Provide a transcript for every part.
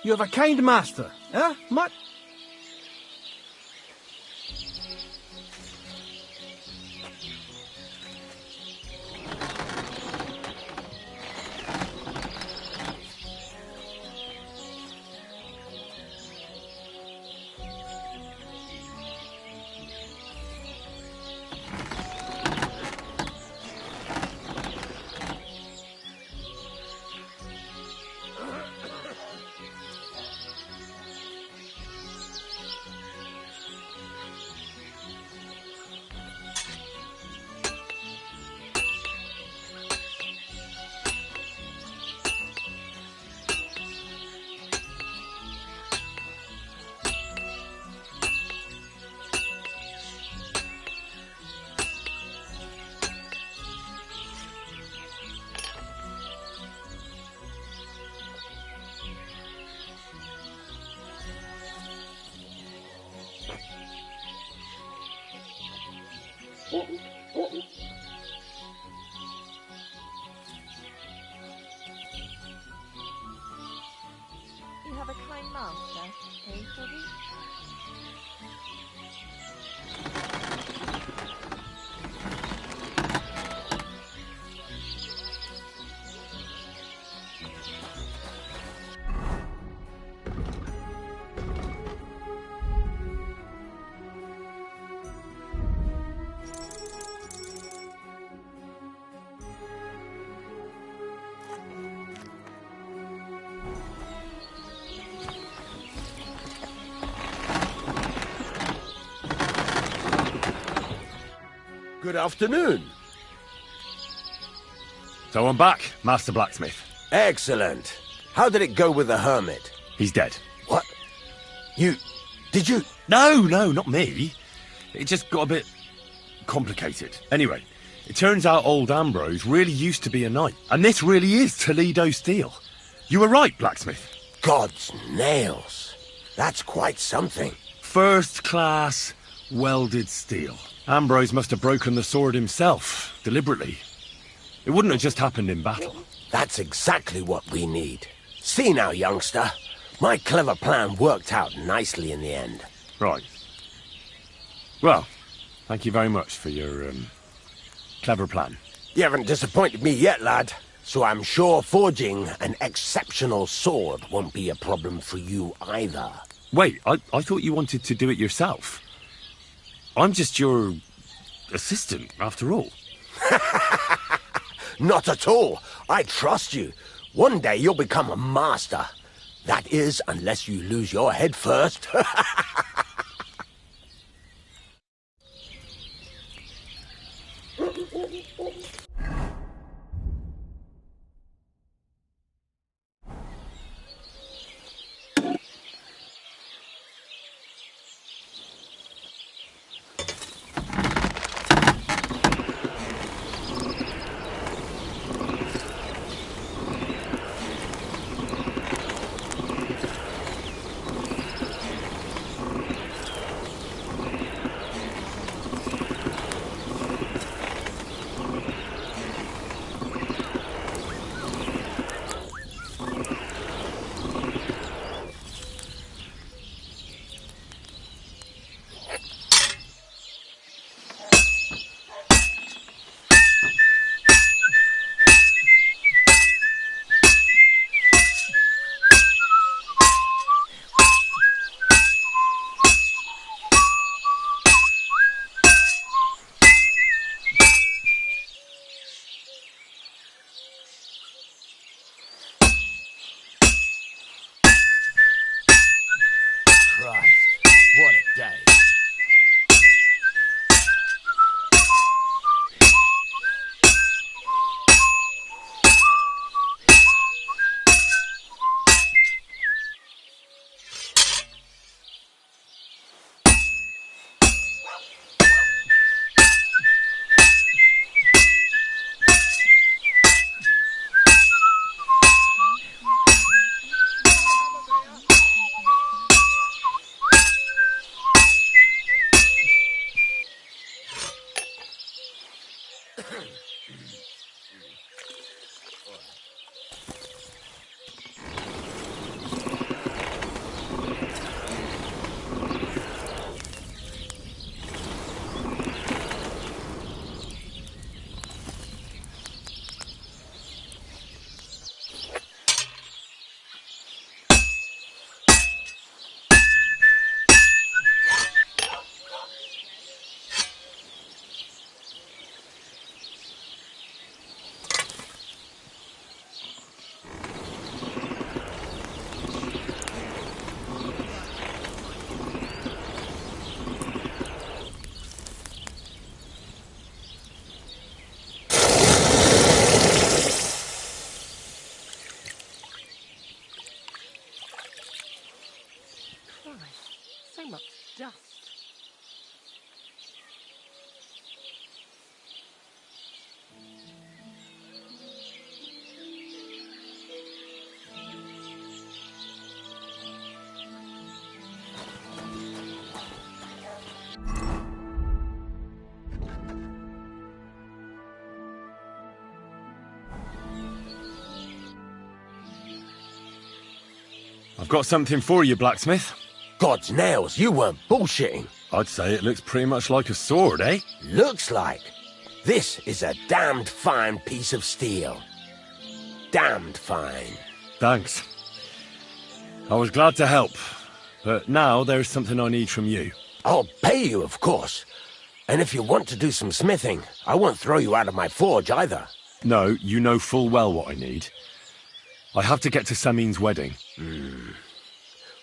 You have a kind master, eh, Mutt? You have a kind master, eh, Trosky? Good afternoon. So I'm back, Master Blacksmith. Excellent. How did it go with the hermit? He's dead. What? Did you? No, not me. It just got a bit complicated. Anyway, it turns out old Ambrose really used to be a knight. And this really is Toledo steel. You were right, Blacksmith. God's nails. That's quite something. First class welded steel. Ambrose must have broken the sword himself, deliberately. It wouldn't have just happened in battle. That's exactly what we need. See now, youngster. My clever plan worked out nicely in the end. Right. Well, thank you very much for your, clever plan. You haven't disappointed me yet, lad. So I'm sure forging an exceptional sword won't be a problem for you either. Wait, I thought you wanted to do it yourself. I'm just your assistant, after all. Not at all. I trust you. One day you'll become a master. That is, unless you lose your head first. I've got something for you, blacksmith. God's nails, you weren't bullshitting. I'd say it looks pretty much like a sword, eh? Looks like. This is a damned fine piece of steel. Damned fine. Thanks. I was glad to help, but now there's something I need from you. I'll pay you, of course. And if you want to do some smithing, I won't throw you out of my forge either. No, you know full well what I need. I have to get to Samin's wedding.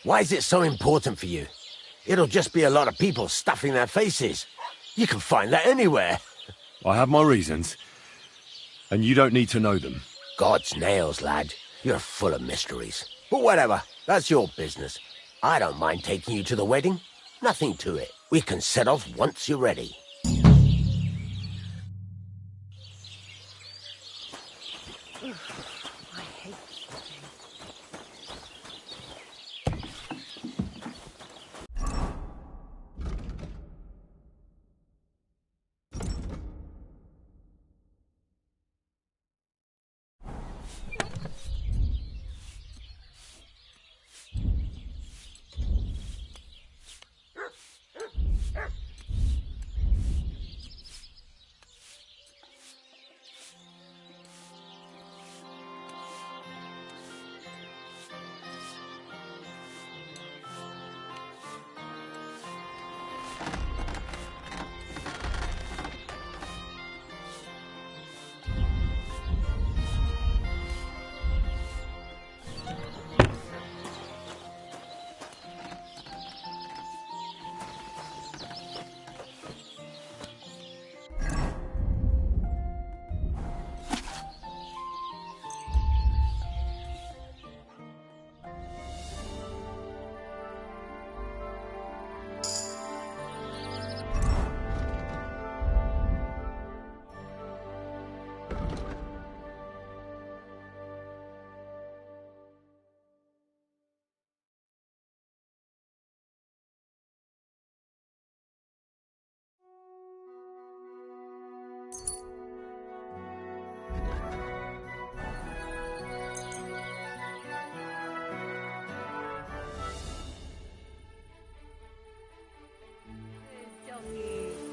Why is it so important for you? It'll just be a lot of people stuffing their faces. You can find that anywhere. I have my reasons, and you don't need to know them. God's nails, lad. You're full of mysteries. But whatever, that's your business. I don't mind taking you to the wedding. Nothing to it. We can set off once you're ready. I hate Trosky.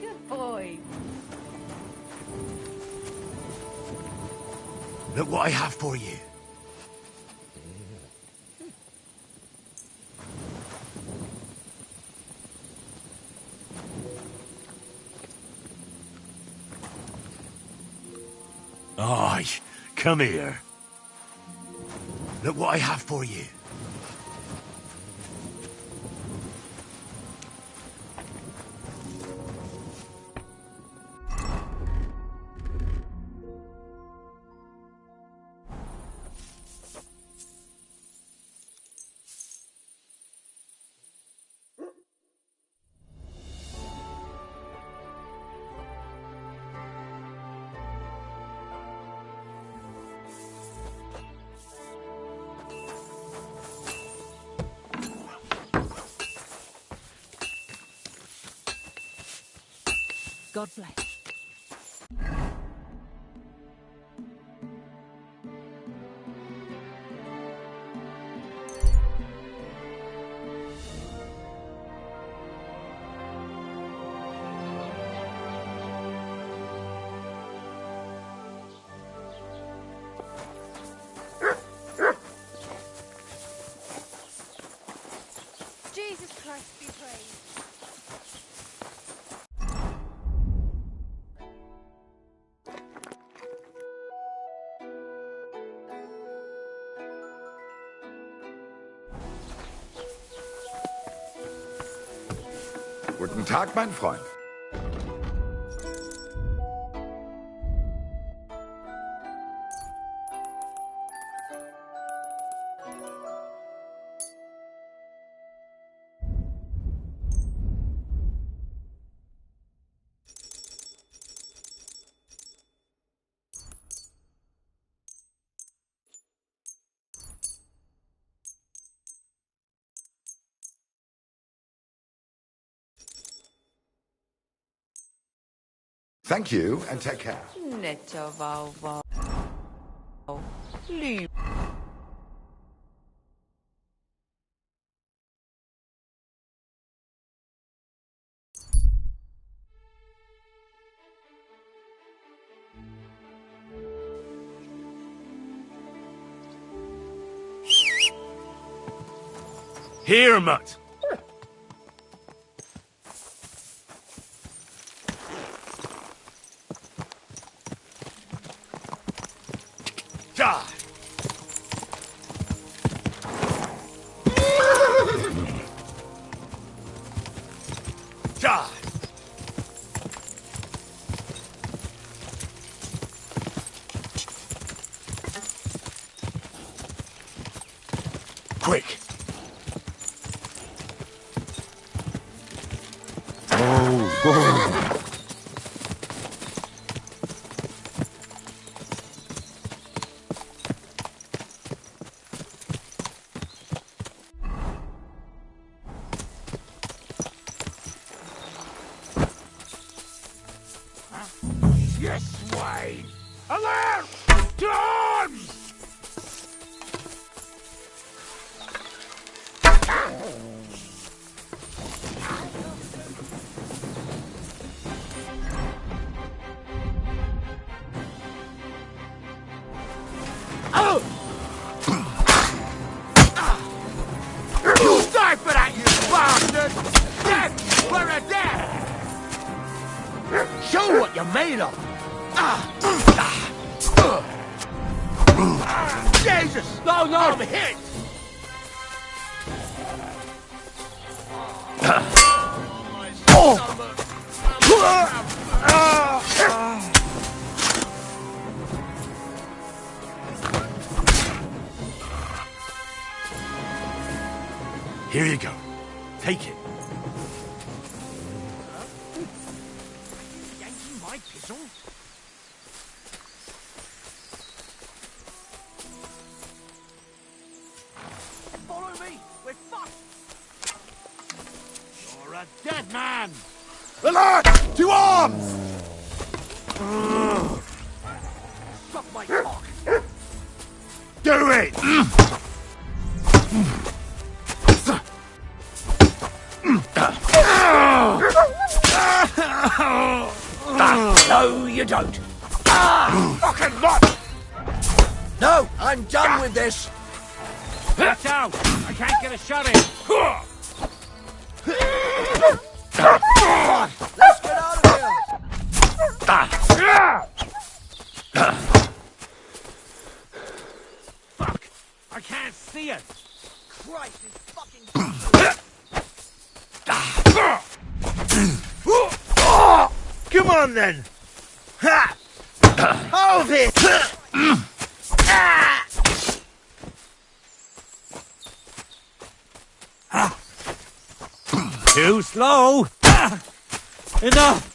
Good boy. Look what I have for you. Aye, come here. Look what I have for you. God bless. Jesus Christ be praised. Guten Tag, mein Freund. Thank you, and take care. Netta vauva. Lieb. Here, Mutt. Die! Die! Quick! Yes, Wayne! Alert! To arms! You'll die for that, you bastard! Death! We're a death! Show what you're made of! Jesus! No, no! I'm hit! Here you go. Take it. Yanking my pizzle? Follow me! We're fucked! You're a dead man! Alert! To arms! Suck my cock! Do it! No, you don't! Fucking lot! No, I'm done with this! Watch out! I can't get a shot in. Let's get out of here! Fuck! I can't see it. Christ, it's fucking... Come on then! Ha! Hold it! Too slow. Enough.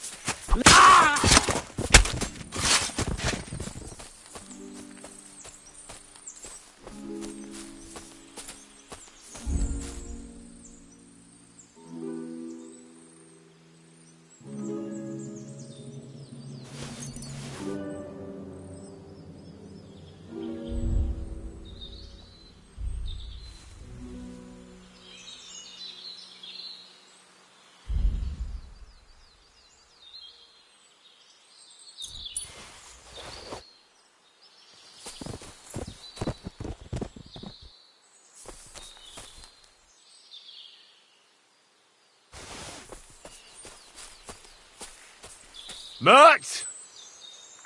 Mutt!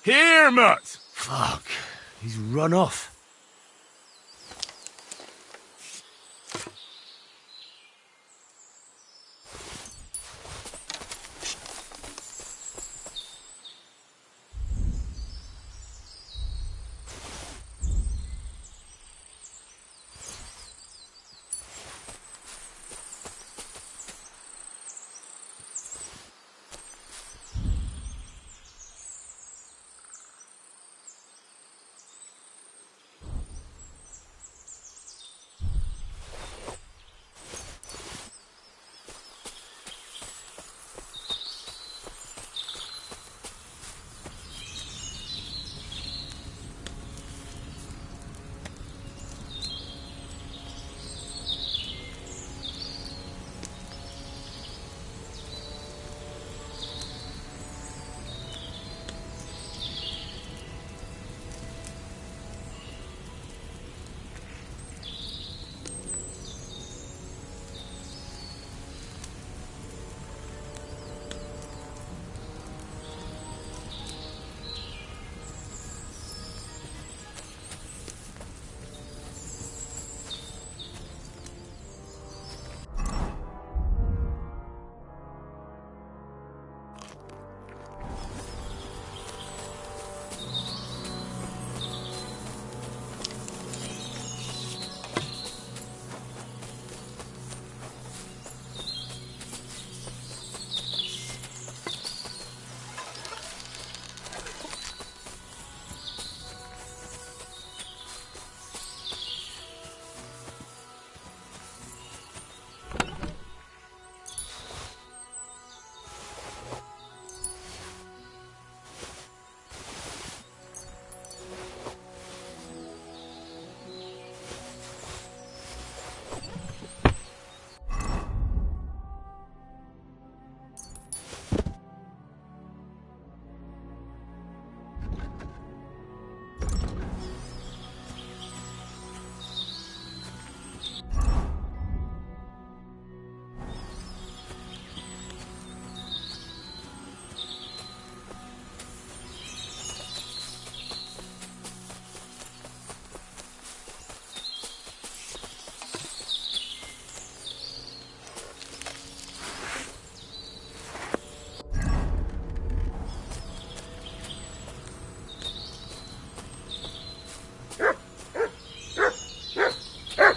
Here, Mutt! Fuck. He's run off.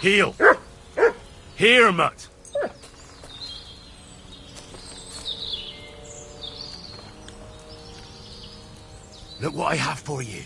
Heel! Here, mutt! Look what I have for you.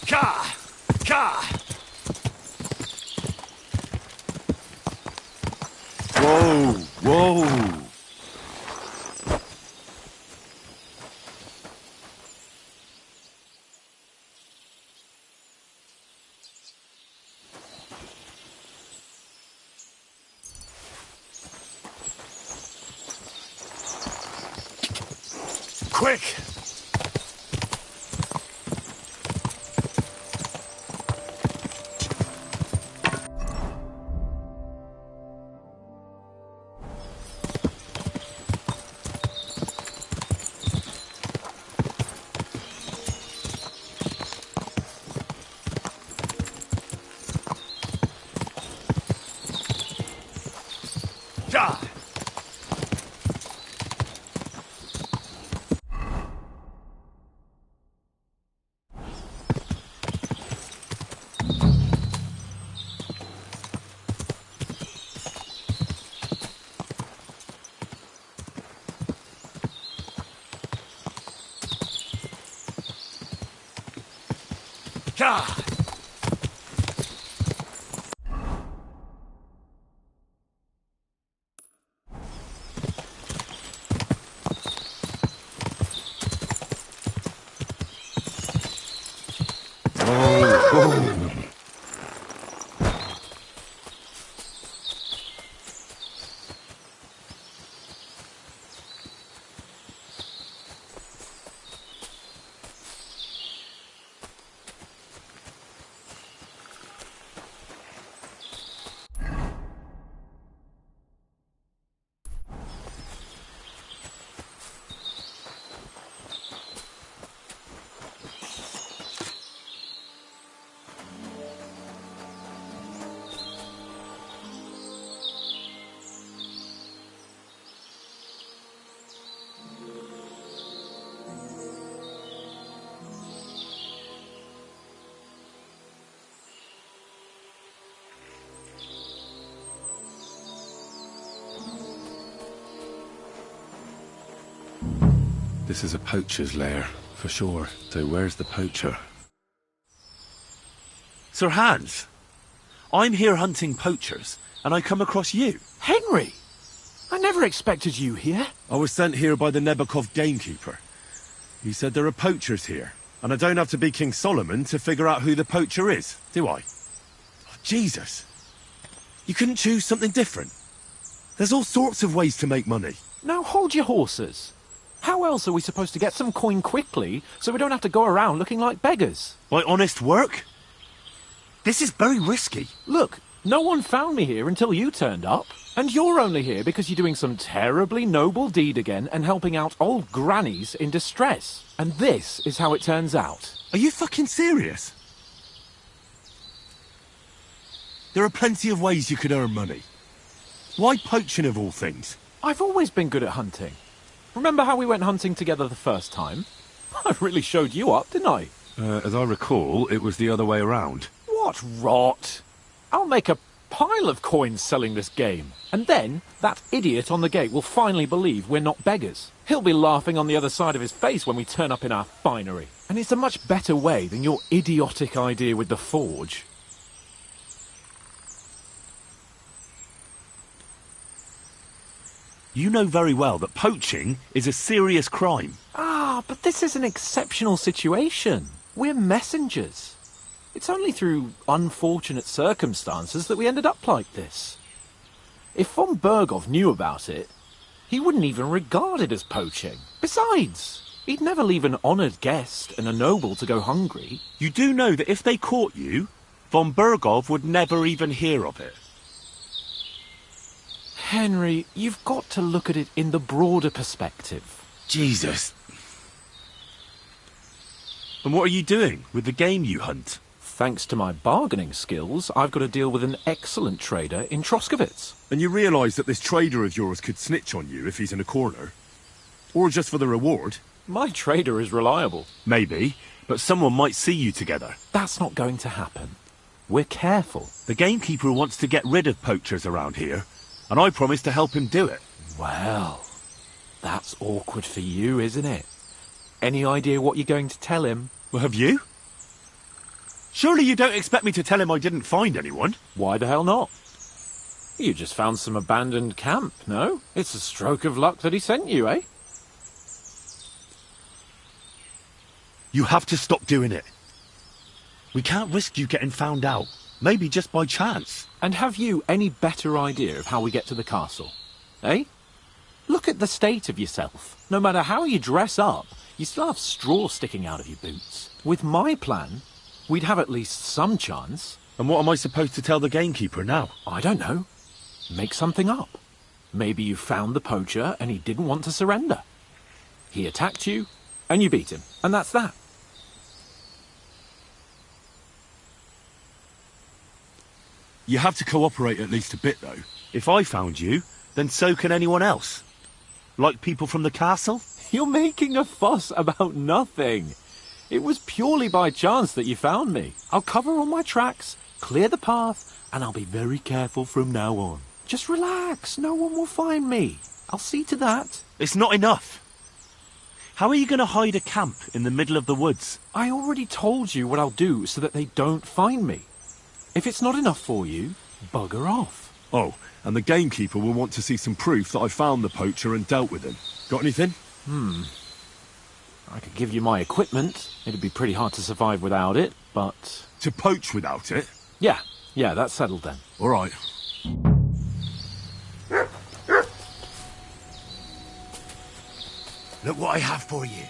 Ka! Ka! Whoa! Whoa! Quick! Ja! Ja! This is a poacher's lair, for sure. So where's the poacher? Sir Hans, I'm here hunting poachers, and I come across you. Henry! I never expected you here. I was sent here by the Nebakov gamekeeper. He said there are poachers here, and I don't have to be King Solomon to figure out who the poacher is, do I? Oh, Jesus! You couldn't choose something different? There's all sorts of ways to make money. Now hold your horses. How else are we supposed to get some coin quickly so we don't have to go around looking like beggars? By honest work? This is very risky. Look, no one found me here until you turned up. And you're only here because you're doing some terribly noble deed again and helping out old grannies in distress. And this is how it turns out. Are you fucking serious? There are plenty of ways you could earn money. Why poaching of all things? I've always been good at hunting. Remember how we went hunting together the first time? I really showed you up, didn't I? As I recall, it was the other way around. What rot! I'll make a pile of coins selling this game. And then, that idiot on the gate will finally believe we're not beggars. He'll be laughing on the other side of his face when we turn up in our finery. And it's a much better way than your idiotic idea with the forge. You know very well that poaching is a serious crime. Ah, but this is an exceptional situation. We're messengers. It's only through unfortunate circumstances that we ended up like this. If von Bergov knew about it, he wouldn't even regard it as poaching. Besides, he'd never leave an honoured guest and a noble to go hungry. You do know that if they caught you, von Bergov would never even hear of it. Henry, you've got to look at it in the broader perspective. Jesus. And what are you doing with the game you hunt? Thanks to my bargaining skills, I've got to deal with an excellent trader in Troskowitz. And you realise that this trader of yours could snitch on you if he's in a corner? Or just for the reward? My trader is reliable. Maybe, but someone might see you together. That's not going to happen. We're careful. The gamekeeper wants to get rid of poachers around here, and I promise to help him do it. Well, that's awkward for you, isn't it? Any idea what you're going to tell him? Well, have you? Surely you don't expect me to tell him I didn't find anyone? Why the hell not? You just found some abandoned camp, no? It's a stroke of luck that he sent you, eh? You have to stop doing it. We can't risk you getting found out. Maybe just by chance. And have you any better idea of how we get to the castle? Eh? Look at the state of yourself. No matter how you dress up, you still have straw sticking out of your boots. With my plan, we'd have at least some chance. And what am I supposed to tell the gamekeeper now? I don't know. Make something up. Maybe you found the poacher and he didn't want to surrender. He attacked you and you beat him. And that's that. You have to cooperate at least a bit, though. If I found you, then so can anyone else. Like people from the castle? You're making a fuss about nothing. It was purely by chance that you found me. I'll cover all my tracks, clear the path, and I'll be very careful from now on. Just relax, no one will find me. I'll see to that. It's not enough. How are you going to hide a camp in the middle of the woods? I already told you what I'll do so that they don't find me. If it's not enough for you, bugger off. Oh, and the gamekeeper will want to see some proof that I found the poacher and dealt with him. Got anything? I could give you my equipment. It'd be pretty hard to survive without it, but... To poach without it? Yeah, that's settled then. All right. Look what I have for you.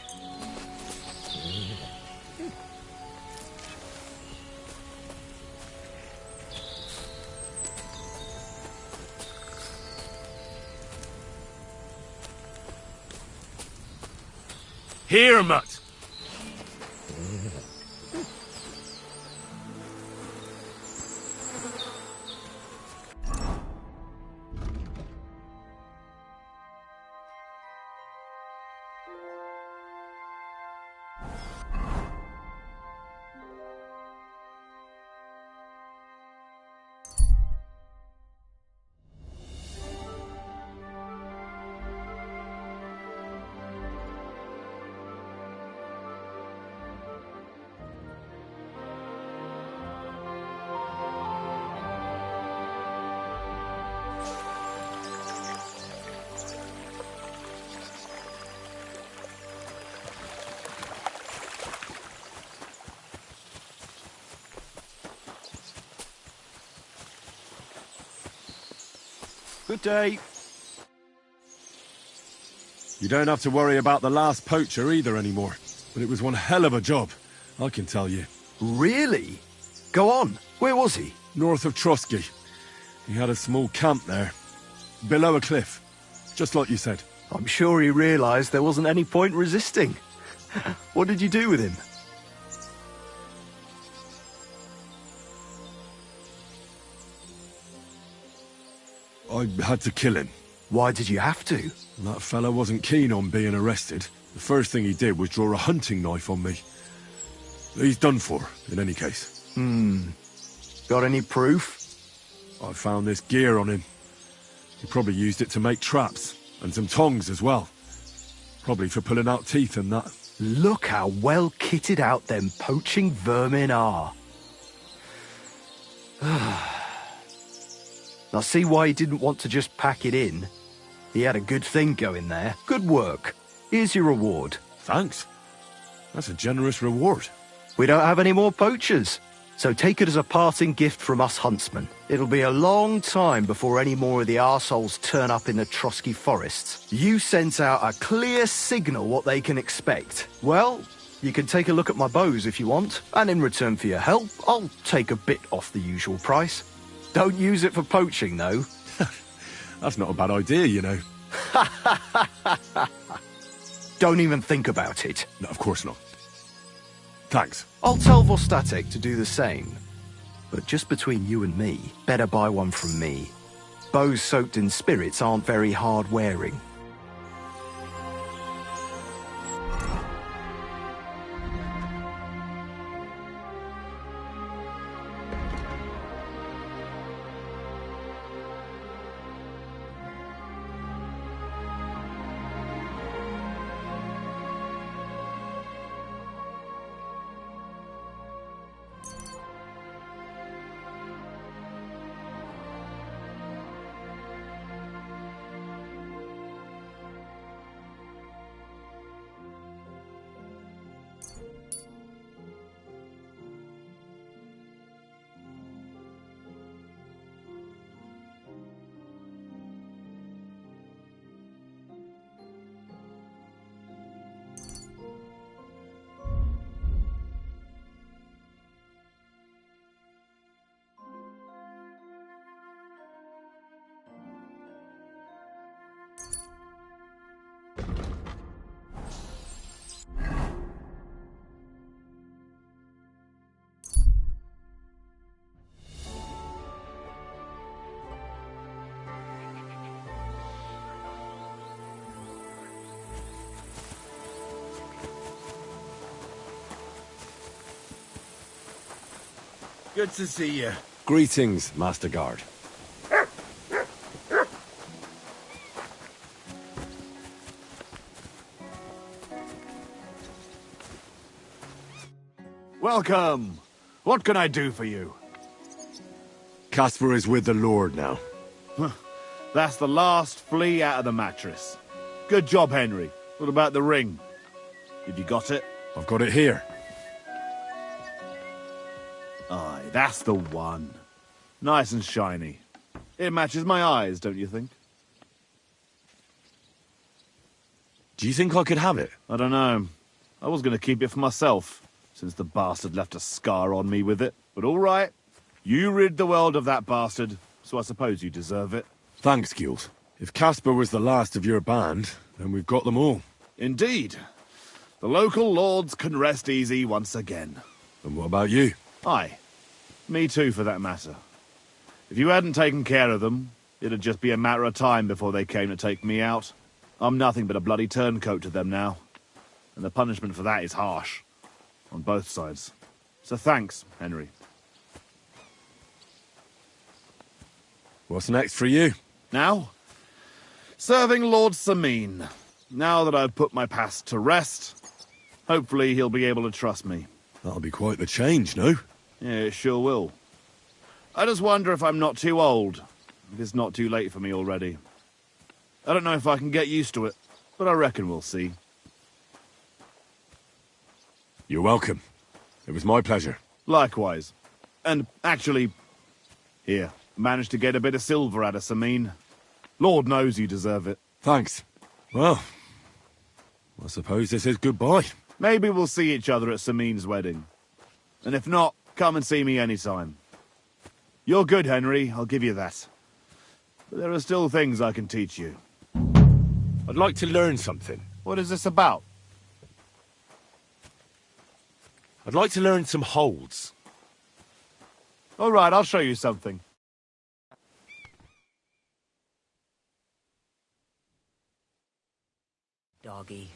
Here, mutt! Good day. You don't have to worry about the last poacher either anymore. But it was one hell of a job, I can tell you. Really? Go on. Where was he? North of Trosky. He had a small camp there. Below a cliff. Just like you said. I'm sure he realised there wasn't any point resisting. What did you do with him? I had to kill him. Why did you have to? That fella wasn't keen on being arrested. The first thing he did was draw a hunting knife on me. He's done for, in any case. Got any proof? I found this gear on him. He probably used it to make traps, and some tongs as well. Probably for pulling out teeth and that. Look how well kitted out them poaching vermin are. I see why he didn't want to just pack it in. He had a good thing going there. Good work. Here's your reward. Thanks. That's a generous reward. We don't have any more poachers, so take it as a parting gift from us huntsmen. It'll be a long time before any more of the arseholes turn up in the Trosky forests. You sent out a clear signal what they can expect. Well, you can take a look at my bows if you want, and in return for your help, I'll take a bit off the usual price. Don't use it for poaching, though. That's not a bad idea, you know. Don't even think about it. No, of course not. Thanks. I'll tell Vostatek to do the same. But just between you and me, better buy one from me. Bows soaked in spirits aren't very hard wearing. Good to see you. Greetings, Master Guard. Welcome. What can I do for you? Caspar is with the Lord now. That's the last flea out of the mattress. Good job, Henry. What about the ring? Have you got it? I've got it here. Aye, that's the one. Nice and shiny. It matches my eyes, don't you think? Do you think I could have it? I don't know. I was going to keep it for myself, since the bastard left a scar on me with it. But all right. You rid the world of that bastard, so I suppose you deserve it. Thanks, Gules. If Caspar was the last of your band, then we've got them all. Indeed. The local lords can rest easy once again. And what about you? Aye. Me too, for that matter. If you hadn't taken care of them, it'd just be a matter of time before they came to take me out. I'm nothing but a bloody turncoat to them now. And the punishment for that is harsh. On both sides. So thanks, Henry. What's next for you? Now? Serving Lord Sameen. Now that I've put my past to rest, hopefully he'll be able to trust me. That'll be quite the change, no? Yeah, it sure will. I just wonder if I'm not too old. If it's not too late for me already. I don't know if I can get used to it, but I reckon we'll see. You're welcome. It was my pleasure. Likewise. And actually, here, managed to get a bit of silver out of Sameen. Lord knows you deserve it. Thanks. Well, I suppose this is goodbye. Maybe we'll see each other at Sameen's wedding. And if not, come and see me anytime. You're good, Henry, I'll give you that. But there are still things I can teach you. I'd like to learn something. What is this about? I'd like to learn some holds. All right, I'll show you something. Doggy.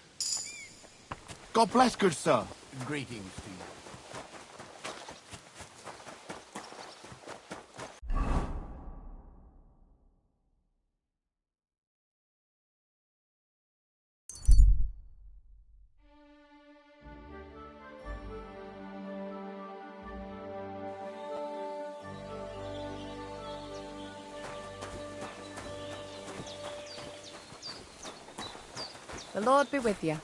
God bless, good sir. Greetings to you. The Lord be with you.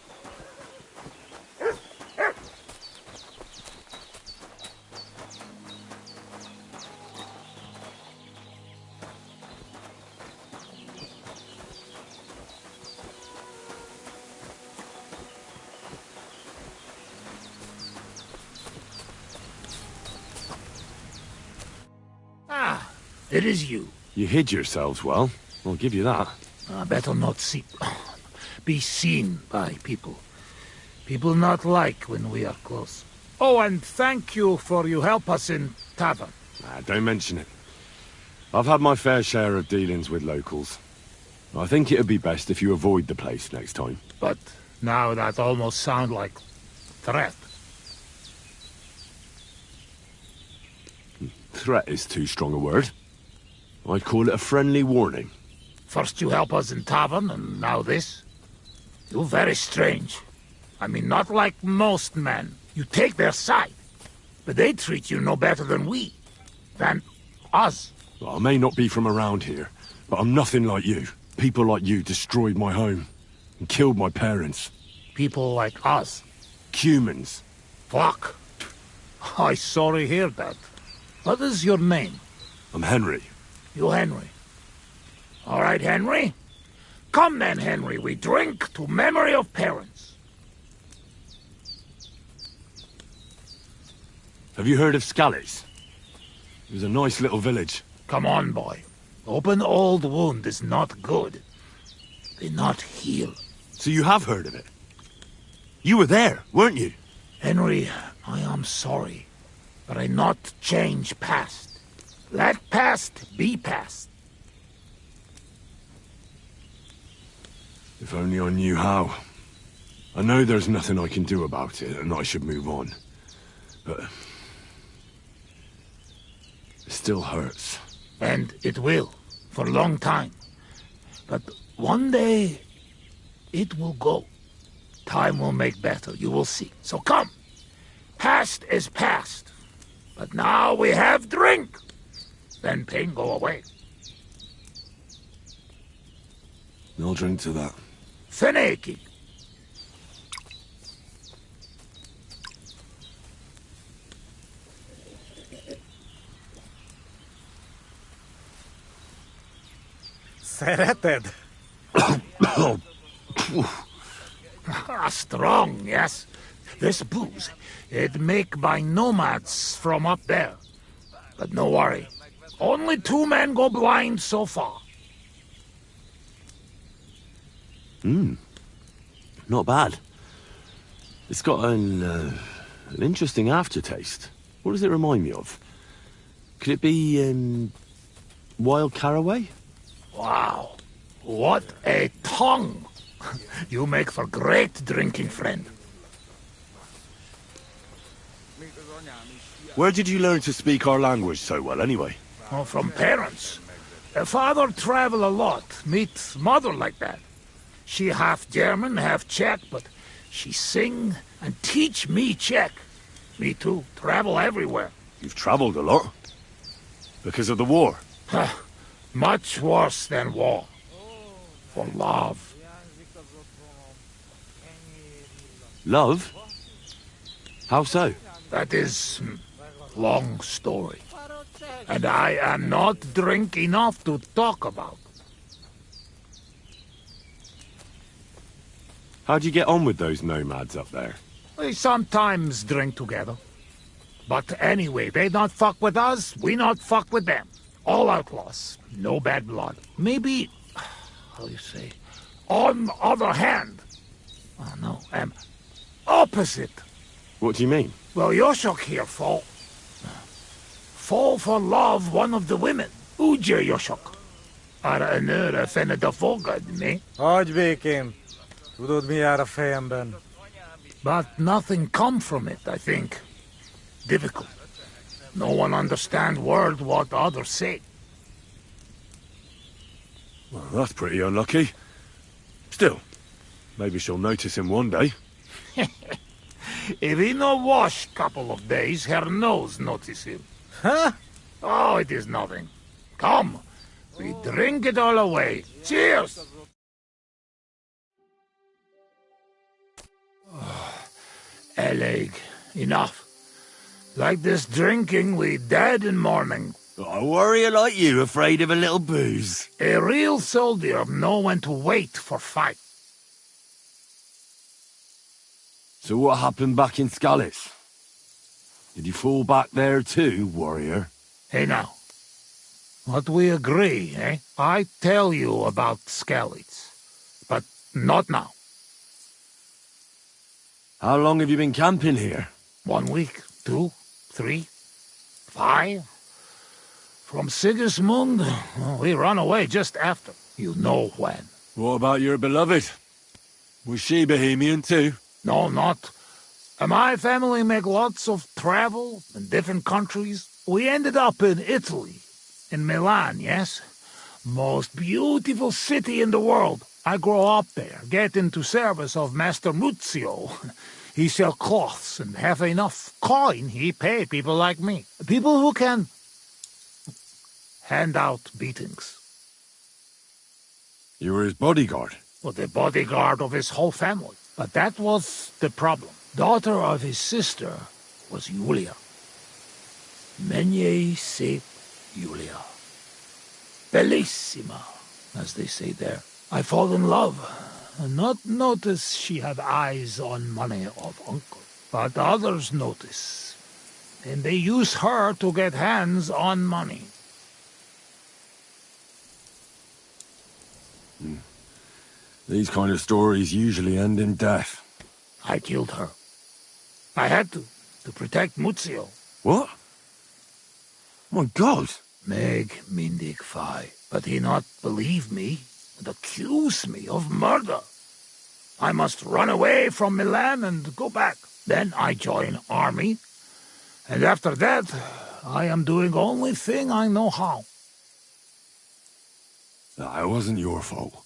Ah, it is you. You hid yourselves well. I'll give you that. Better not be seen by people. People not like when we are close. Oh, and thank you for you help us in tavern. Don't mention it. I've had my fair share of dealings with locals. I think it'd be best if you avoid the place next time. But now that almost sound like threat. Threat is too strong a word. I'd call it a friendly warning. First you help us in tavern, and now this? You're very strange. I mean, not like most men. You take their side. But they treat you no better than we. Than us. Well, I may not be from around here, but I'm nothing like you. People like you destroyed my home and killed my parents. People like us. Humans. Fuck. I sorry hear that. What is your name? I'm Henry. You Henry. All right, Henry. Come then, Henry. We drink to memory of parents. Have you heard of Scallies? It was a nice little village. Come on, boy. Open old wound is not good. They not heal. So you have heard of it? You were there, weren't you? Henry, I am sorry, but I not change past. Let past be past. If only I knew how. I know there's nothing I can do about it, and I should move on. But it still hurts. And it will, for a long time. But one day, it will go. Time will make better, you will see. So come. Past is past. But now we have drink. Then pain go away. I'll drink to that. Feneki. Sereted. Strong, yes. This booze, it make by nomads from up there. But no worry. Only 2 men go blind so far. Not bad. It's got an interesting aftertaste. What does it remind me of? Could it be, wild caraway? Wow. What a tongue. You make for great drinking friend. Where did you learn to speak our language so well, anyway? Oh, from parents. Father travel a lot. Meet mother like that. She half German, half Czech, but she sing and teach me Czech. Me too. Travel everywhere. You've traveled a lot. Because of the war. Much worse than war. For love. Love? How so? That is long story. And I am not drink enough to talk about. How'd you get on with those nomads up there? We sometimes drink together. But anyway, they not fuck with us, we not fuck with them. All outlaws, no bad blood. Maybe, how you say, on the other hand, oh no, opposite. What do you mean? Well, Yoshok here fall for love one of the women. Uje Yoshok. Ara önöre fene da fogad, me. Hagyj békén. Tudod, mi jár a fejemben? But nothing come from it, I think. Difficult. No one understand word what others say. Well, that's pretty unlucky. Still, maybe she'll notice him one day. If he no wash couple of days, her nose notice him. Huh? Oh, it is nothing. Come, we drink it all away. Cheers! Eleg, enough. Like this drinking, we dead in morning. A warrior like you afraid of a little booze? A real soldier know when to wait for fight. So what happened back in Skalitz? Did you fall back there too, warrior? Hey now, what we agree, eh? I tell you about Skalitz, but not now. How long have you been camping here? 1 week, 2, 3, 5. From Sigismund, we run away just after. You know when. What about your beloved? Was she Bohemian too? No, not. My family make lots of travel in different countries. We ended up in Italy, in Milan, yes? Most beautiful city in the world. I grow up there, get into service of Master Muzio. He sell cloths and have enough coin he pay people like me. People who can hand out beatings. You were his bodyguard? Well, the bodyguard of his whole family. But that was the problem. Daughter of his sister was Julia. Menier se Julia. Bellissima, as they say there. I fall in love, and not notice she have eyes on money of uncle. But others notice, and they use her to get hands on money. These kind of stories usually end in death. I killed her. I had to protect Muzio. What? My God! Meg mindig fai, but he not believe me and accuse me of murder. I must run away from Milan and go back. Then I join army, and after that, I am doing only thing I know how. It wasn't your fault.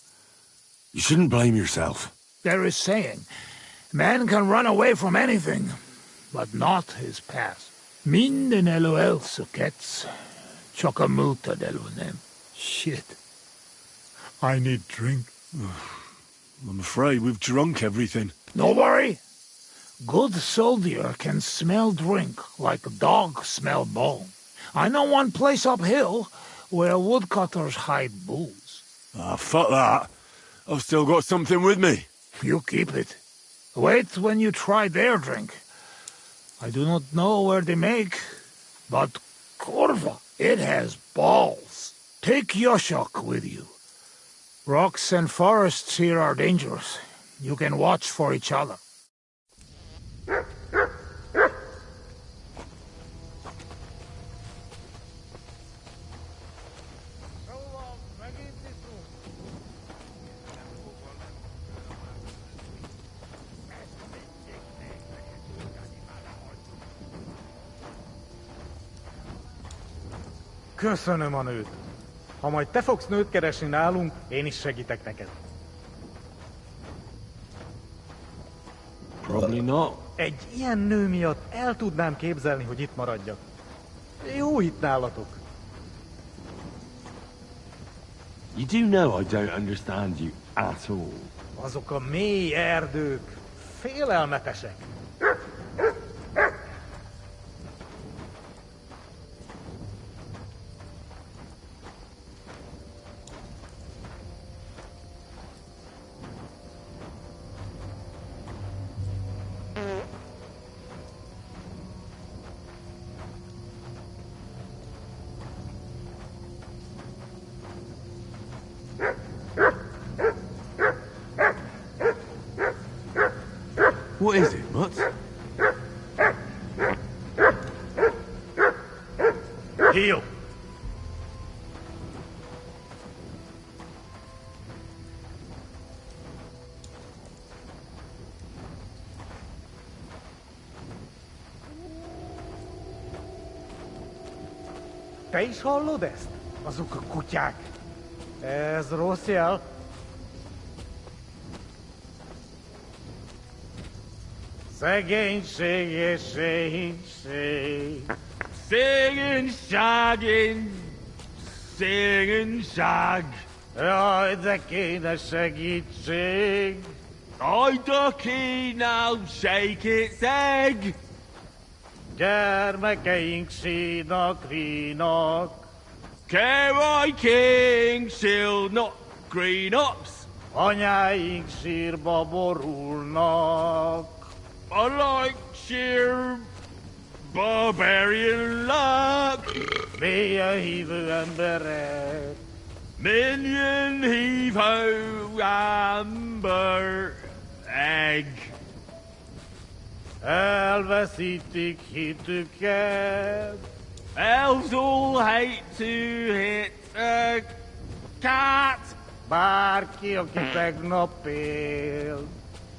You shouldn't blame yourself. There is saying, man can run away from anything, but not his past. Minden eloel sukets, chokamulta delunem. Shit. I need drink. I'm afraid we've drunk everything. No worry. Good soldier can smell drink like a dog smell bone. I know one place uphill where woodcutters hide booze. Ah, fuck that. I've still got something with me. You keep it. Wait when you try their drink. I do not know where they make, but Corva, it has balls. Take Yoshok with you. Rocks and forests here are dangerous. You can watch for each other. Köszönöm a nőt. Ha majd te fogsz nőt keresni nálunk, én is segítek neked. Probably not. Egy ilyen nő miatt el tudnám képzelni, hogy itt maradjak. Jó itt nálatok. You do know I don't understand you at all. Azok a mély erdők félelmetesek. What is it, Mutt? Heal! Te is hallod ezt? Azok a kutyák. Ez rossz jel. Szegénység és szegénység. Szegényság. Jaj, de kéne segítség. I ducky now shake its egg. Germekeink sínak vínak. Care king shall not green ups. Anyáink sírba borulnak. I like sheer barbarian luck. Mélyen hívő emberek. Minion heave ho amber egg. Elveszítik hitüket. Elves all hate to hit a cat. Bárki, aki tegnap él.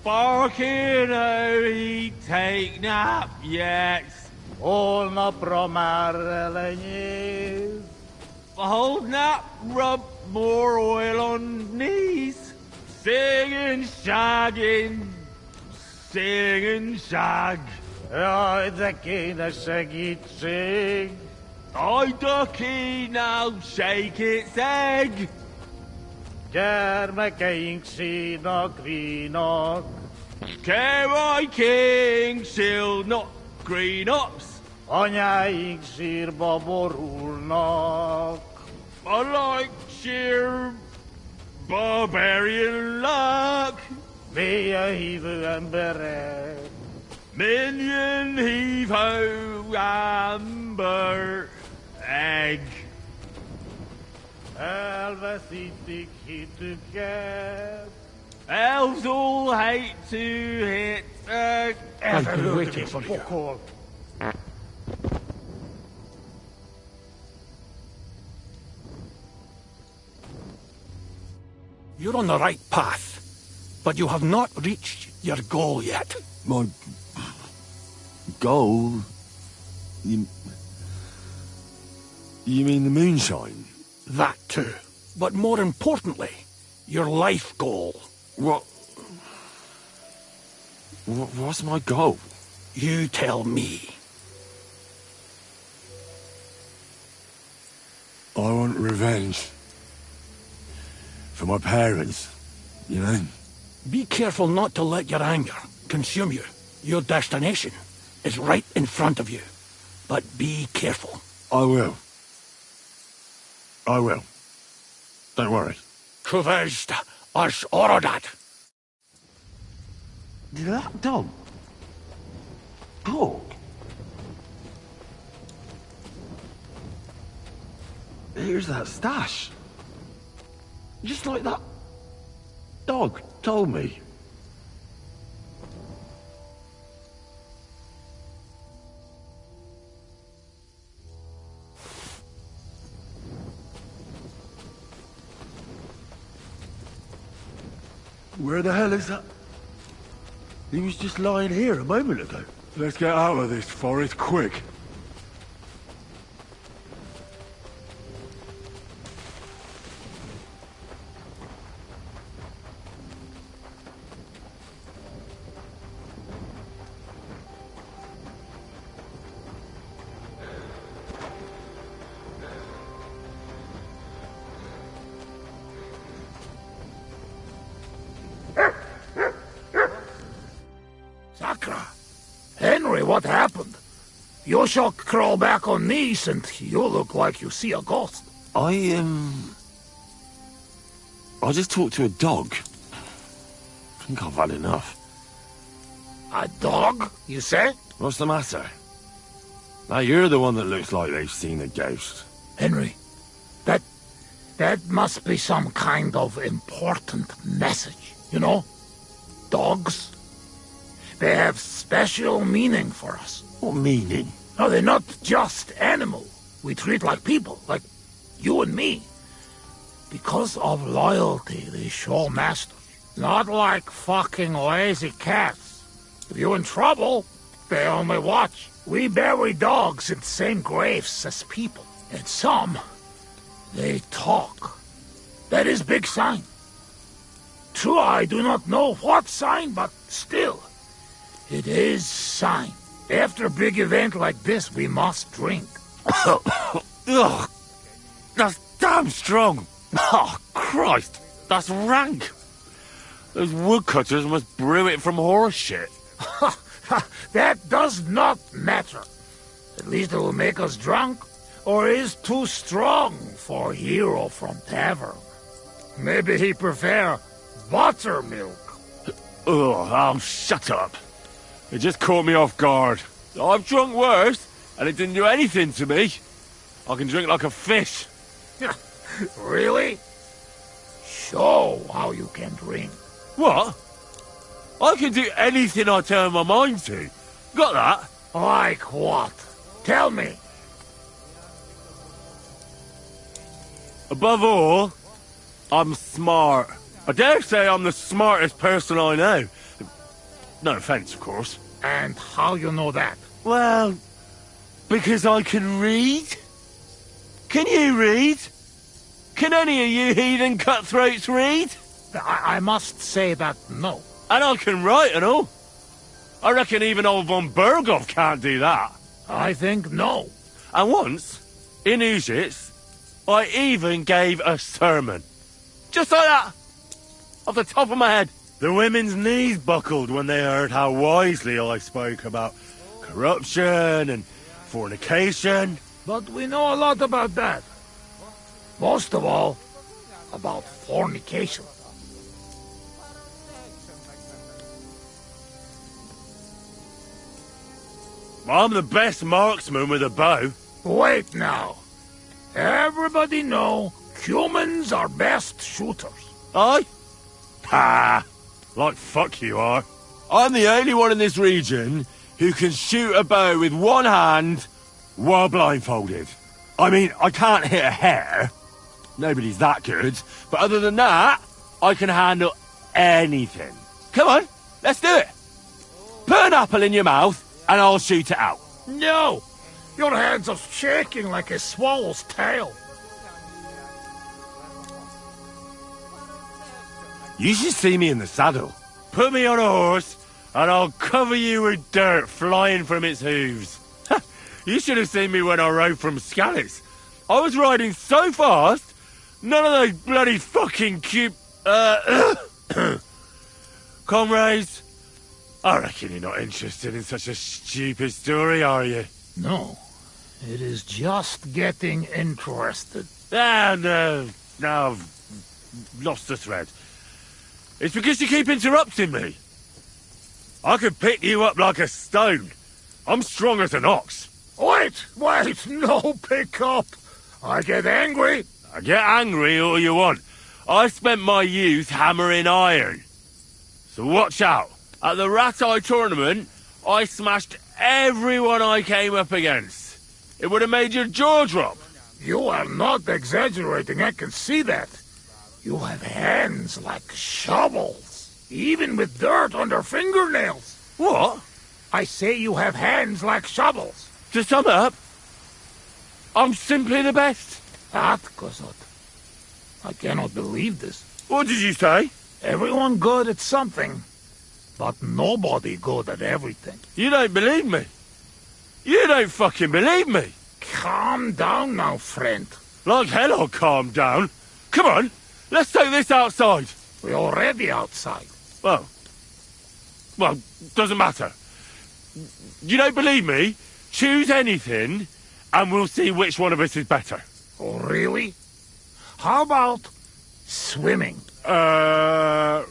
Barking he take nap yet. Holnapra már elenyész. Hold nap, rub more oil on knees. Singing, shagging, singing shag. Jaj, de kéne segítség. I ducky now shake its egg. Gyermekeink sínak vínak. Care king shall not green ups. Anyáink sírba borulnak. I like sheer barbarian luck. Mélyen hívő emberek. Minion heave ho amber egg. Elveszítik hitüket. Elves all hate to hit a Elfelöltük a pokol. You're on the right path, but you have not reached your goal yet. My goal? You mean the moonshine? That too. But more importantly, your life goal. What's my goal? You tell me. I want revenge. For my parents, you know? Be careful not to let your anger consume you. Your destination is right in front of you. But be careful. I will. Don't worry. Kuvest as orodat. Did that dog talk? Here's that stash. Just like that dog told me. Where the hell is that? He was just lying here a moment ago. Let's get out of this forest quick. Sakra! Henry, what happened? You shall crawl back on knees and you look like you see a ghost. I just talked to a dog. I think I've had enough. A dog, you say? What's the matter? Now you're the one that looks like they've seen a ghost. Henry, that must be some kind of important message, you know? Dogs, they have special meaning for us. What meaning? No, they're not just animals we treat like people, like you and me. Because of loyalty, they show masters. Not like fucking lazy cats. If you're in trouble, they only watch. We bury dogs in the same graves as people. And some, they talk. That is big sign. True, I do not know what sign, but still, it is sign. After a big event like this, we must drink. Ugh, that's damn strong. Oh, Christ, that's rank. Those woodcutters must brew it from horse shit. That does not matter. At least it will make us drunk, or is too strong for a hero from tavern. Maybe he prefer buttermilk. Oh, shut up. It just caught me off guard. I've drunk worse, and it didn't do anything to me. I can drink like a fish. Really? Show how you can drink. What? I can do anything I turn my mind to. Got that? Like what? Tell me. Above all, I'm smart. I dare say I'm the smartest person I know. No offence, of course. And how you know that? Well, because I can read. Can you read? Can any of you heathen cutthroats read? I must say that no. And I can write and all. I reckon even old von Berghoff can't do that. I think no. And once, in Uzits, I even gave a sermon. Just like that. Off the top of my head. The women's knees buckled when they heard how wisely I spoke about corruption and fornication. But we know a lot about that. Most of all, about fornication. I'm the best marksman with a bow. Wait now. Everybody know humans are best shooters. Aye? Ha! Like fuck you are. I'm the only one in this region who can shoot a bow with one hand while blindfolded. I mean, I can't hit a hare. Nobody's that good. But other than that, I can handle anything. Come on, let's do it. Put an apple in your mouth and I'll shoot it out. No! Your hands are shaking like a swallow's tail. You should see me in the saddle. Put me on a horse and I'll cover you with dirt flying from its hooves. You should have seen me when I rode from Scallis. I was riding so fast, none of those bloody fucking comrades. I reckon you're not interested in such a stupid story, are you? No. It is just getting interested. No, I've lost the thread. It's because you keep interrupting me. I could pick you up like a stone. I'm strong as an ox. Wait, no pick up. I get angry. I get angry all you want. I spent my youth hammering iron. So watch out. At the Rat Eye tournament, I smashed everyone I came up against. It would have made your jaw drop. You are not exaggerating, I can see that. You have hands like shovels, even with dirt under fingernails. What? I say you have hands like shovels. To sum up, I'm simply the best. That, Kosot. I cannot believe this. What did you say? Everyone good at something, but nobody good at everything. You don't believe me. You don't fucking believe me. Calm down now, friend. Like hell I'll calm down. Come on, let's take this outside. We're already outside. Well, doesn't matter. You don't believe me? Choose anything, and we'll see which one of us is better. Oh, really? How about swimming? Well,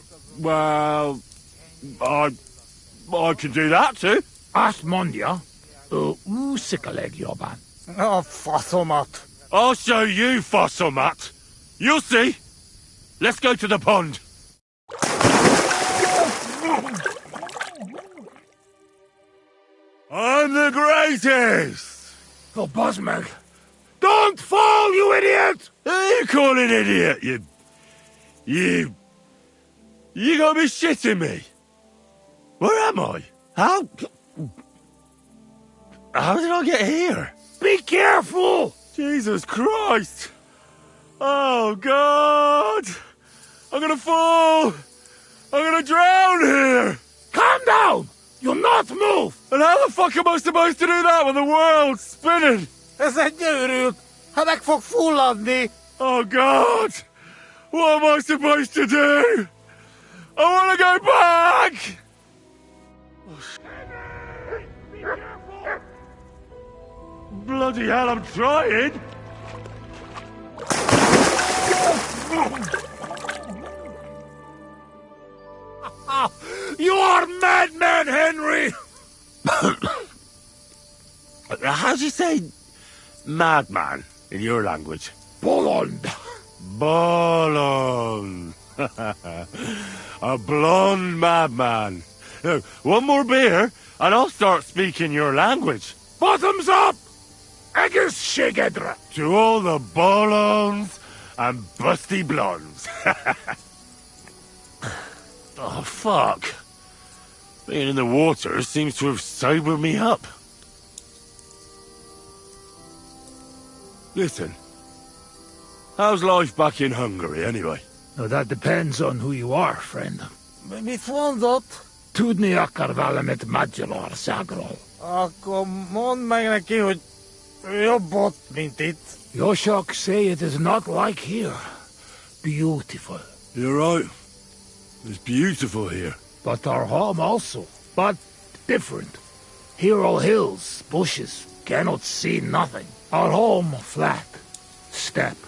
I can do that too. Asmondia, usikaleg joban. Oh, Fossilmut. I'll show you, Fossilmat. You'll see. Let's go to the pond. I'm the greatest! Oh, Buzzmeg. Don't fall, you idiot! Who are you calling idiot, You gotta be shitting me. Where am I? How did I get here? Be careful! Jesus Christ! Oh, God! I'm gonna fall! I'm gonna drown here! Calm down! You'll not move! And how the fuck am I supposed to do that when the world's spinning? Ez egy őrült! Ha meg fog fulladni! Oh, God! What am I supposed to do? I want to go back! Be careful! Bloody hell, I'm trying! You are madman, Henry! How do you say madman in your language? Bolond. Bolon. A blonde madman. Look, one more beer, and I'll start speaking your language. Bottoms up! Agus Shigedra. To all the bolons and busty blondes. Oh, fuck. Being in the water seems to have sobered me up. Listen, how's life back in Hungary, anyway? Now that depends on who you are, friend. Mi fondot. Tudni akar valamet Magyarországról. Akkor mondd meg neki, hogy jobb ott, mint itt. Yoshok say it is not like here. Beautiful. You're right. It's beautiful here. But our home also. But different. Here all hills, bushes, cannot see nothing. Our home flat. Steppe.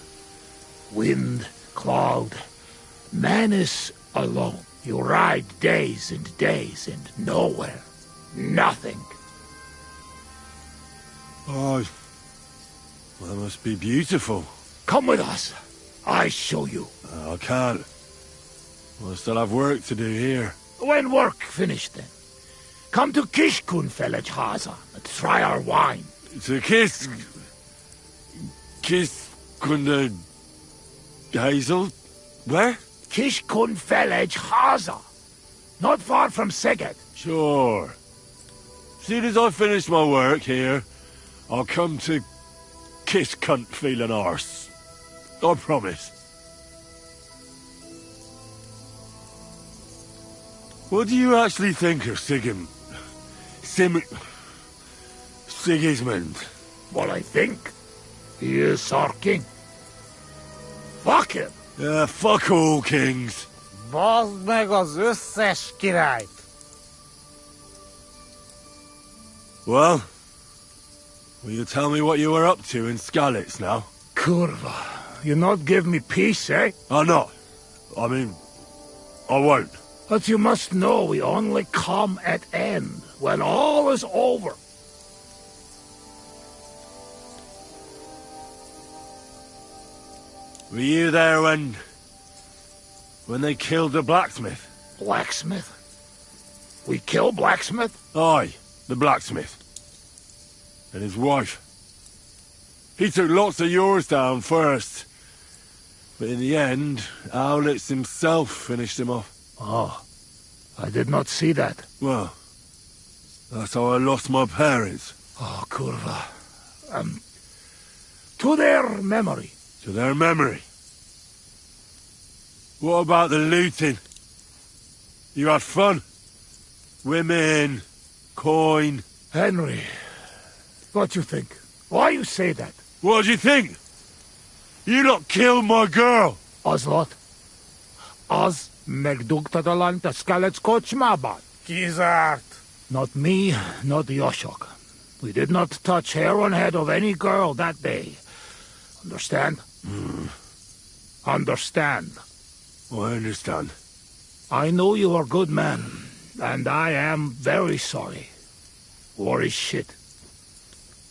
Wind, cloud. Man is alone. You ride days and days and nowhere. Nothing. Oh, well, that must be beautiful. Come with us. I show you. I can't. I still have work to do here. When work finished then, come to Kishkunfelej Haza and try our wine. To kiss Kunda Hazel? Where? Kishkunfelej Haza. Not far from Szeged. Sure. Soon as I finish my work here, I'll come to kiss cunt feeling arse. I promise. What do you actually think of Sigismund? Well, I think he is our king. Fuck him. Yeah, fuck all kings. Bazd meg az összes királyt. Well, will you tell me what you were up to in Skalitz now? Kurva, you not give me peace, eh? I'm not. I mean, I won't. But you must know we only come at end, when all is over. Were you there when they killed the blacksmith? Blacksmith? We kill blacksmith? Aye, the blacksmith. And his wife. He took lots of yours down first. But in the end, Owlitz himself finished him off. Oh, I did not see that. Well, that's how I lost my parents. Oh, Kurva. To their memory. To their memory. What about the looting? You had fun? Women, coin. Henry, what you think? Why you say that? What do you think? You lot killed my girl. Az Az megdugtad a lányt a Skalitz kocsmában? Kizárt. Not me, not Yoshok. We did not touch hair on head of any girl that day. Understand? Understand. I understand. I know you are a good man, and I am very sorry. War is shit.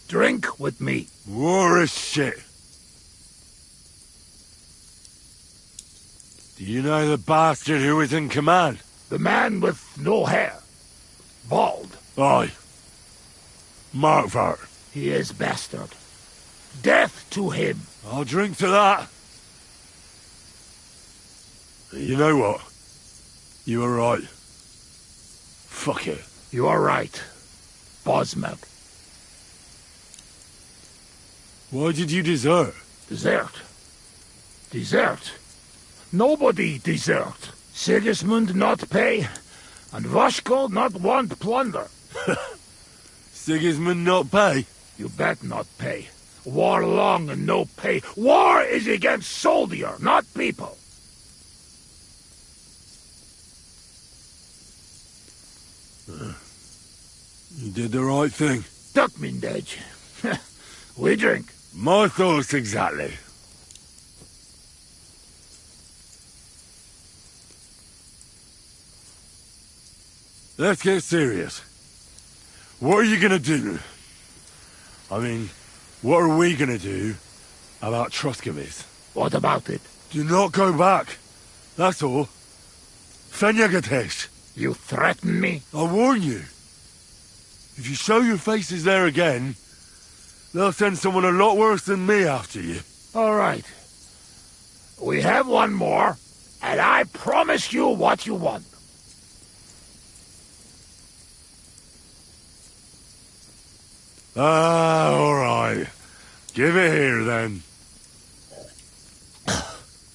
Drink with me. War is shit. Do you know the bastard who was in command? The man with no hair. Bald. Aye. Markvart. He is bastard. Death to him. I'll drink to that. You know what? You were right. Fuck it. You are right. Bosmeg. Why did you desert? Desert? Desert? Nobody desert. Sigismund not pay, and Vashko not want plunder. Sigismund not pay? You bet not pay. War long and no pay. War is against soldier, not people. You did the right thing. Tak mindeć. We drink. My thoughts exactly. Let's get serious. What are you gonna do? I mean, what are we gonna do about Trosky? What about it? Do not go back. That's all. Fenyagatech. You threaten me? I warn you. If you show your faces there again, they'll send someone a lot worse than me after you. All right. We have one more, and I promise you what you want. Ah, all right. Give it here, then.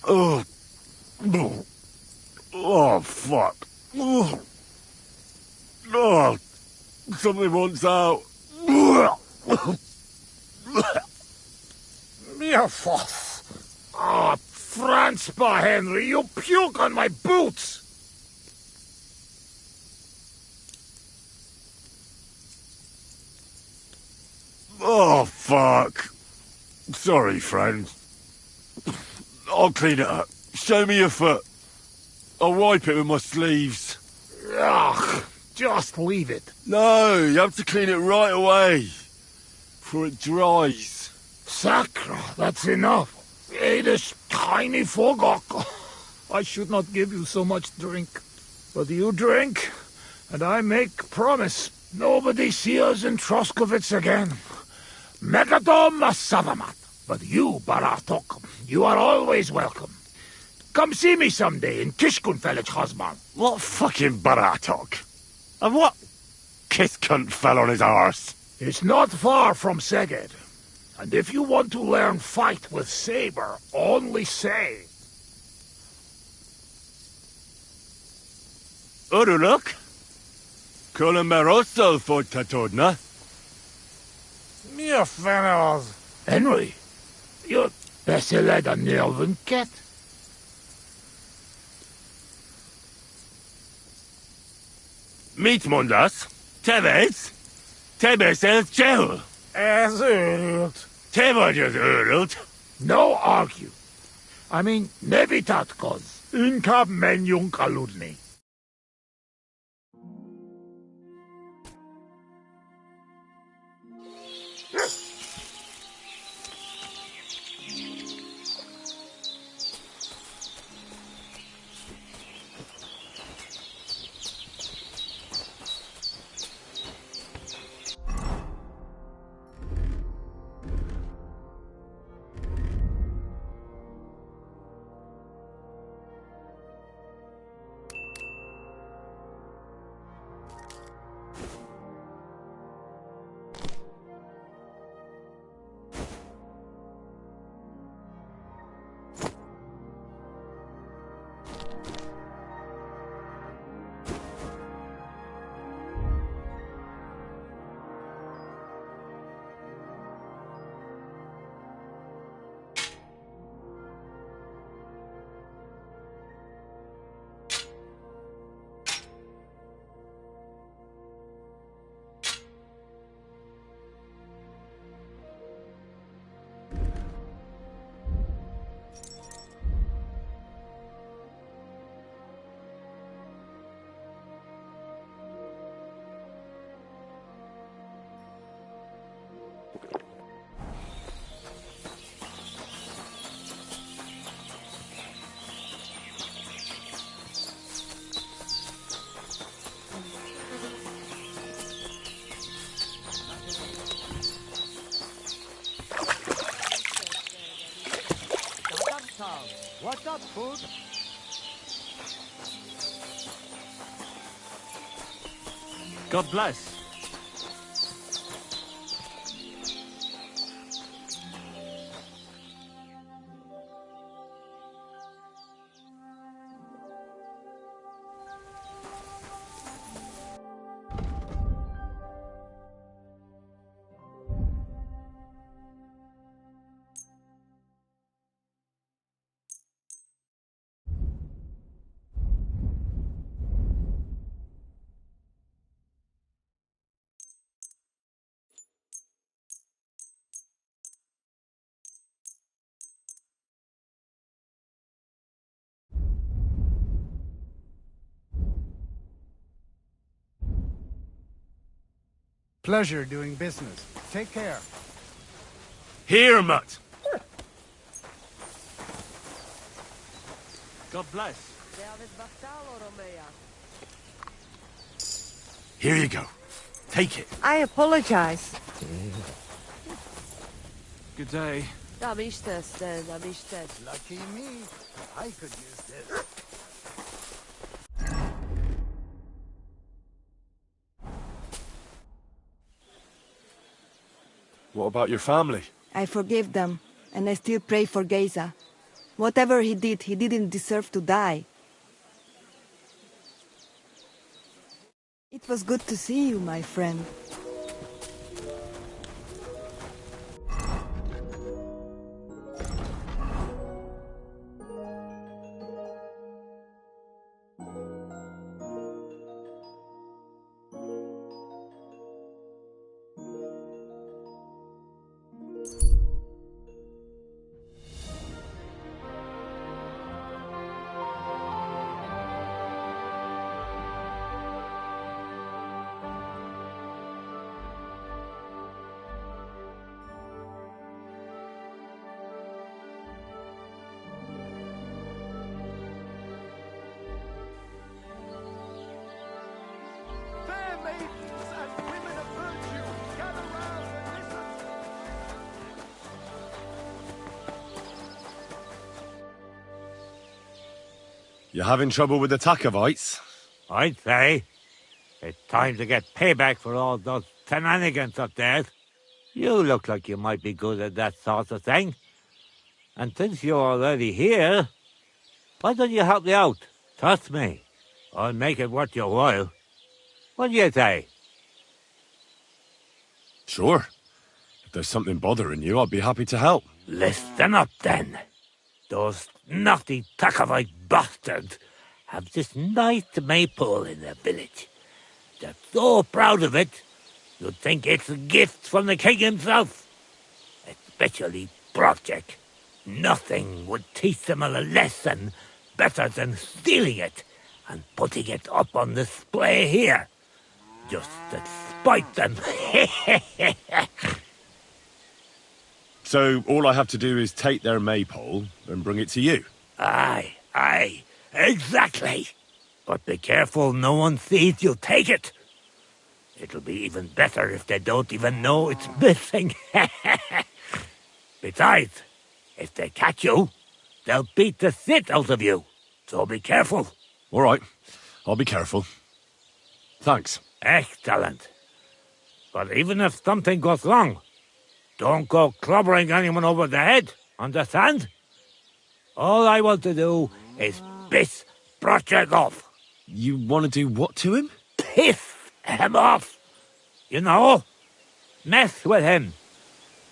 Oh. Oh, fuck. Oh. Oh. Something wants out. Mere fuss. Ah, Franzpa, Henry, you puke on my boots! Oh, fuck. Sorry, friend. I'll clean it up. Show me your foot. I'll wipe it with my sleeves. Ugh, just leave it. No, you have to clean it right away. Before it dries. Sacra, that's enough. Hey, this tiny fogok. I should not give you so much drink. But you drink, and I make promise. Nobody see us in Troskovitz again. Megadom Savamat. But you, Baratok, you are always welcome. Come see me someday in Kishkunfelich, Hosman. What fucking Baratok? And what kiss cunt fell on his arse? It's not far from Szeged. And if you want to learn fight with saber, only say. Uruluk? Kolomeroso for Tatodna. Mere fennos. Henry, you're better led a Nelven cat. Meet Mundas. Tevez. Tebes el Chel. Ez őrült. Te vagy az őrült. No argue. I mean, nevitatkoz. Inkább menjünk aludni. What's up, food? God bless. Pleasure doing business. Take care. Here, Mutt. God bless. Here you go. Take it. I apologize. Good day. Lucky me. I could use this. What about your family? I forgive them, and I still pray for Geza. Whatever he didn't deserve to die. It was good to see you, my friend. You having trouble with the Takovites? I'd say it's time to get payback for all those shenanigans up there. You look like you might be good at that sort of thing. And since you're already here, why don't you help me out? Trust me, I'll make it worth your while. What do you say? Sure. If there's something bothering you, I'd be happy to help. Listen up, then. Those naughty Takovite bastards have this nice maypole in their village. They're so proud of it, you'd think it's a gift from the king himself. Especially Project. Nothing would teach them a lesson better than stealing it and putting it up on display here. Just to spite them. So all I have to do is take their maypole and bring it to you? Aye, exactly. But be careful no one sees you take it. It'll be even better if they don't even know it's missing. Besides, if they catch you, they'll beat the shit out of you. So be careful. All right, I'll be careful. Thanks. Excellent. But even if something goes wrong, don't go clobbering anyone over the head, understand? All I want to do is piss Project off. You want to do what to him? Piss him off. You know, mess with him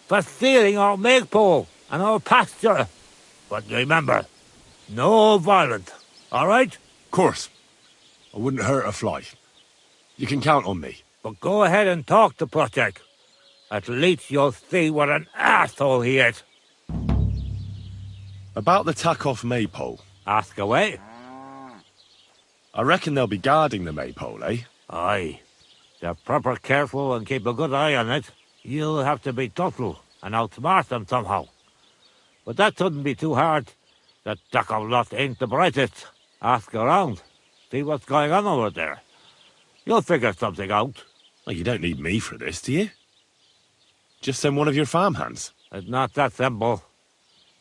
for stealing our maypole and our pasture. But remember, no violence, all right? Of course. I wouldn't hurt a fly. You can count on me. But go ahead and talk to Project. At least you'll see what an asshole he is. About the tack-off maypole. Ask away. I reckon they'll be guarding the maypole, eh? Aye. They're proper careful and keep a good eye on it. You'll have to be thoughtful and outsmart them somehow. But that shouldn't be too hard. That tack-off lot ain't the brightest. Ask around. See what's going on over there. You'll figure something out. Well, you don't need me for this, do you? Just send one of your farmhands. It's not that simple.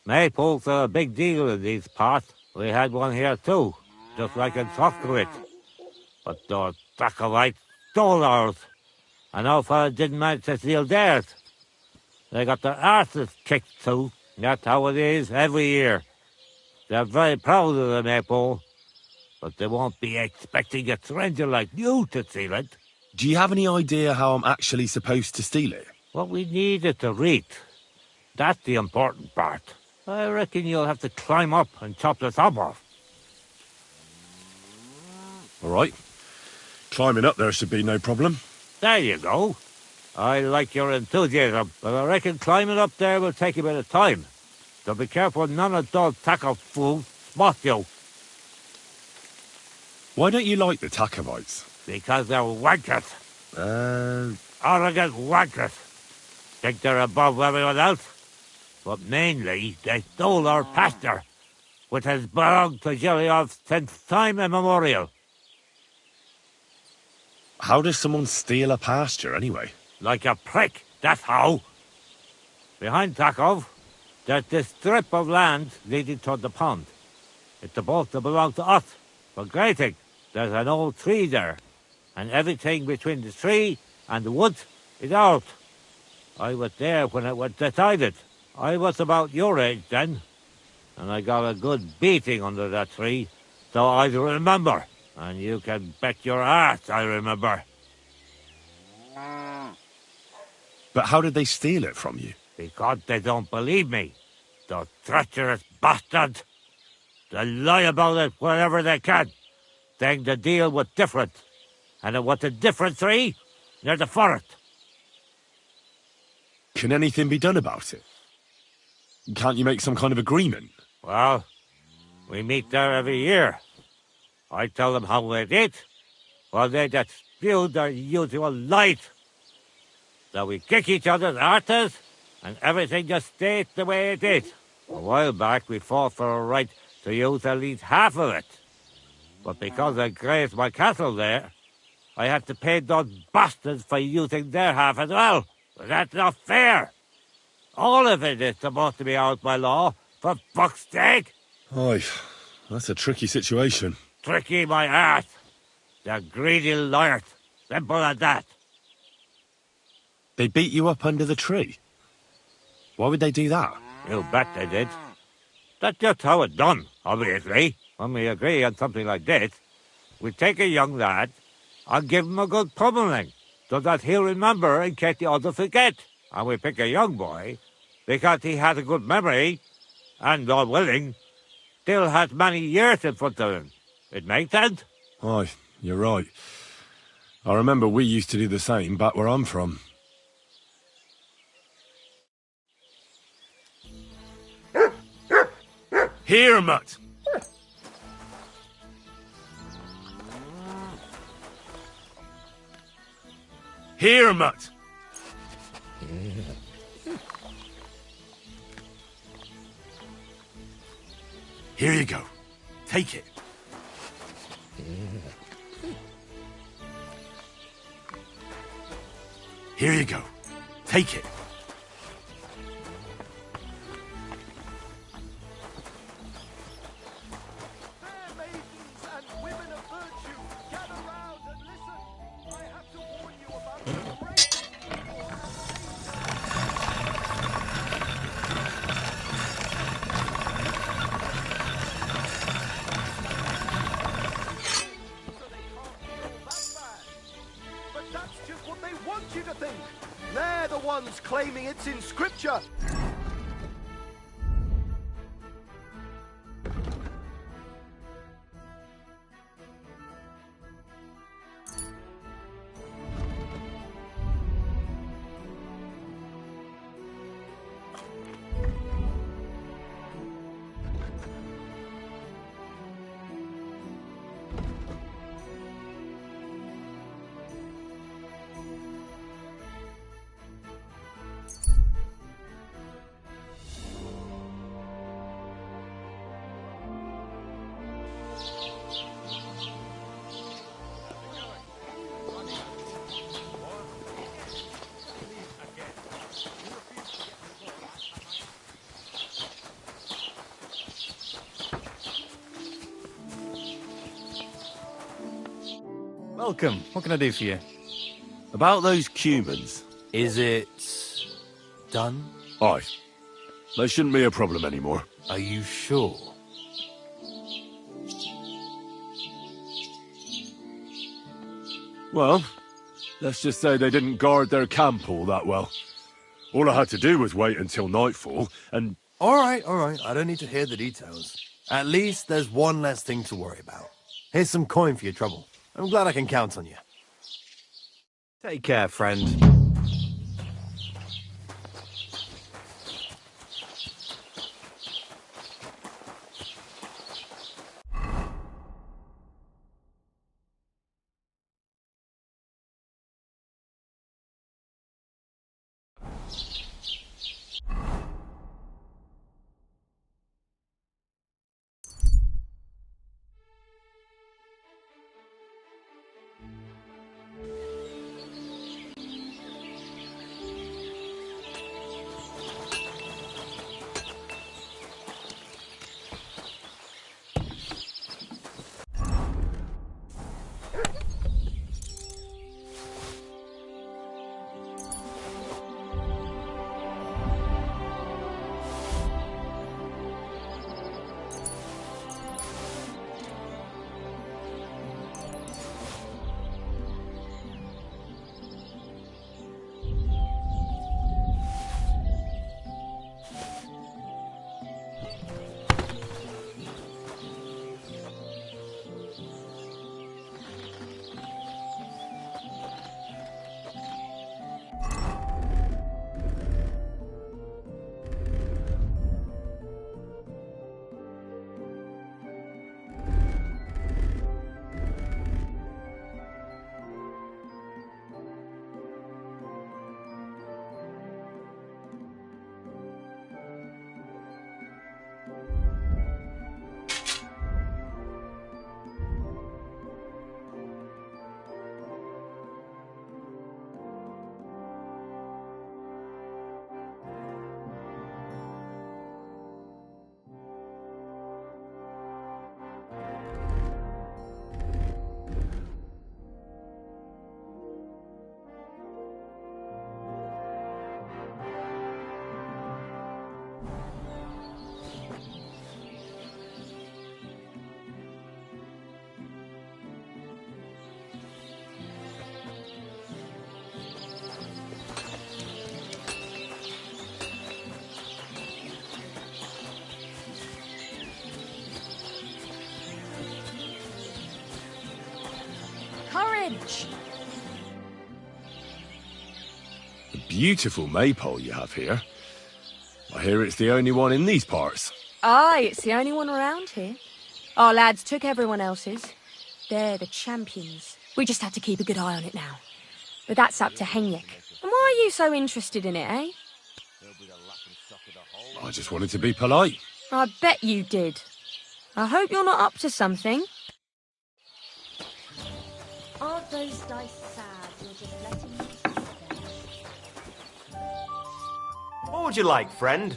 Maypoles are a big deal in these parts. We had one here too, just like in Trosky. But those Takovites stole ours, and our fella didn't manage to steal theirs. They got their arses kicked too. That's how it is every year. They're very proud of the maypole, but they won't be expecting a stranger like you to steal it. Do you have any idea how I'm actually supposed to steal it? What we need is to reach. That's the important part. I reckon you'll have to climb up and chop the top off. All right. Climbing up there should be no problem. There you go. I like your enthusiasm, but I reckon climbing up there will take a bit of time. So be careful none of those taco fools spot you. Why don't you like the Takovites? Because they're wankers. arrogant wankers. Think they're above everyone else. But mainly, they stole our pasture, which has belonged to Giliov since time immemorial. How does someone steal a pasture, anyway? Like a prick, that's how. Behind Takov, there's this strip of land leading toward the pond. It's supposed to belong to us, but grazing. There's an old tree there, and everything between the tree and the woods is ours. I was there when it was decided. I was about your age then, and I got a good beating under that tree, so I remember. And you can bet your ass I remember. But how did they steal it from you? Because they don't believe me. Those treacherous bastards. They lie about it wherever they can, saying the deal was different. And it was a different tree near the forest. Can anything be done about it? Can't you make some kind of agreement? Well, we meet there every year. I tell them how it is, while they just spew their usual lies. So we kick each other's arses, and everything just stays the way it is. A while back, we fought for a right to use at least half of it. But because I grazed my cattle there, I had to pay those bastards for using their half as well. But that's not fair. All of it is supposed to be ours by law, for fuck's sake. Aye, that's a tricky situation. Tricky my ass. They're greedy liars. Simple as that. They beat you up under the tree? Why would they do that? You bet they did. That's just how it's done, obviously. When we agree on something like this, we take a young lad and give him a good pummeling, so that he'll remember in case the others forget. And we pick a young boy because he has a good memory and, God willing, still has many years in front of him. It makes sense? Aye, you're right. I remember we used to do the same back where I'm from. Here, Mutt! Here, Mutt! Here you go. Take it. Here you go. Take it. They're the ones claiming it's in scripture. Welcome. What can I do for you? About those Cumans. Is it done? Aye. They shouldn't be a problem anymore. Are you sure? Well, let's just say they didn't guard their camp all that well. All I had to do was wait until nightfall, and... All right. I don't need to hear the details. At least there's one less thing to worry about. Here's some coin for your trouble. I'm glad I can count on you. Take care, friend. bench. A beautiful maypole you have here. I hear it's the only one in these parts. Aye, it's the only one around here. Our lads took everyone else's. They're the champions. We just have to keep a good eye on it now. But that's up to Henyek. And why are you so interested in it, eh? I just wanted to be polite. I bet you did. I hope you're not up to something. Aren't those dice sad? You're just letting them sit there. What would you like, friend?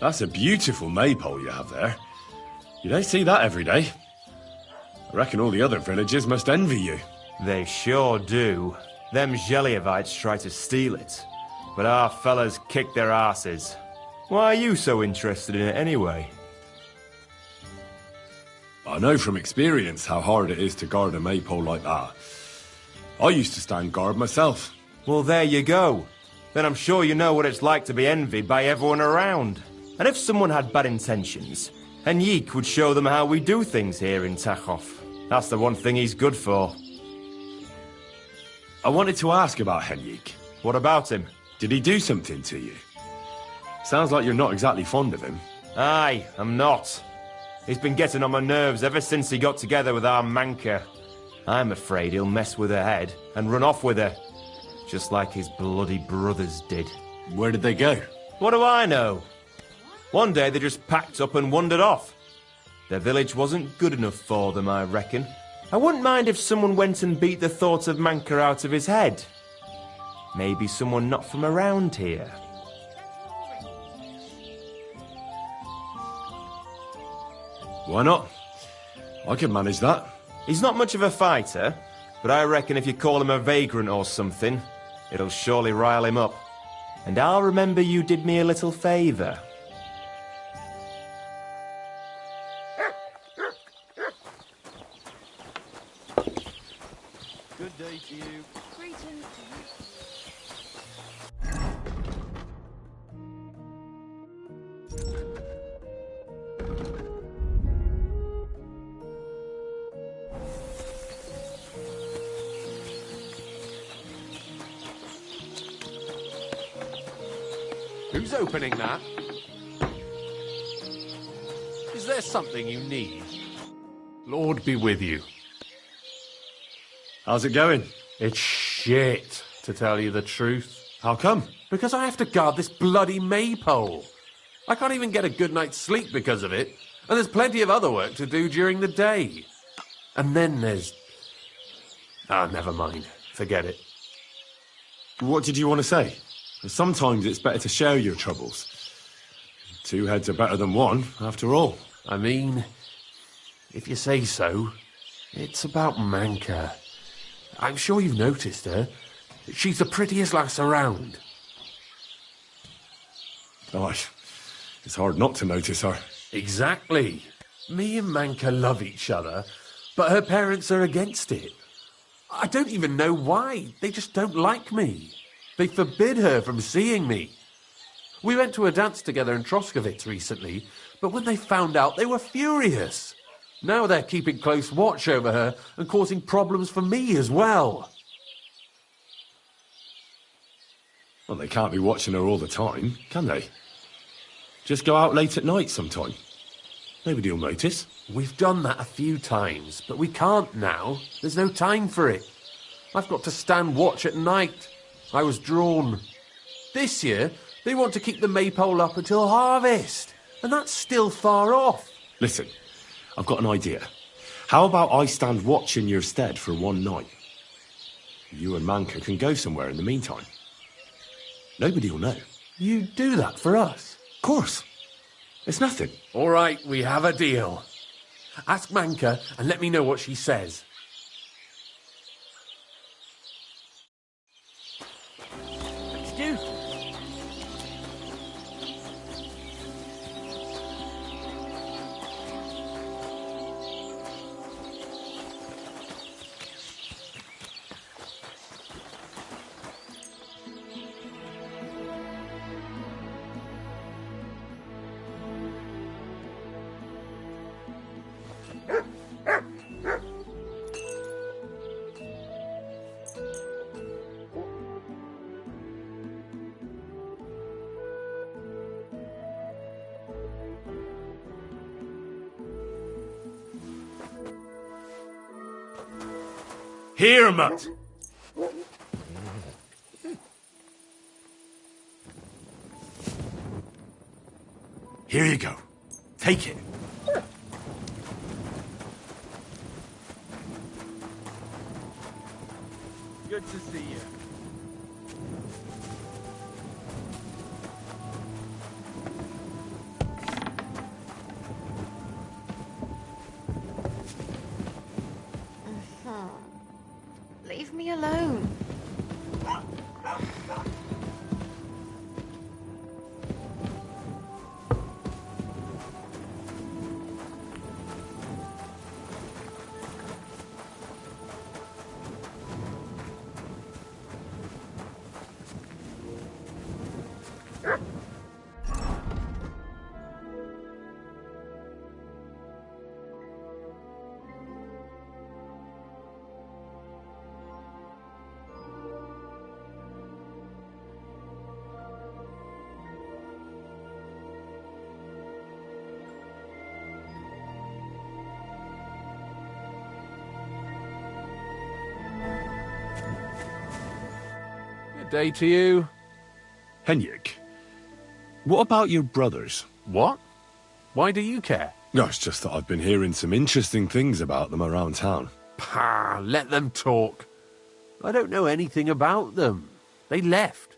That's a beautiful maypole you have there. You don't see that every day. I reckon all the other villagers must envy you. They sure do. Them Zhelievites try to steal it, but our fellas kick their asses. Why are you so interested in it anyway? I know from experience how hard it is to guard a maypole like that. I used to stand guard myself. Well, there you go. Then I'm sure you know what it's like to be envied by everyone around. And if someone had bad intentions, Henyek would show them how we do things here in Tachov. That's the one thing he's good for. I wanted to ask about Henyek. What about him? Did he do something to you? Sounds like you're not exactly fond of him. Aye, I'm not. He's been getting on my nerves ever since he got together with our Manka. I'm afraid he'll mess with her head and run off with her. Just like his bloody brothers did. Where did they go? What do I know? One day they just packed up and wandered off. Their village wasn't good enough for them, I reckon. I wouldn't mind if someone went and beat the thought of Manka out of his head. Maybe someone not from around here. Why not? I can manage that. He's not much of a fighter, but I reckon if you call him a vagrant or something, it'll surely rile him up. And I'll remember you did me a little favour. Good day to you. Greetings to you. Who's opening that? Is there something you need? Lord be with you. How's it going? It's shit, to tell you the truth. How come? Because I have to guard this bloody maypole. I can't even get a good night's sleep because of it, and there's plenty of other work to do during the day. And then there's... Ah, never mind. Forget it. What did you want to say? Sometimes it's better to share your troubles. Two heads are better than one, after all. I mean, if you say so, it's about Manka. I'm sure you've noticed her. She's the prettiest lass around. Oh, it's hard not to notice her. Exactly. Me and Manka love each other, but her parents are against it. I don't even know why. They just don't like me. They forbid her from seeing me. We went to a dance together in Troskovitz recently, but when they found out, they were furious. Now they're keeping close watch over her and causing problems for me as well. Well, they can't be watching her all the time, can they? Just go out late at night sometime. Nobody will notice. We've done that a few times, but we can't now. There's no time for it. I've got to stand watch at night. I was drawn. This year, they want to keep the maypole up until harvest, and that's still far off. Listen, I've got an idea. How about I stand watch in your stead for one night? You and Manka can go somewhere in the meantime. Nobody will know. You do that for us? Of course. It's nothing. All right, we have a deal. Ask Manka and let me know what she says. What to do? Here, Mutt. Here you go. Take it. Good to see you. Leave me alone. Good day to you. Henrik, what about your brothers? What? Why do you care? No, it's just that I've been hearing some interesting things about them around town. Pah, let them talk. I don't know anything about them. They left.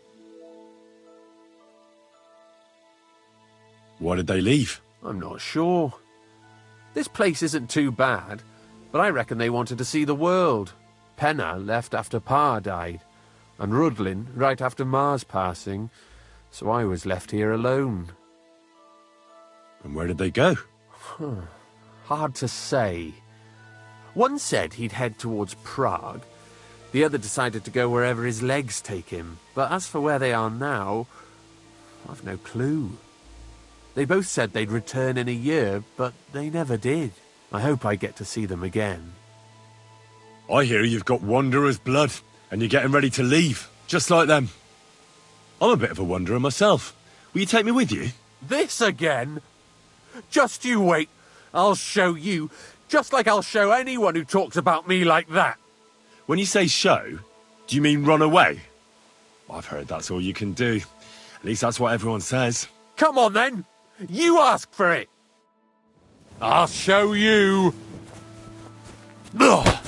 Why did they leave? I'm not sure. This place isn't too bad, but I reckon they wanted to see the world. Penna left after Pa died, and Rudlin right after Ma's passing, so I was left here alone. And where did they go? Hard to say. One said he'd head towards Prague. The other decided to go wherever his legs take him. But as for where they are now, I've no clue. They both said they'd return in a year, but they never did. I hope I get to see them again. I hear you've got Wanderer's blood, and you're getting ready to leave, just like them. I'm a bit of a wanderer myself. Will you take me with you? This again? Just you wait. I'll show you, just like I'll show anyone who talks about me like that. When you say show, do you mean run away? I've heard that's all you can do. At least that's what everyone says. Come on then. You ask for it. I'll show you. Oh,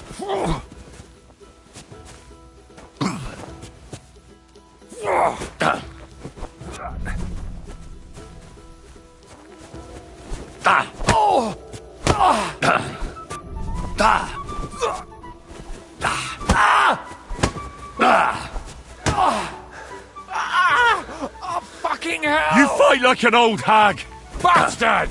fucking hell! You fight like an old hag! Bastard!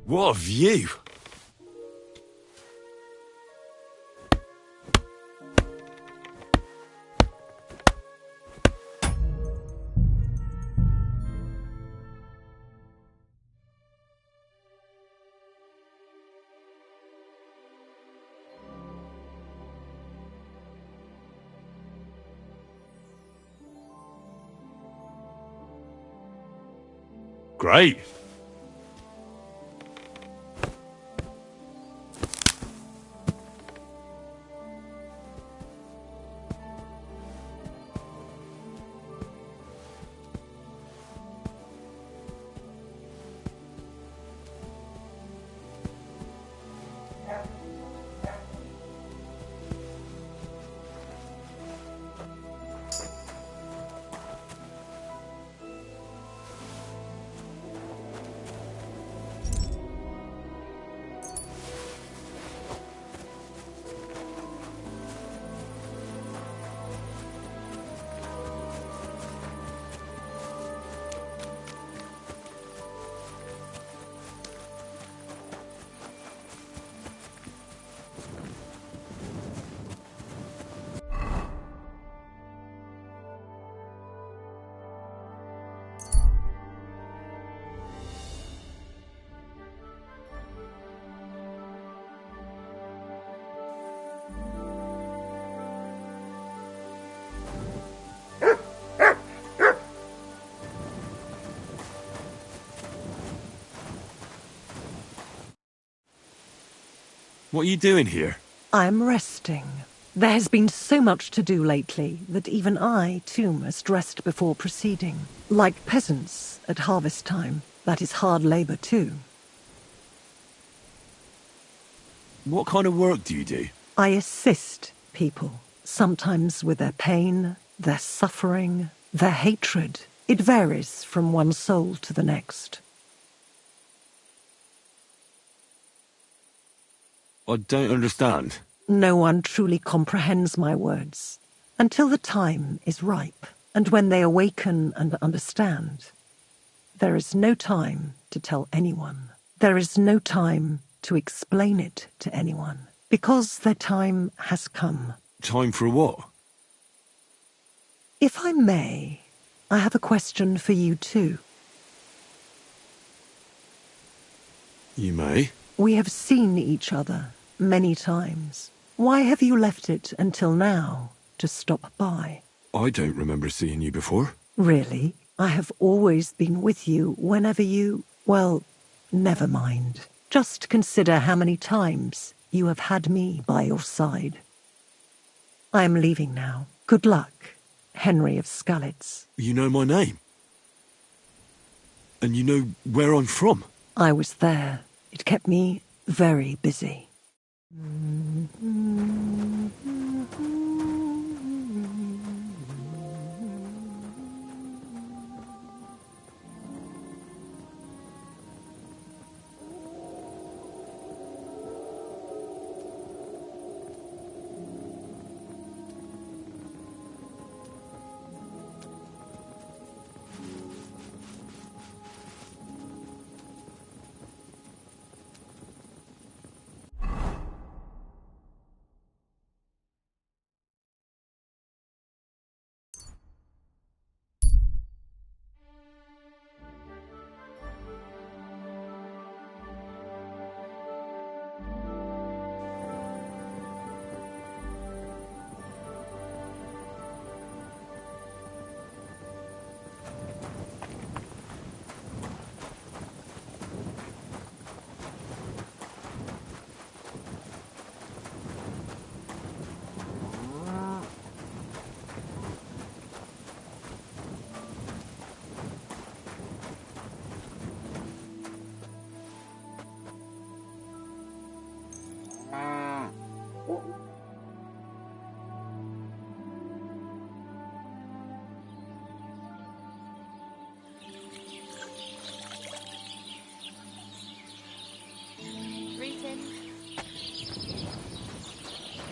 What a view! Great. What are you doing here? I'm resting. There has been so much to do lately that even I, too, must rest before proceeding. Like peasants at harvest time. That is hard labour, too. What kind of work do you do? I assist people, sometimes with their pain, their suffering, their hatred. It varies from one soul to the next. I don't understand. No one truly comprehends my words until the time is ripe, and when they awaken and understand. There is no time to tell anyone. There is no time to explain it to anyone, because their time has come. Time for what? If I may, I have a question for you too. You may. We have seen each other many times. Why have you left it until now to stop by? I don't remember seeing you before. Really? I have always been with you whenever you... Well, never mind. Just consider how many times you have had me by your side. I am leaving now. Good luck, Henry of Skalitz. You know my name? And you know where I'm from? I was there. It kept me very busy.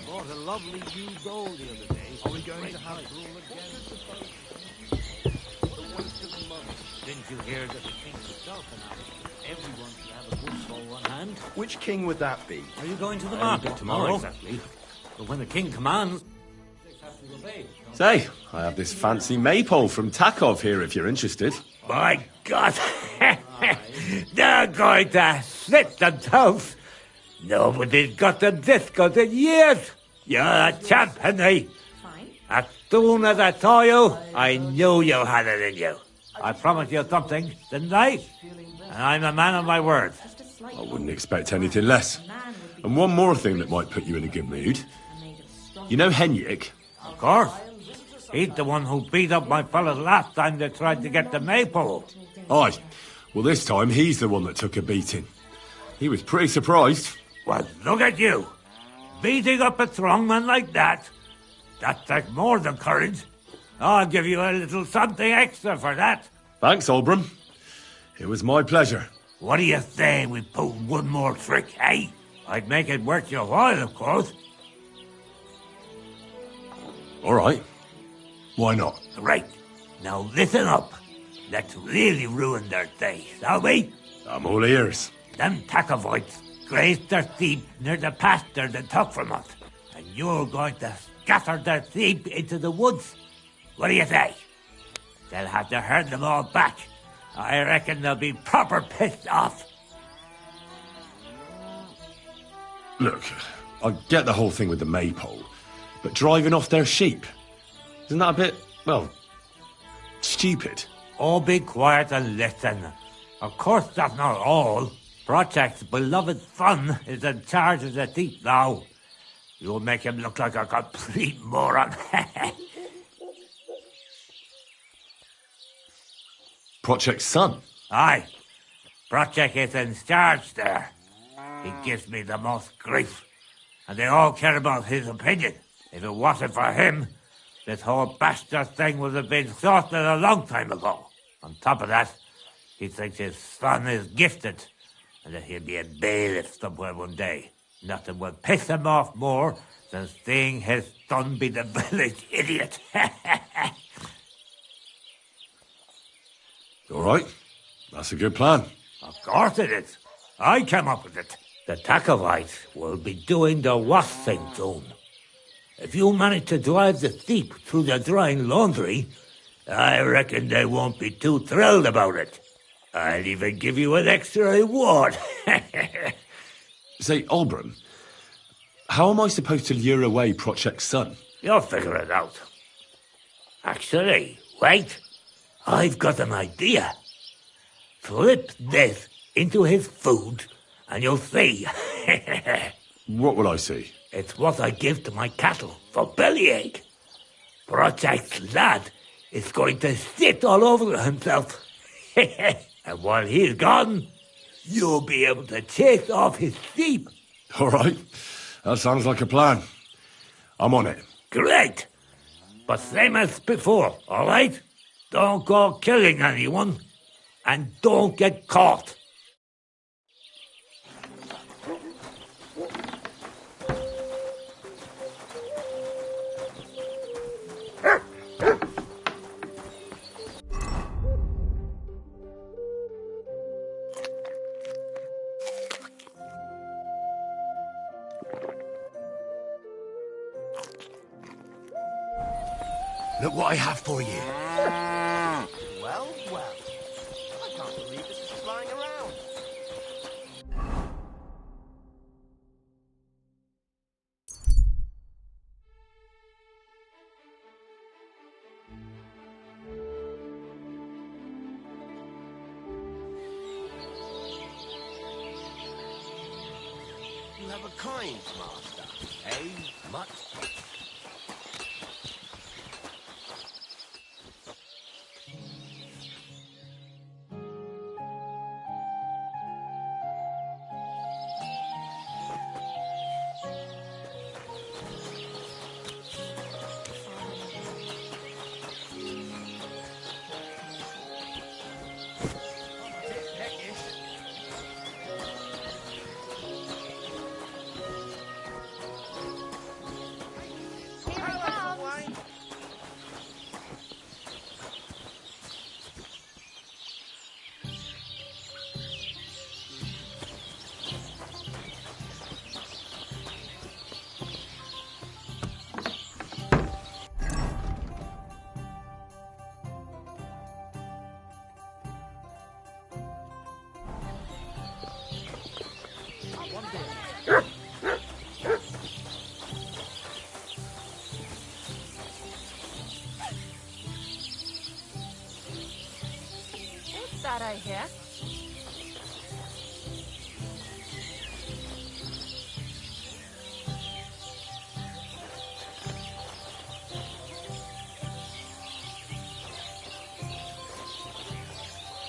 Bought a lovely new doll the other day. Are we going to have rule again? Didn't you hear that the king himself announced everyone should have a good soul on hand? Which king would that be? Are you going to the market tomorrow? Not exactly. But when the king commands, they have to obey. Say, I have this fancy maypole from Takov here if you're interested. My God! They're going to slit the toast! Nobody's got the discos in years! You're a champ, Henry! As soon as I saw you, I knew you had it in you. I promised you something, didn't I? And I'm a man of my word. I wouldn't expect anything less. And one more thing that might put you in a good mood. You know Henrik? Of course. He's the one who beat up my fellas last time they tried to get the maypole. Aye. Well, this time he's the one that took a beating. He was pretty surprised. Well, look at you. Beating up a strong man like that. That's like more than courage. I'll give you a little something extra for that. Thanks, Olbram. It was my pleasure. What do you say we pull one more trick, eh? I'd make it worth your while, of course. All right. Why not? Right. Now listen up. Let's really ruin their day, shall we? I'm all ears. Them Takovites grazed their sheep near the pasture they took from us. And you're going to scatter their sheep into the woods. What do you say? They'll have to herd them all back. I reckon they'll be proper pissed off. Look, I get the whole thing with the maypole, but driving off their sheep, isn't that a bit, well, stupid? Oh, be quiet and listen. Of course that's not all. Project's beloved son is in charge of the thief now. You'll make him look like a complete moron. Project's son? Aye. Project is in charge there. He gives me the most grief, and they all care about his opinion. If it wasn't for him, this whole bastard thing would have been sorted a long time ago. On top of that, he thinks his son is gifted, and that he'll be a bailiff somewhere one day. Nothing will piss him off more than seeing his son be the village idiot. All right. That's a good plan. Of course it is. I came up with it. The Takovites will be doing the wash thing soon. If you manage to drive the thief through the drying laundry, I reckon they won't be too thrilled about it. I'll even give you an extra reward. Say, Olbram, how am I supposed to lure away Project's son? You'll figure it out. Actually, wait. I've got an idea. Flip this into his food, and you'll see. What will I see? It's what I give to my cattle for bellyache. Project's lad is going to sit all over himself. And while he's gone, you'll be able to chase off his sheep. All right. That sounds like a plan. I'm on it. Great. But same as before, all right? Don't go killing anyone, and don't get caught. Look what I have for you. Well, well. I can't believe this is flying around. You have a kind master, eh, Mutt? What's that I hear?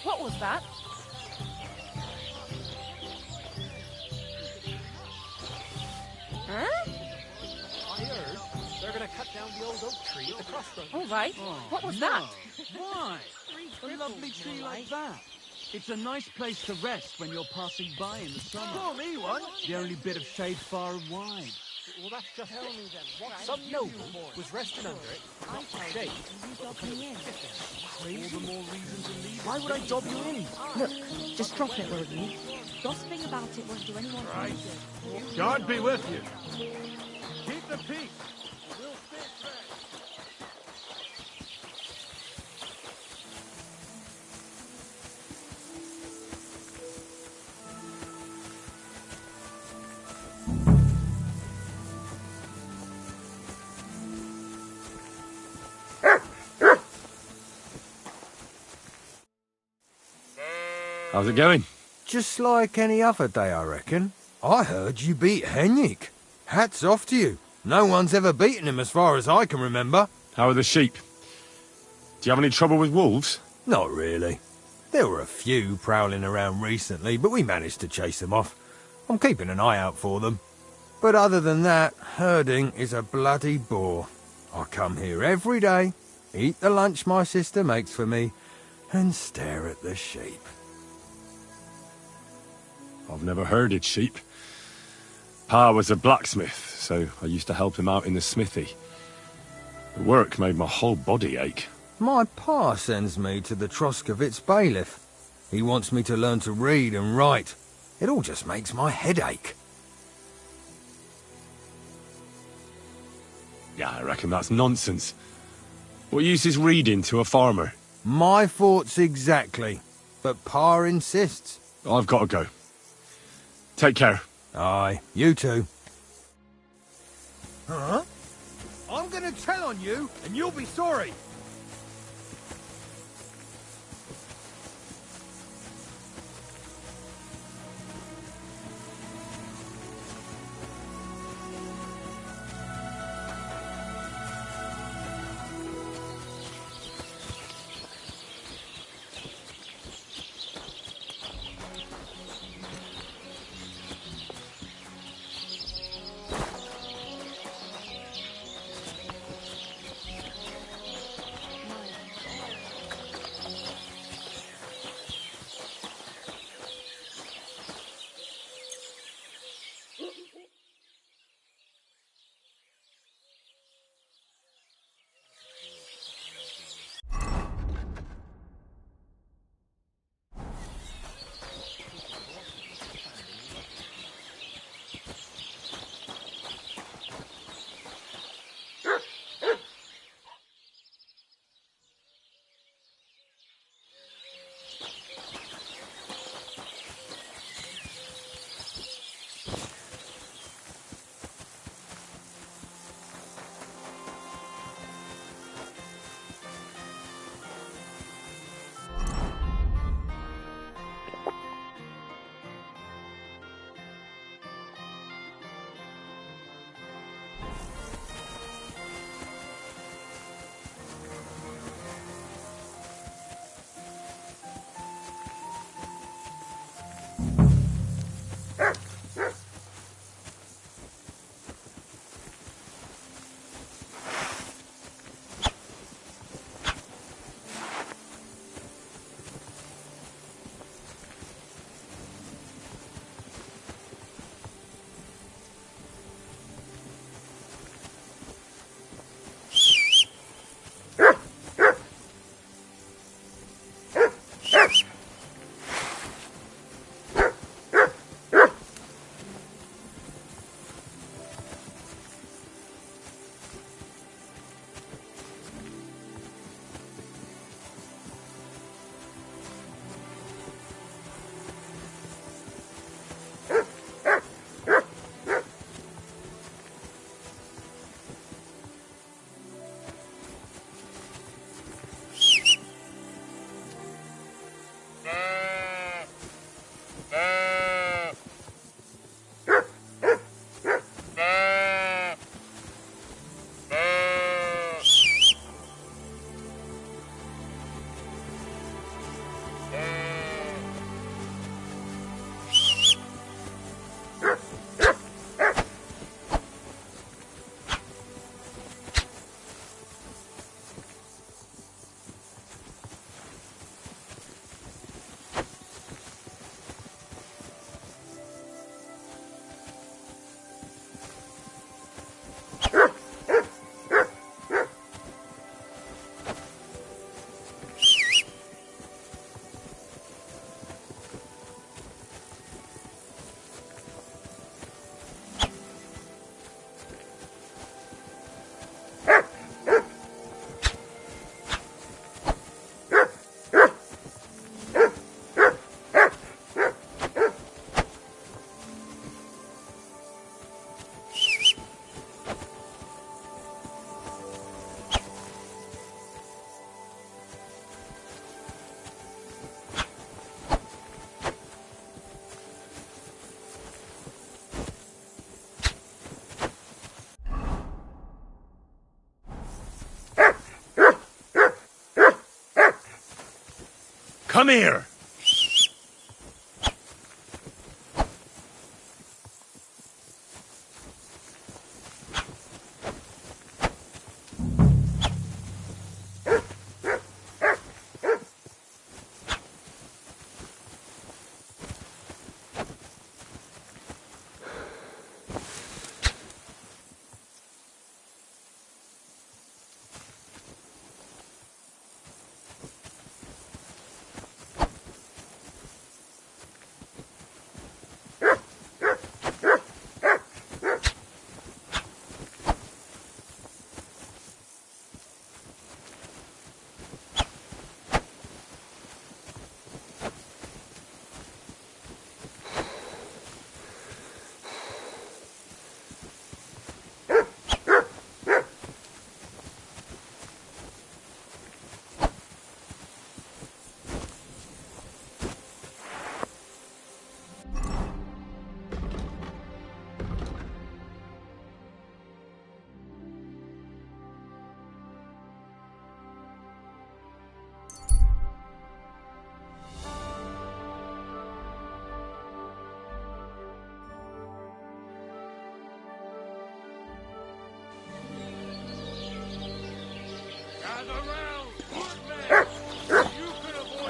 What was that? Huh? I heard they're going to cut down the old oak tree at the crossroads. All right. What was no. that? Why? A lovely tree like that. It's a nice place to rest when you're passing by in the summer. Pour me one. The only bit of shade far and wide. Well, that's just tell me then. Some noble was resting under it, not for shade. You dob me in. All the more reason to leave. Why would I dob you in? Look, just drop it, will you? Gossiping about it won't do anyone any good. God be with you. Keep the peace. We'll stay fresh. How's it going? Just like any other day, I reckon. I heard you beat Henrik. Hats off to you. No one's ever beaten him as far as I can remember. How are the sheep? Do you have any trouble with wolves? Not really. There were a few prowling around recently, but we managed to chase them off. I'm keeping an eye out for them. But other than that, herding is a bloody bore. I come here every day, eat the lunch my sister makes for me, and stare at the sheep. I've never herded sheep. Pa was a blacksmith, so I used to help him out in the smithy. The work made my whole body ache. My pa sends me to the Troskovitz bailiff. He wants me to learn to read and write. It all just makes my head ache. Yeah, I reckon that's nonsense. What use is reading to a farmer? My thoughts exactly. But Pa insists. I've got to go. Take care. Aye, you too. Huh? I'm gonna tell on you, and you'll be sorry. Come here!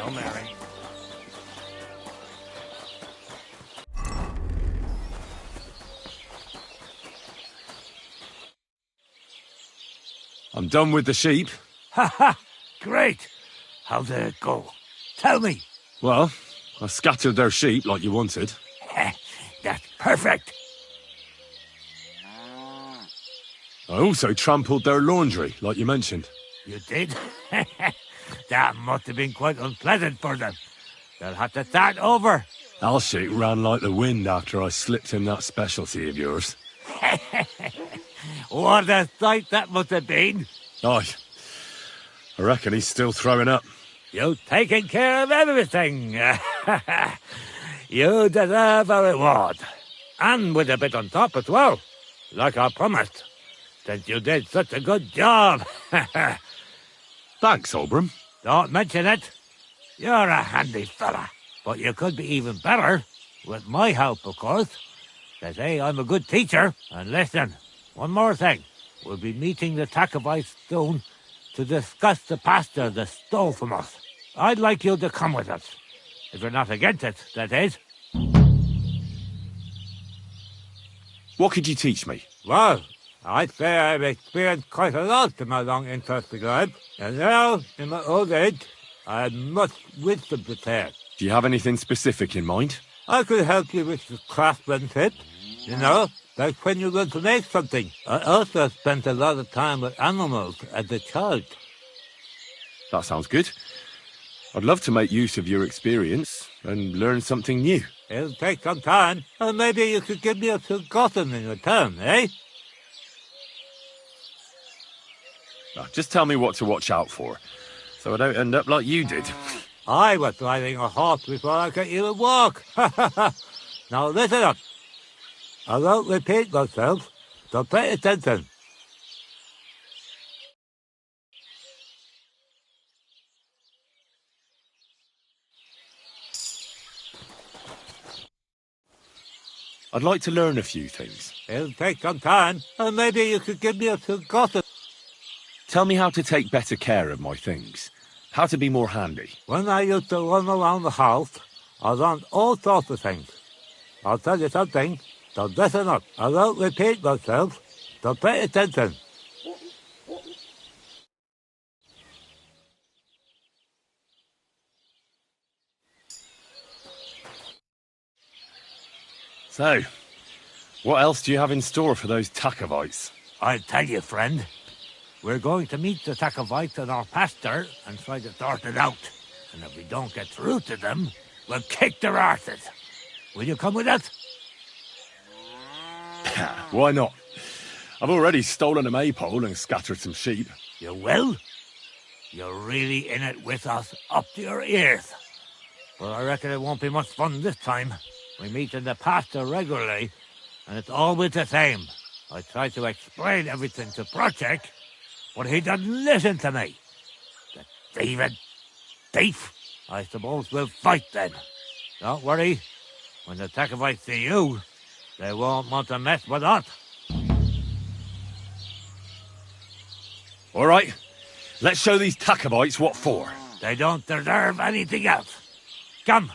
Hail Mary. I'm done with the sheep. Ha ha! Great! How did it go? Tell me. Well, I scattered their sheep like you wanted. That's perfect. I also trampled their laundry, like you mentioned. You did? That must have been quite unpleasant for them. They'll have to start over. Alshik ran like the wind after I slipped him that specialty of yours. What a sight that must have been. Aye. I reckon he's still throwing up. You've taken care of everything. You deserve a reward. And with a bit on top as well. Like I promised. Since you did such a good job. Thanks, Obram. Don't mention it. You're a handy fella. But you could be even better. With my help, of course. They say I'm a good teacher. And listen, one more thing. We'll be meeting the Tacovites soon to discuss the pasta they stole from us. I'd like you to come with us. If you're not against it, that is. What could you teach me? Well, I'd say I've experienced quite a lot in my long interesting life. And now, in my old age, I have much wisdom to share. Do you have anything specific in mind? I could help you with the craftsmanship. You know, like when you want to make something. I also spent a lot of time with animals as a child. That sounds good. I'd love to make use of your experience and learn something new. It'll take some time, and maybe you could give me a forgotten in return, eh? Now, just tell me what to watch out for, so I don't end up like you did. I was riding a horse before I could even walk. Now listen up. I won't repeat myself, so pay attention. I'd like to learn a few things. It'll take some time, and maybe you could give me a forgotten. Tell me how to take better care of my things. How to be more handy. When I used to run around the house, I learned all sorts of things. I'll tell you something, so listen up. I won't repeat myself, so pay attention. So, what else do you have in store for those Takovites? I'll tell you, friend. We're going to meet the Takovites in our pasture and try to sort it out. And if we don't get through to them, we'll kick their arses. Will you come with us? Why not? I've already stolen a maypole and scattered some sheep. You will? You're really in it with us up to your ears. But I reckon it won't be much fun this time. We meet in the pasture regularly, and it's always the same. I try to explain everything to Project, but he doesn't listen to me. The thieving thief. I suppose we'll fight then. Don't worry. When the Tacovites see you, they won't want to mess with us. All right, let's show these Tacovites what for. They don't deserve anything else. Come,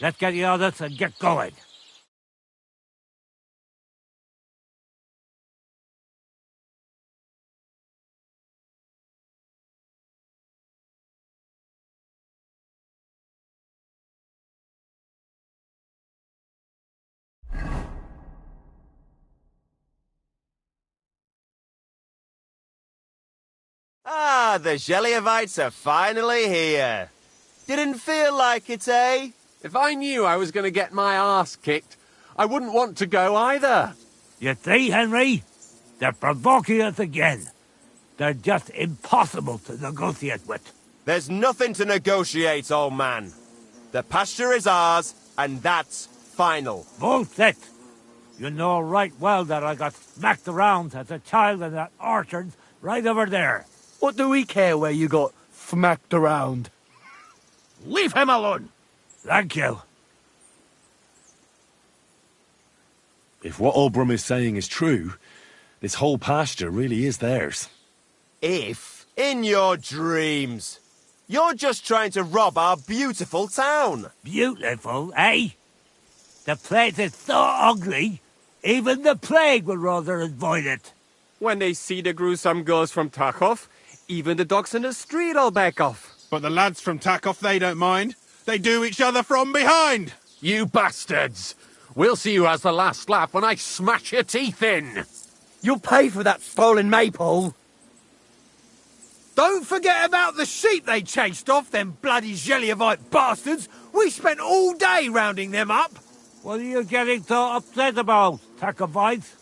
let's get the others and get going. Ah, the Geliovites are finally here. Didn't feel like it, eh? If I knew I was going to get my arse kicked, I wouldn't want to go either. You see, Henry? They're provoking us again. They're just impossible to negotiate with. There's nothing to negotiate, old man. The pasture is ours, and that's final. Bullshit! You know right well that I got smacked around as a child in that orchard right over there. What do we care where you got smacked around? Leave him alone. Thank you. If what Obram is saying is true, this whole pasture really is theirs. If, in your dreams, you're just trying to rob our beautiful town. Beautiful, eh? The place is so ugly, even the plague would rather avoid it. When they see the gruesome girls from Tarkov, even the dogs in the street will back off. But the lads from Tarkov, they don't mind. They do each other from behind. You bastards! We'll see who has the last laugh when I smash your teeth in. You'll pay for that stolen maple. Don't forget about the sheep they chased off, them bloody Geliovite bastards. We spent all day rounding them up. What are you getting so upset about, Tacovites?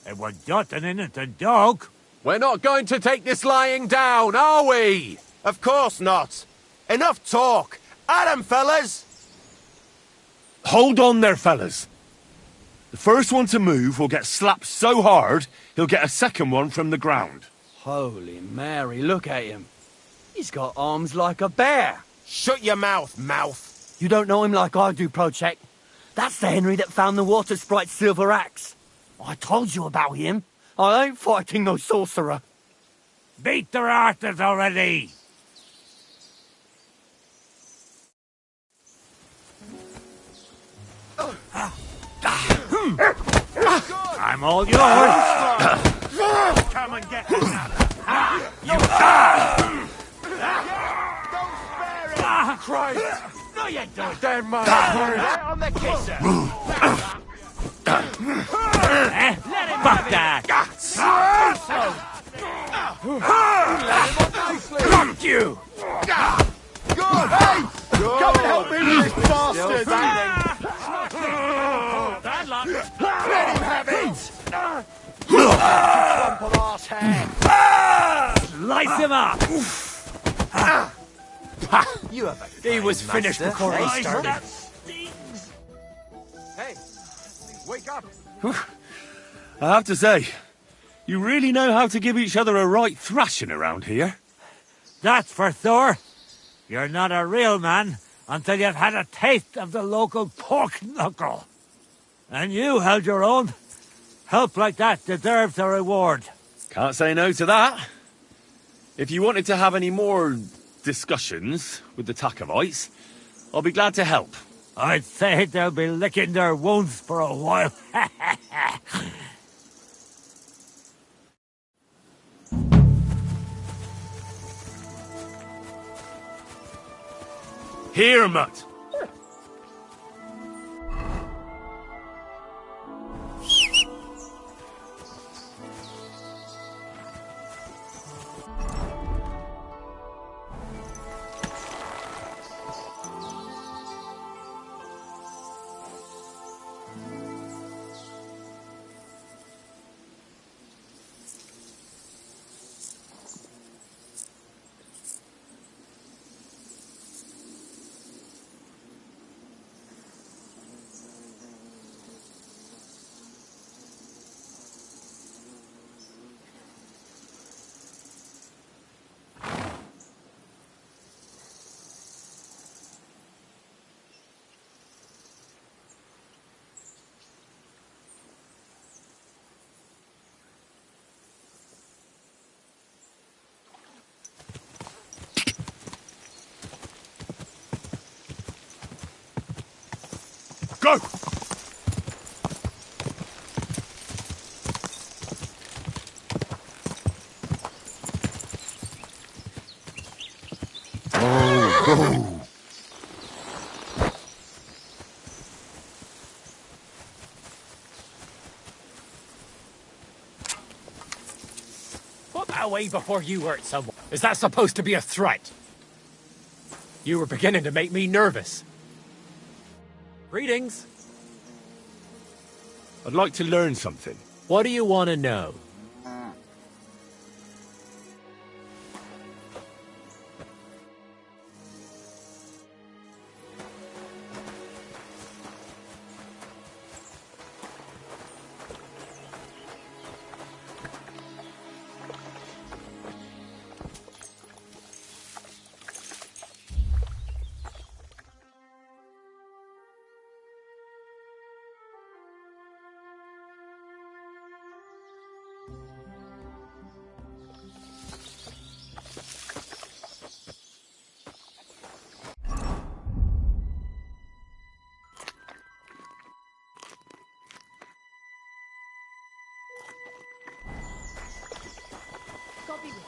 It was just an innocent dog. We're not going to take this lying down, are we? Of course not. Enough talk. At 'em, fellas! Hold on there, fellas. The first one to move will get slapped so hard, he'll get a second one from the ground. Holy Mary, look at him. He's got arms like a bear. Shut your mouth, mouth. You don't know him like I do, Project. That's the Henry that found the water sprite's silver axe. I told you about him. I ain't fighting no sorcerer. Beat their arses already! I'm all yours! Come and get another! You die! Christ! No, you don't! Damn my Right on the kisser! Fuck that! Fuck you! Good! Hey! Come and help me with this bastard! Bad luck! Let him have it! Clump of arse hair! Slice him up! You have a He was finished before I started. Hey, wake up! I have to say, you really know how to give each other a right thrashing around here. That's for sure. You're not a real man until you've had a taste of the local pork knuckle. And you held your own. Help like that deserves a reward. Can't say no to that. If you wanted to have any more discussions with the Tacovites, I'll be glad to help. I'd say they'll be licking their wounds for a while. Here, Mutt. Go! Oh. Put that away before you hurt someone. Is that supposed to be a threat? You were beginning to make me nervous. Greetings. I'd like to learn something. What do you want to know? God be with you.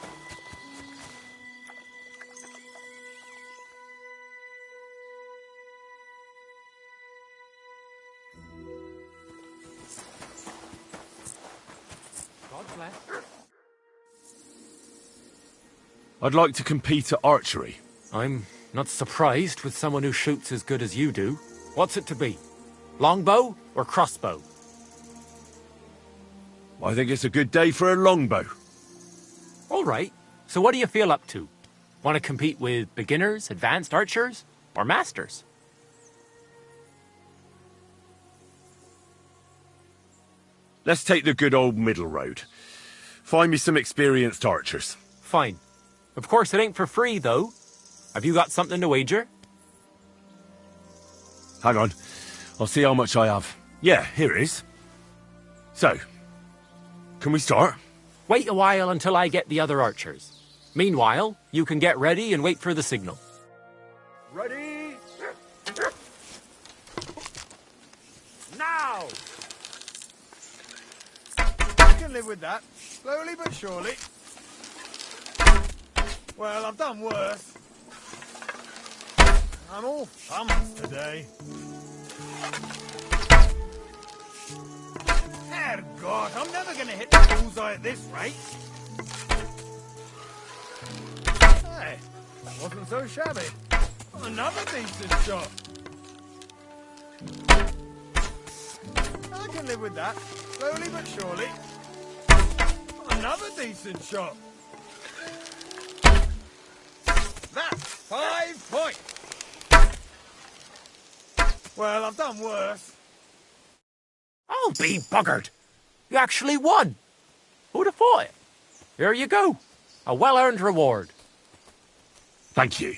God bless. I'd like to compete at archery. I'm not surprised with someone who shoots as good as you do. What's it to be? Longbow or crossbow? I think it's a good day for a longbow. All right. So what do you feel up to? Want to compete with beginners, advanced archers, or masters? Let's take the good old middle road. Find me some experienced archers. Fine. Of course, it ain't for free, though. Have you got something to wager? Hang on. I'll see how much I have. Yeah, here it is. So, can we start? Wait a while until I get the other archers. Meanwhile, you can get ready and wait for the signal. Ready? Now! I can live with that. Slowly but surely. Well, I've done worse. I'm all thumbs today. Herrgott, I'm never going to hit the bullseye at this rate. Hey, that wasn't so shabby. Another decent shot. I can live with that. Slowly but surely. Another decent shot. That's 5 points. Well, I've done worse. Oh, be buggered! You actually won! Who'd have thought it? Here you go. A well-earned reward. Thank you.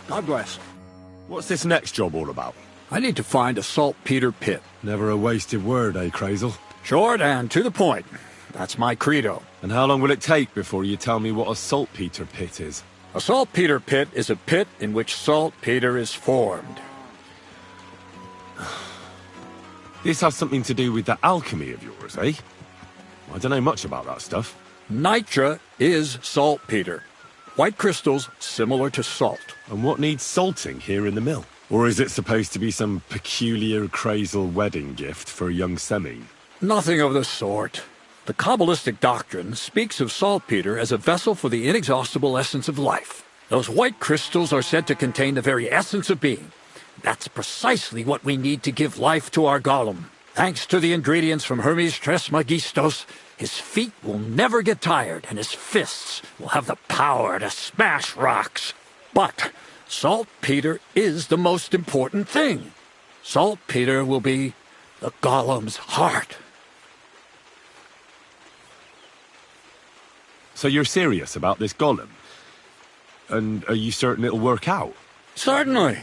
God bless. What's this next job all about? I need to find a saltpeter pit. Never a wasted word, eh, Crazel? Short and to the point. That's my credo. And how long will it take before you tell me what a saltpeter pit is? A saltpeter pit is a pit in which saltpeter is formed. This has something to do with the alchemy of yours, eh? I don't know much about that stuff. Nitra is saltpeter. White crystals similar to salt. And what needs salting here in the mill? Or is it supposed to be some peculiar Crazel wedding gift for a young Semine? Nothing of the sort. The Kabbalistic doctrine speaks of saltpeter as a vessel for the inexhaustible essence of life. Those white crystals are said to contain the very essence of being. That's precisely what we need to give life to our golem. Thanks to the ingredients from Hermes Trismegistos, His feet will never get tired, and his fists will have the power to smash rocks. But saltpeter is the most important thing. Saltpeter will be the golem's heart. So you're serious about this golem? And are you certain it'll work out? Certainly.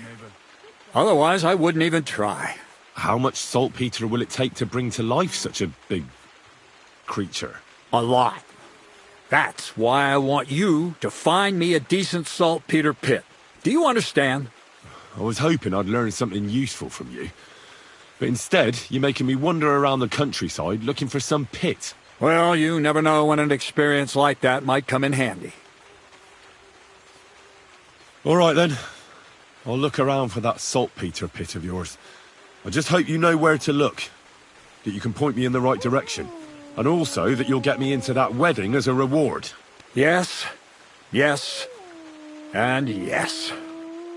Otherwise, I wouldn't even try. How much saltpeter will it take to bring to life such a big creature? A lot. That's why I want you to find me a decent saltpeter pit. Do you understand? I was hoping I'd learn something useful from you. But instead, you're making me wander around the countryside looking for some pit. Well, you never know when an experience like that might come in handy. All right, then. I'll look around for that saltpeter pit of yours. I just hope you know where to look, that you can point me in the right direction, and also that you'll get me into that wedding as a reward. Yes, yes, and yes.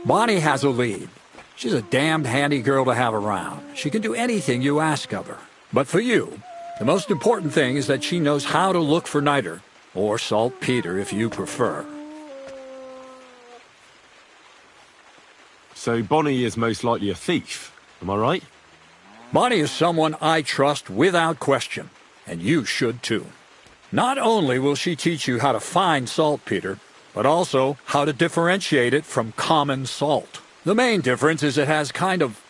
Bonnie has a lead. She's a damned handy girl to have around. She can do anything you ask of her. But for you, the most important thing is that she knows how to look for niter, or saltpeter if you prefer. So Bonnie is most likely a thief, am I right? Bonnie is someone I trust without question, and you should too. Not only will she teach you how to find saltpeter, but also how to differentiate it from common salt. The main difference is it has kind of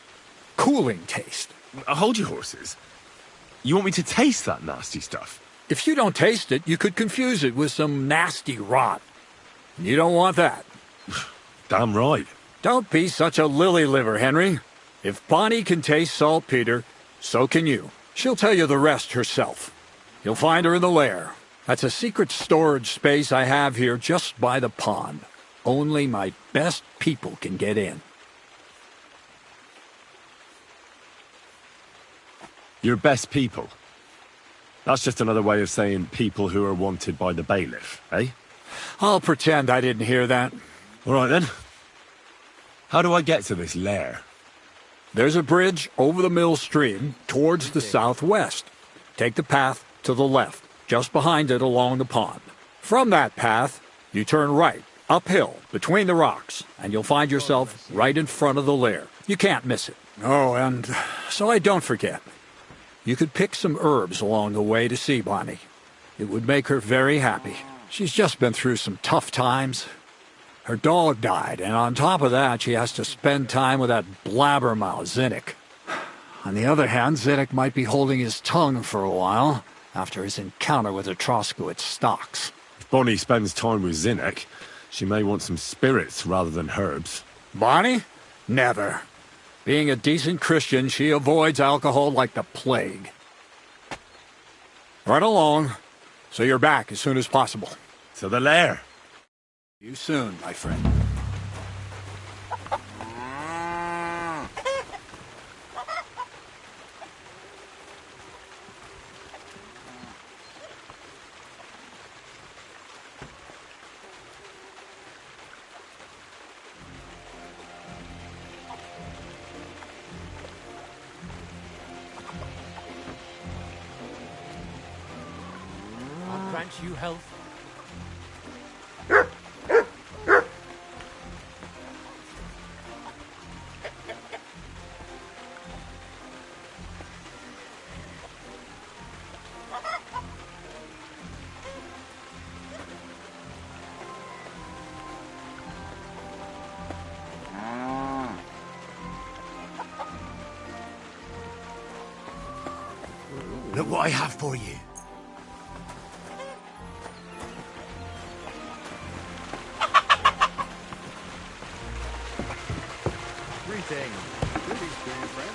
cooling taste. Hold your horses. You want me to taste that nasty stuff? If you don't taste it, you could confuse it with some nasty rot. You don't want that. Damn right. Don't be such a lily-liver, Henry. If Bonnie can taste saltpeter, so can you. She'll tell you the rest herself. You'll find her in the lair. That's a secret storage space I have here just by the pond. Only my best people can get in. Your best people? That's just another way of saying people who are wanted by the bailiff, eh? I'll pretend I didn't hear that. All right, then. How do I get to this lair? There's a bridge over the mill stream towards the southwest. Take the path to the left, just behind it along the pond. From that path, you turn right, uphill, between the rocks, and you'll find yourself right in front of the lair. You can't miss it. Oh, and so I don't forget. You could pick some herbs along the way to see Bonnie. It would make her very happy. She's just been through some tough times. Her dog died, and on top of that, she has to spend time with that blabbermouth, Zinnik. On the other hand, Zinnik might be holding his tongue for a while after his encounter with the Trosky stocks. If Bonnie spends time with Zinnik, she may want some spirits rather than herbs. Bonnie? Never. Being a decent Christian, she avoids alcohol like the plague. Right along, so you're back as soon as possible. To the lair. See you soon, my friend. I'll grant you health. Look what I have for you. Greetings. Greetings to you, friend.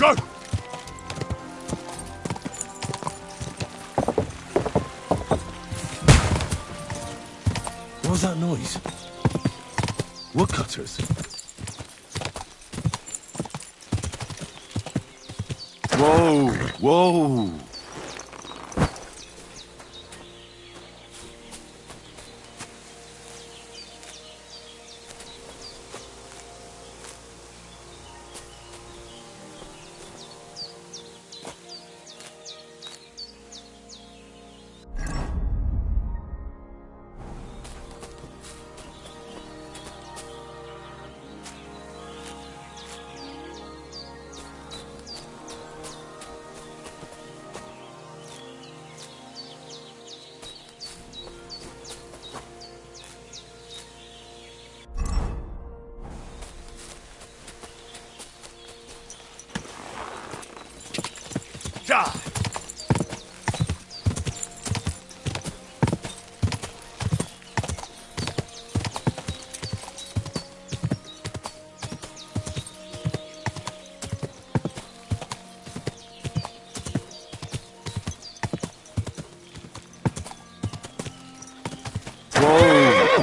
Go! What was that noise? Woodcutters? Whoa! Whoa!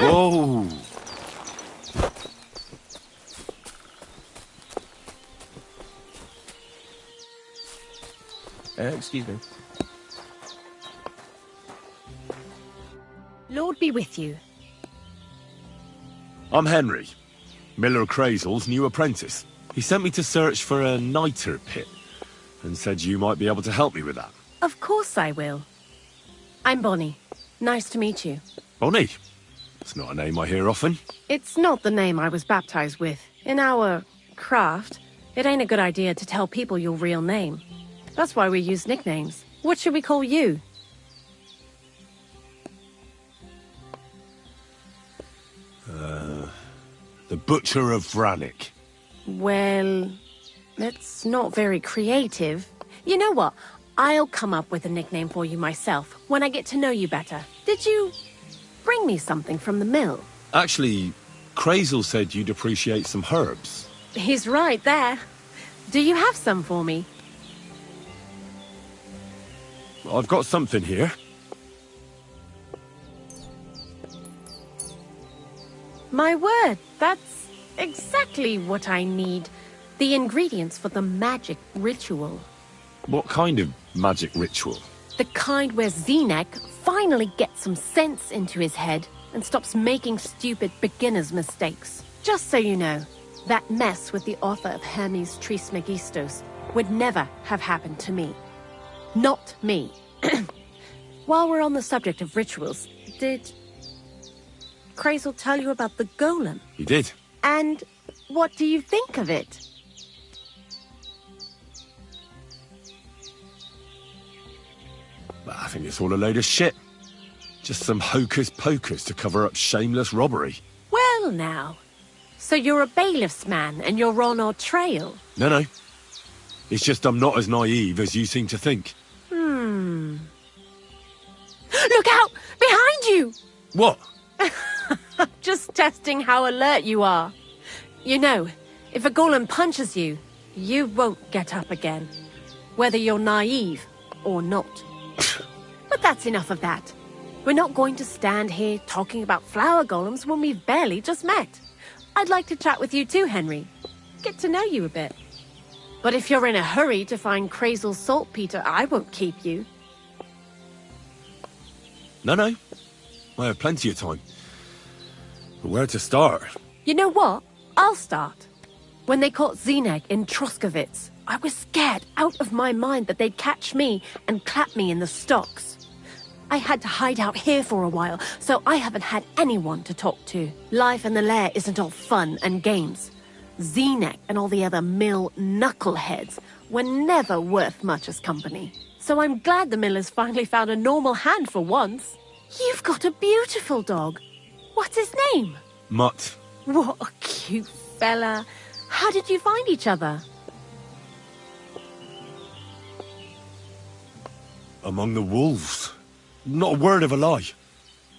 Whoa! Excuse me. Lord be with you. I'm Henry, Miller Crazel's new apprentice. He sent me to search for a niter pit, and said you might be able to help me with that. Of course I will. I'm Bonnie. Nice to meet you. Bonnie? It's not a name I hear often. It's not the name I was baptized with. In our craft, it ain't a good idea to tell people your real name. That's why we use nicknames. What should we call you? The Butcher of Vranik. Well, that's not very creative. You know what? I'll come up with a nickname for you myself when I get to know you better. Did you bring me something from the mill? Actually, Crazel said you'd appreciate some herbs. He's right there. Do you have some for me? I've got something here. My word, that's exactly what I need. The ingredients for the magic ritual. What kind of magic ritual? The kind where Zenek finally gets some sense into his head and stops making stupid beginner's mistakes. Just so you know, that mess with the author of Hermes Trismegistos would never have happened to me. Not me. While we're on the subject of rituals, did Crazel tell you about the golem? He did. And what do you think of it? I think it's all a load of shit. Just some hocus pocus to cover up shameless robbery. Well now, so you're a bailiff's man and you're on our trail? No. It's just I'm not as naive as you seem to think. Look out! Behind you! What? Just testing how alert you are. You know, if a golem punches you, you won't get up again. Whether you're naive or not. But that's enough of that. We're not going to stand here talking about flower golems when we've barely just met. I'd like to chat with you too, Henry. Get to know you a bit. But if you're in a hurry to find Crazel's saltpeter, I won't keep you. No. I have plenty of time. But where to start? You know what? I'll start. When they caught Zenek in Troskovitz, I was scared out of my mind that they'd catch me and clap me in the stocks. I had to hide out here for a while, so I haven't had anyone to talk to. Life in the lair isn't all fun and games. Zenek and all the other mill knuckleheads were never worth much as company. So I'm glad the millers finally found a normal hand for once. You've got a beautiful dog. What's his name? Mutt. What a cute fella. How did you find each other? Among the wolves. Not a word of a lie.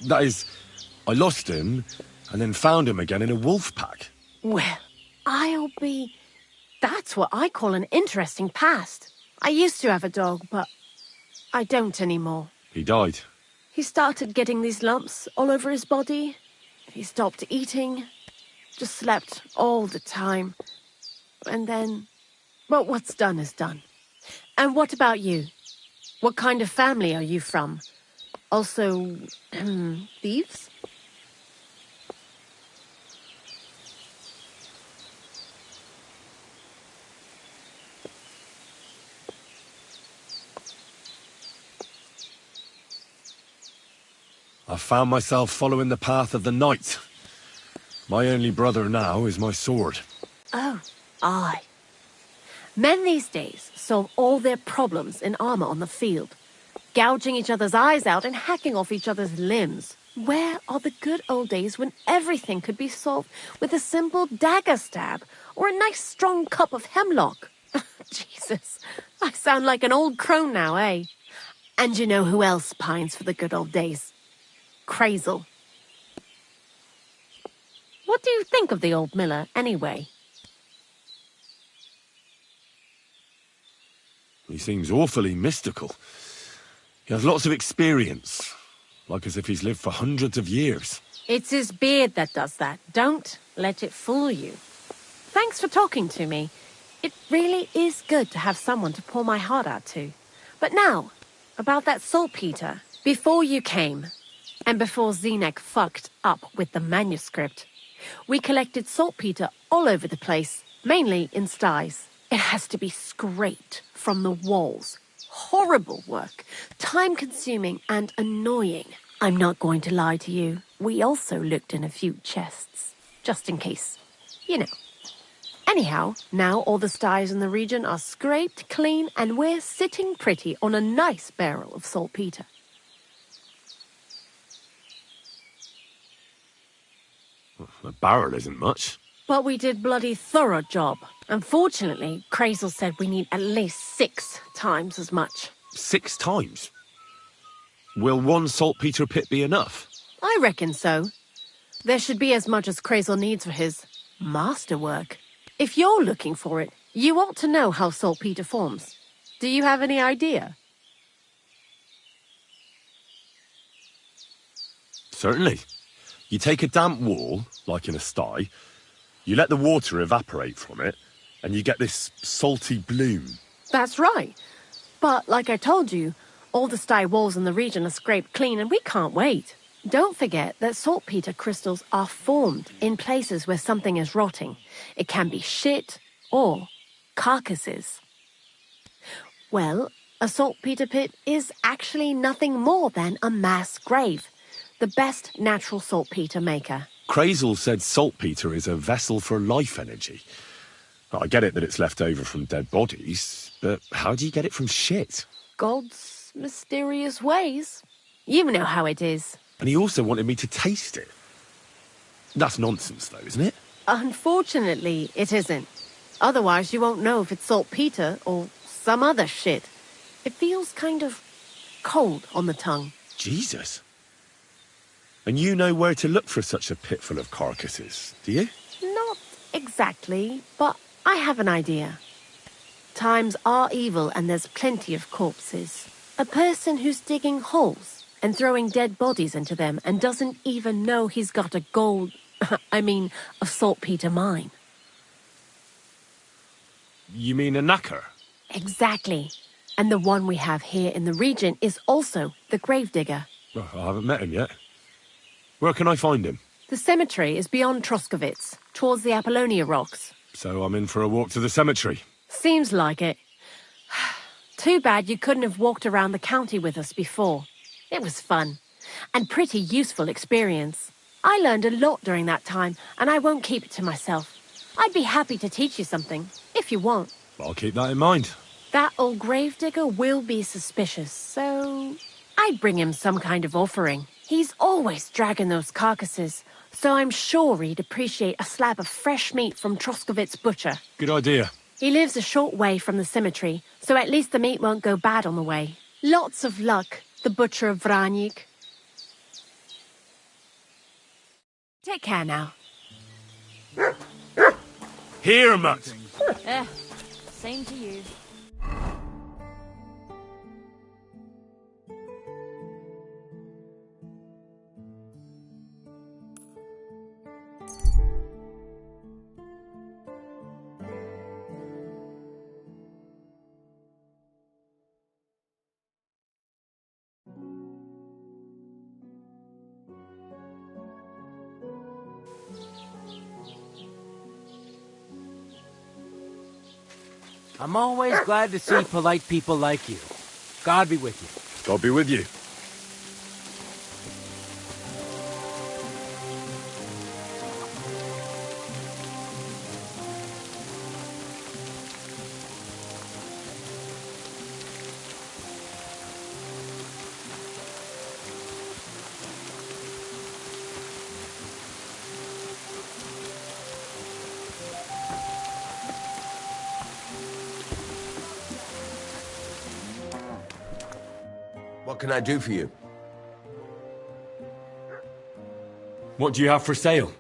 That is, I lost him and then found him again in a wolf pack. Well, I'll be That's what I call an interesting past. I used to have a dog, but I don't anymore. He died. He started getting these lumps all over his body. He stopped eating, just slept all the time. And then, well, what's done is done. And what about you? What kind of family are you from? Also, thieves? I found myself following the path of the night. My only brother now is my sword. Oh, aye. Men these days solve all their problems in armor on the field, gouging each other's eyes out and hacking off each other's limbs. Where are the good old days when everything could be solved with a simple dagger stab or a nice strong cup of hemlock? Jesus, I sound like an old crone now, eh? And you know who else pines for the good old days? Crazel. What do you think of the old miller, anyway? He seems awfully mystical. He has lots of experience, like as if he's lived for hundreds of years. It's his beard that does that. Don't let it fool you. Thanks for talking to me. It really is good to have someone to pour my heart out to. But now, about that saltpeter. Before you came, and before Zenek fucked up with the manuscript, we collected saltpeter all over the place, mainly in sties. It has to be scraped from the walls. Horrible work, time-consuming and annoying. I'm not going to lie to you. We also looked in a few chests, just in case. You know. Anyhow, now all the sties in the region are scraped clean and we're sitting pretty on a nice barrel of saltpeter. A barrel isn't much. But we did bloody thorough job. Unfortunately, Crazel said we need at least 6 times as much. 6 times? Will one saltpeter pit be enough? I reckon so. There should be as much as Crazel needs for his masterwork. If you're looking for it, you ought to know how saltpeter forms. Do you have any idea? Certainly. You take a damp wall, like in a sty, you let the water evaporate from it, and you get this salty bloom. That's right. But, like I told you, all the sty walls in the region are scraped clean and we can't wait. Don't forget that saltpeter crystals are formed in places where something is rotting. It can be shit or carcasses. Well, a saltpeter pit is actually nothing more than a mass grave. The best natural saltpeter maker. Crazel said saltpeter is a vessel for life energy. Well, I get it that it's left over from dead bodies, but how do you get it from shit? God's mysterious ways. You know how it is. And he also wanted me to taste it. That's nonsense, though, isn't it? Unfortunately, it isn't. Otherwise, you won't know if it's saltpeter or some other shit. It feels kind of cold on the tongue. Jesus. And you know where to look for such a pit full of carcasses, do you? Not exactly, but I have an idea. Times are evil and there's plenty of corpses. A person who's digging holes and throwing dead bodies into them and doesn't even know he's got a a saltpeter mine. You mean a knacker? Exactly. And the one we have here in the region is also the gravedigger. Well, I haven't met him yet. Where can I find him? The cemetery is beyond Troskovitz, towards the Apollonia rocks. So I'm in for a walk to the cemetery. Seems like it. Too bad you couldn't have walked around the county with us before. It was fun, and pretty useful experience. I learned a lot during that time, and I won't keep it to myself. I'd be happy to teach you something, if you want. I'll keep that in mind. That old gravedigger will be suspicious, so I'd bring him some kind of offering. He's always dragging those carcasses, so I'm sure he'd appreciate a slab of fresh meat from Troskovitz butcher. Good idea. He lives a short way from the cemetery, so at least the meat won't go bad on the way. Lots of luck, the butcher of Vranyik. Take care now. Here, Mutt. Same to you. I'm always glad to see polite people like you. God be with you. God be with you. What can I do for you? What do you have for sale?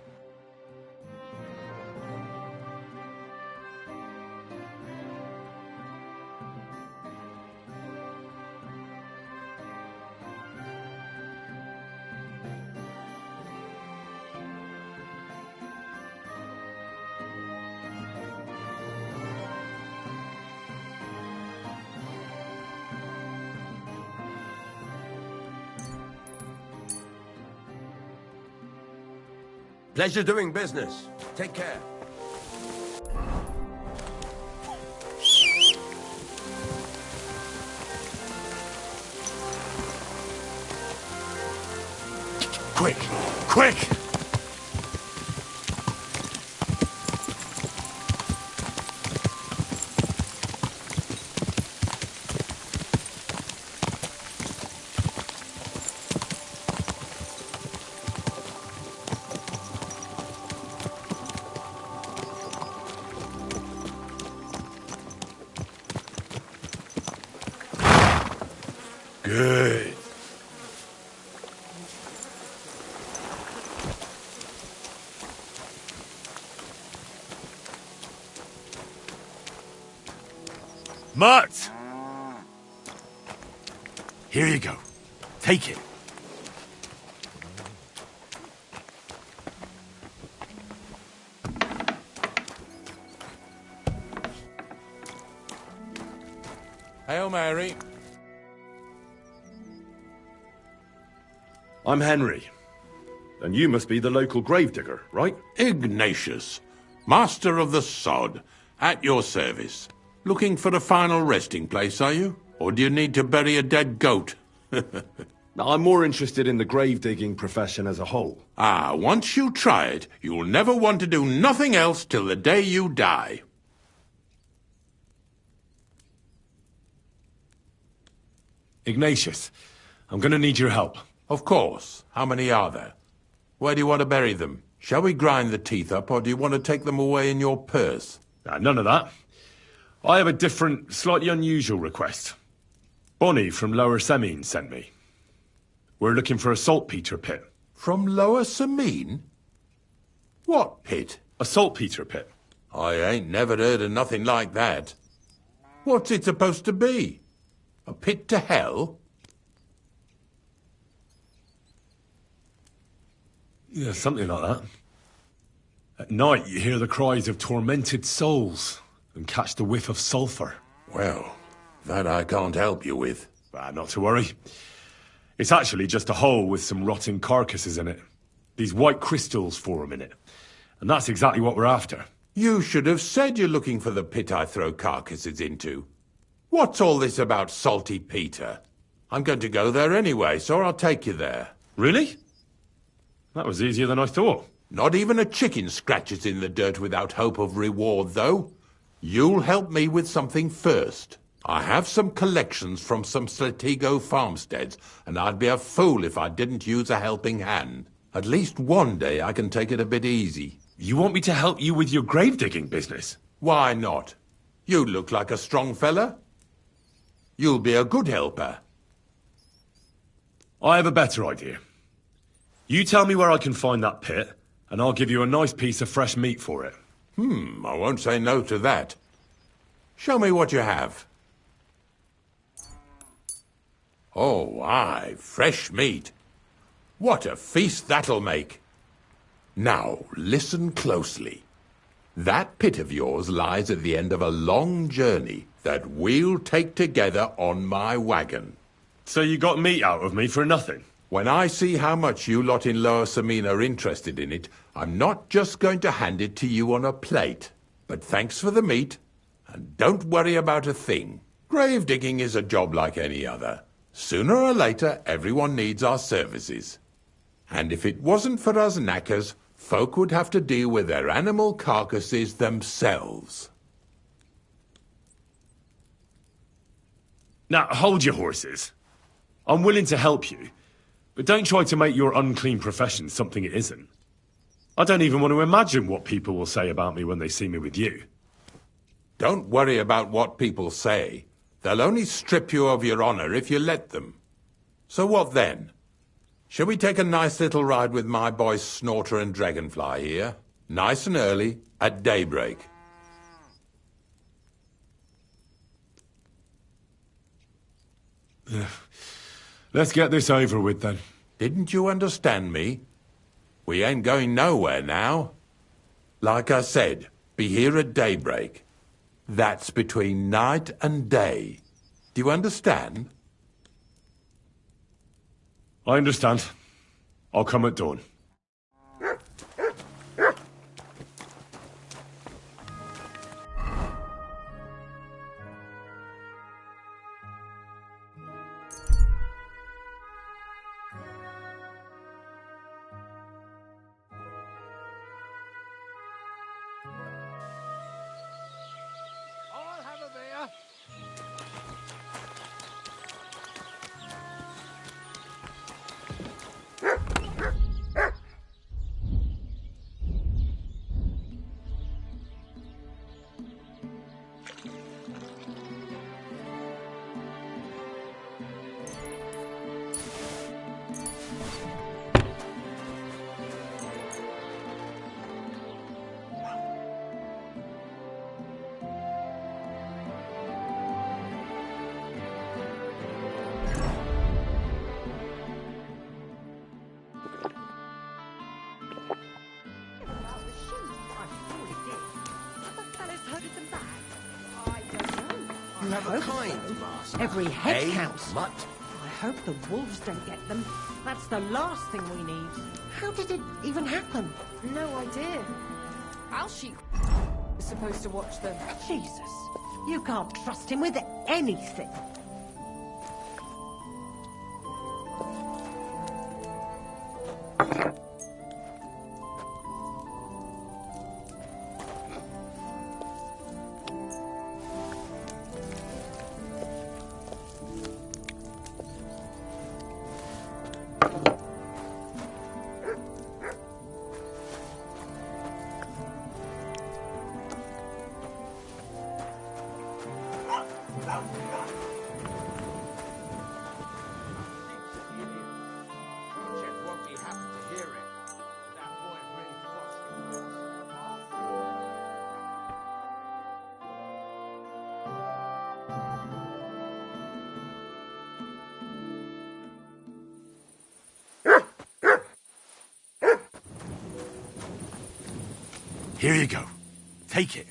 Pleasure doing business. Take care. Quick! Quick! Good. Mutt! Here you go. Take it. Hail Mary. I'm Henry. And you must be the local gravedigger, right? Ignatius, master of the sod, at your service. Looking for a final resting place, are you? Or do you need to bury a dead goat? Now, I'm more interested in the grave digging profession as a whole. Ah, once you try it, you'll never want to do nothing else till the day you die. Ignatius, I'm going to need your help. Of course. How many are there? Where do you want to bury them? Shall we grind the teeth up, or do you want to take them away in your purse? None of that. I have a different, slightly unusual request. Bonnie from Lower Semine sent me. We're looking for a saltpeter pit. From Lower Semine? What pit? A saltpeter pit. I ain't never heard of nothing like that. What's it supposed to be? A pit to hell? Yeah, something like that. At night, you hear the cries of tormented souls and catch the whiff of sulphur. Well, that I can't help you with. Not to worry. It's actually just a hole with some rotting carcasses in it. These white crystals form in it. And that's exactly what we're after. You should have said you're looking for the pit I throw carcasses into. What's all this about Salty Peter? I'm going to go there anyway, so I'll take you there. Really? That was easier than I thought. Not even a chicken scratches in the dirt without hope of reward, though. You'll help me with something first. I have some collections from some Slatigo farmsteads, and I'd be a fool if I didn't use a helping hand. At least one day I can take it a bit easy. You want me to help you with your grave-digging business? Why not? You look like a strong fella. You'll be a good helper. I have a better idea. You tell me where I can find that pit, and I'll give you a nice piece of fresh meat for it. I won't say no to that. Show me what you have. Oh, aye, fresh meat. What a feast that'll make. Now, listen closely. That pit of yours lies at the end of a long journey that we'll take together on my wagon. So you got meat out of me for nothing? When I see how much you lot in Lower Samine are interested in it, I'm not just going to hand it to you on a plate. But thanks for the meat, and don't worry about a thing. Grave digging is a job like any other. Sooner or later, everyone needs our services. And if it wasn't for us knackers, folk would have to deal with their animal carcasses themselves. Now, hold your horses. I'm willing to help you, but don't try to make your unclean profession something it isn't. I don't even want to imagine what people will say about me when they see me with you. Don't worry about what people say. They'll only strip you of your honor if you let them. So what then? Shall we take a nice little ride with my boys Snorter and Dragonfly here? Nice and early, at daybreak. Let's get this over with then. Didn't you understand me? We ain't going nowhere now. Like I said, be here at daybreak. That's between night and day. Do you understand? I understand. I'll come at dawn. I'll have a beer. You have a kind master. Every head Eh, counts. mutt? I hope the wolves don't get them. That's the last thing we need. How did it even happen? No idea. Alsheik is supposed to watch them. Jesus, you can't trust him with anything. Here you go. Take it.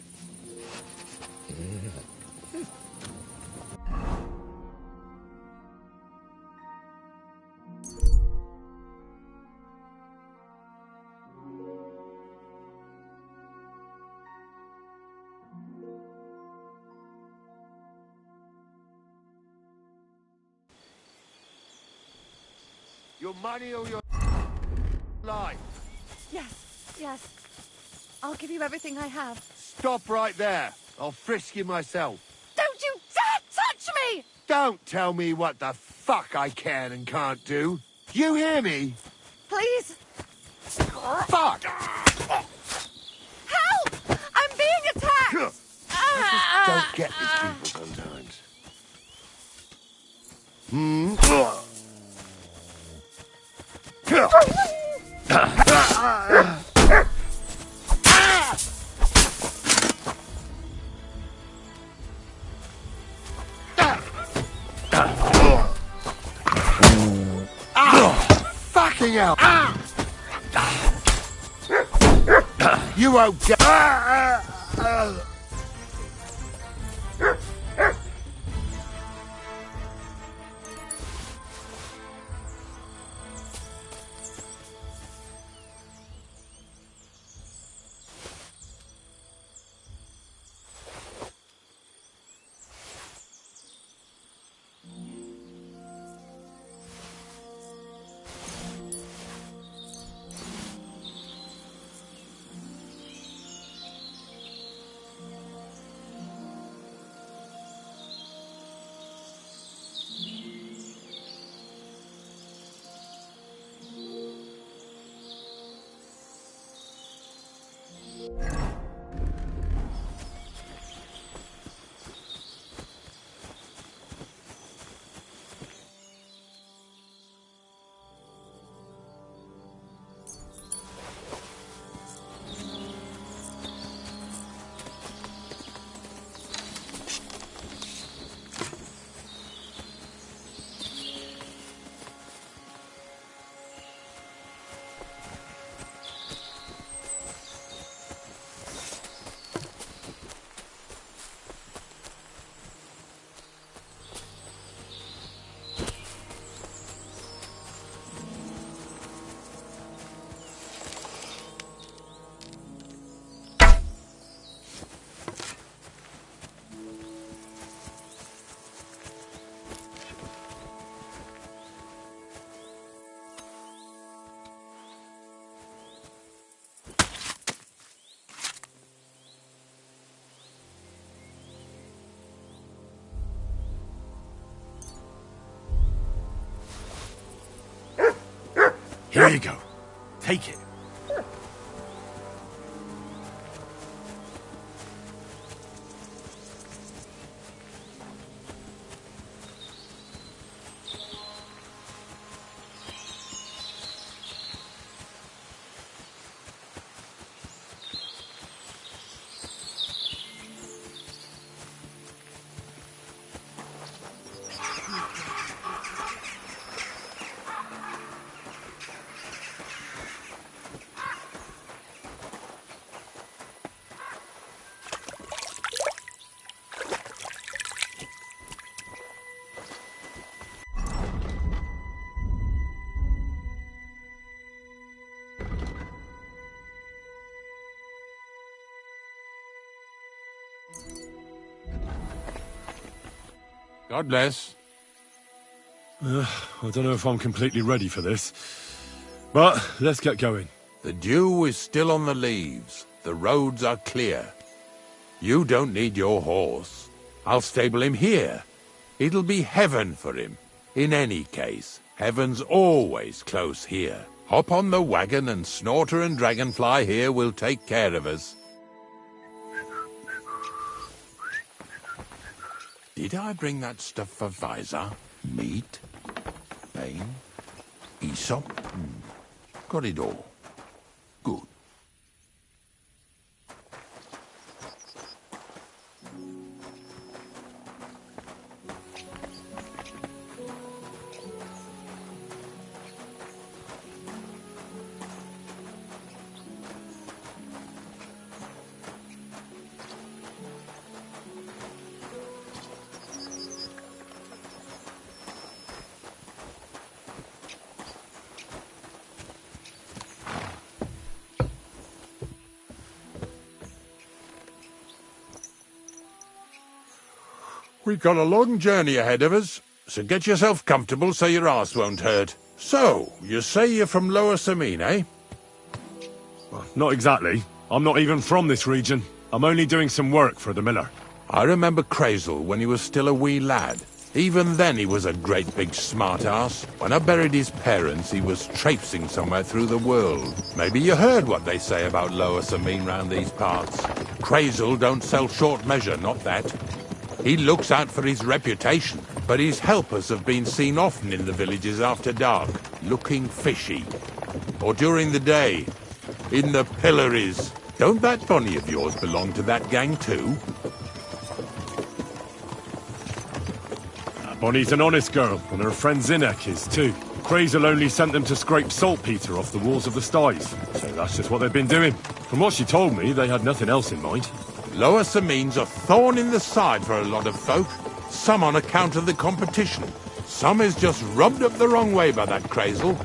Your money or your life? Yes. I'll give you everything I have. Stop right there. I'll frisk you myself. Don't you dare touch me! Don't tell me what the fuck I can and can't do. You hear me? Please. Fuck! Help! I'm being attacked! I just don't get these people sometimes. anything else. You won't get... Here you go. Take it. God bless. I don't know if I'm completely ready for this, but let's get going. The dew is still on the leaves. The roads are clear. You don't need your horse. I'll stable him here. It'll be heaven for him. In any case, heaven's always close here. Hop on the wagon and Snorter and Dragonfly here will take care of us. Did I bring that stuff for Visor? Meat? Bane? Aesop? Got it all. Good. We've got a long journey ahead of us, so get yourself comfortable so your arse won't hurt. So, you say you're from Lower Samine, eh? Well, not exactly. I'm not even from this region. I'm only doing some work for the miller. I remember Crazel when he was still a wee lad. Even then he was a great big smart-ass. When I buried his parents, he was traipsing somewhere through the world. Maybe you heard what they say about Lower Samine round these parts. Crazel don't sell short measure, not that. He looks out for his reputation, but his helpers have been seen often in the villages after dark, looking fishy. Or during the day, in the pillories. Don't that Bonnie of yours belong to that gang too? Bonnie's an honest girl, and her friend Zinnek is too. Crazel only sent them to scrape saltpeter off the walls of the sties, so that's just what they've been doing. From what she told me, they had nothing else in mind. Lower means a thorn in the side for a lot of folk. Some on account of the competition. Some is just rubbed up the wrong way by that Crazel.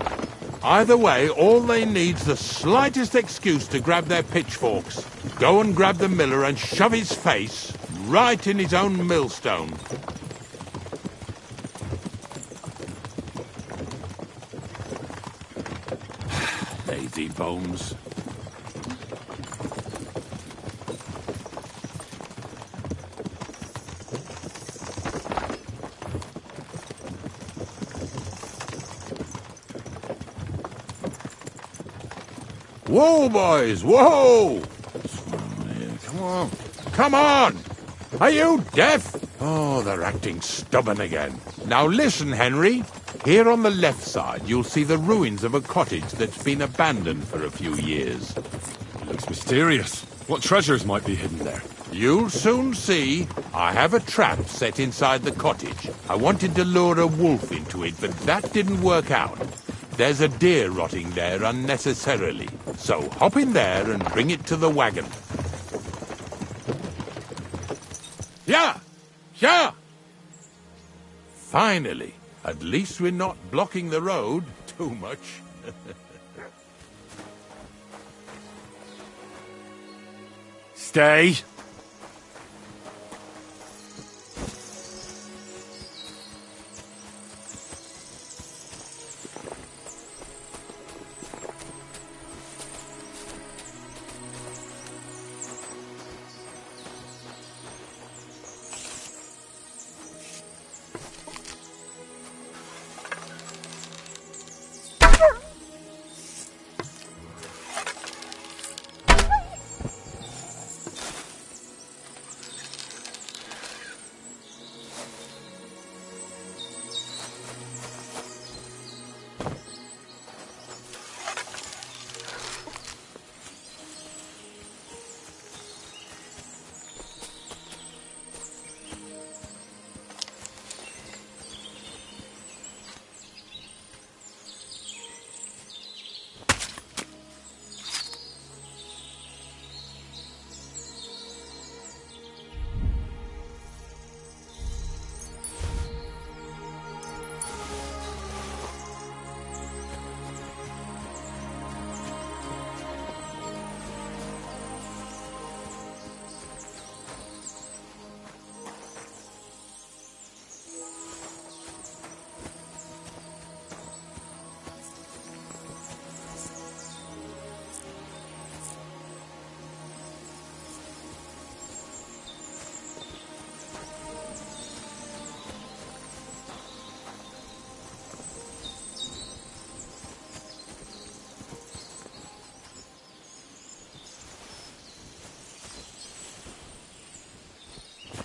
Either way, all they need's the slightest excuse to grab their pitchforks. Go and grab the miller and shove his face right in his own millstone. Lazy bones. Whoa, boys, whoa! Come on. Come on! Are you deaf? Oh, they're acting stubborn again. Now listen, Henry. Here on the left side, you'll see the ruins of a cottage that's been abandoned for a few years. It looks mysterious. What treasures might be hidden there? You'll soon see. I have a trap set inside the cottage. I wanted to lure a wolf into it, but that didn't work out. There's a deer rotting there unnecessarily. So hop in there and bring it to the wagon. Yeah! Yeah! Finally. At least we're not blocking the road too much. Stay.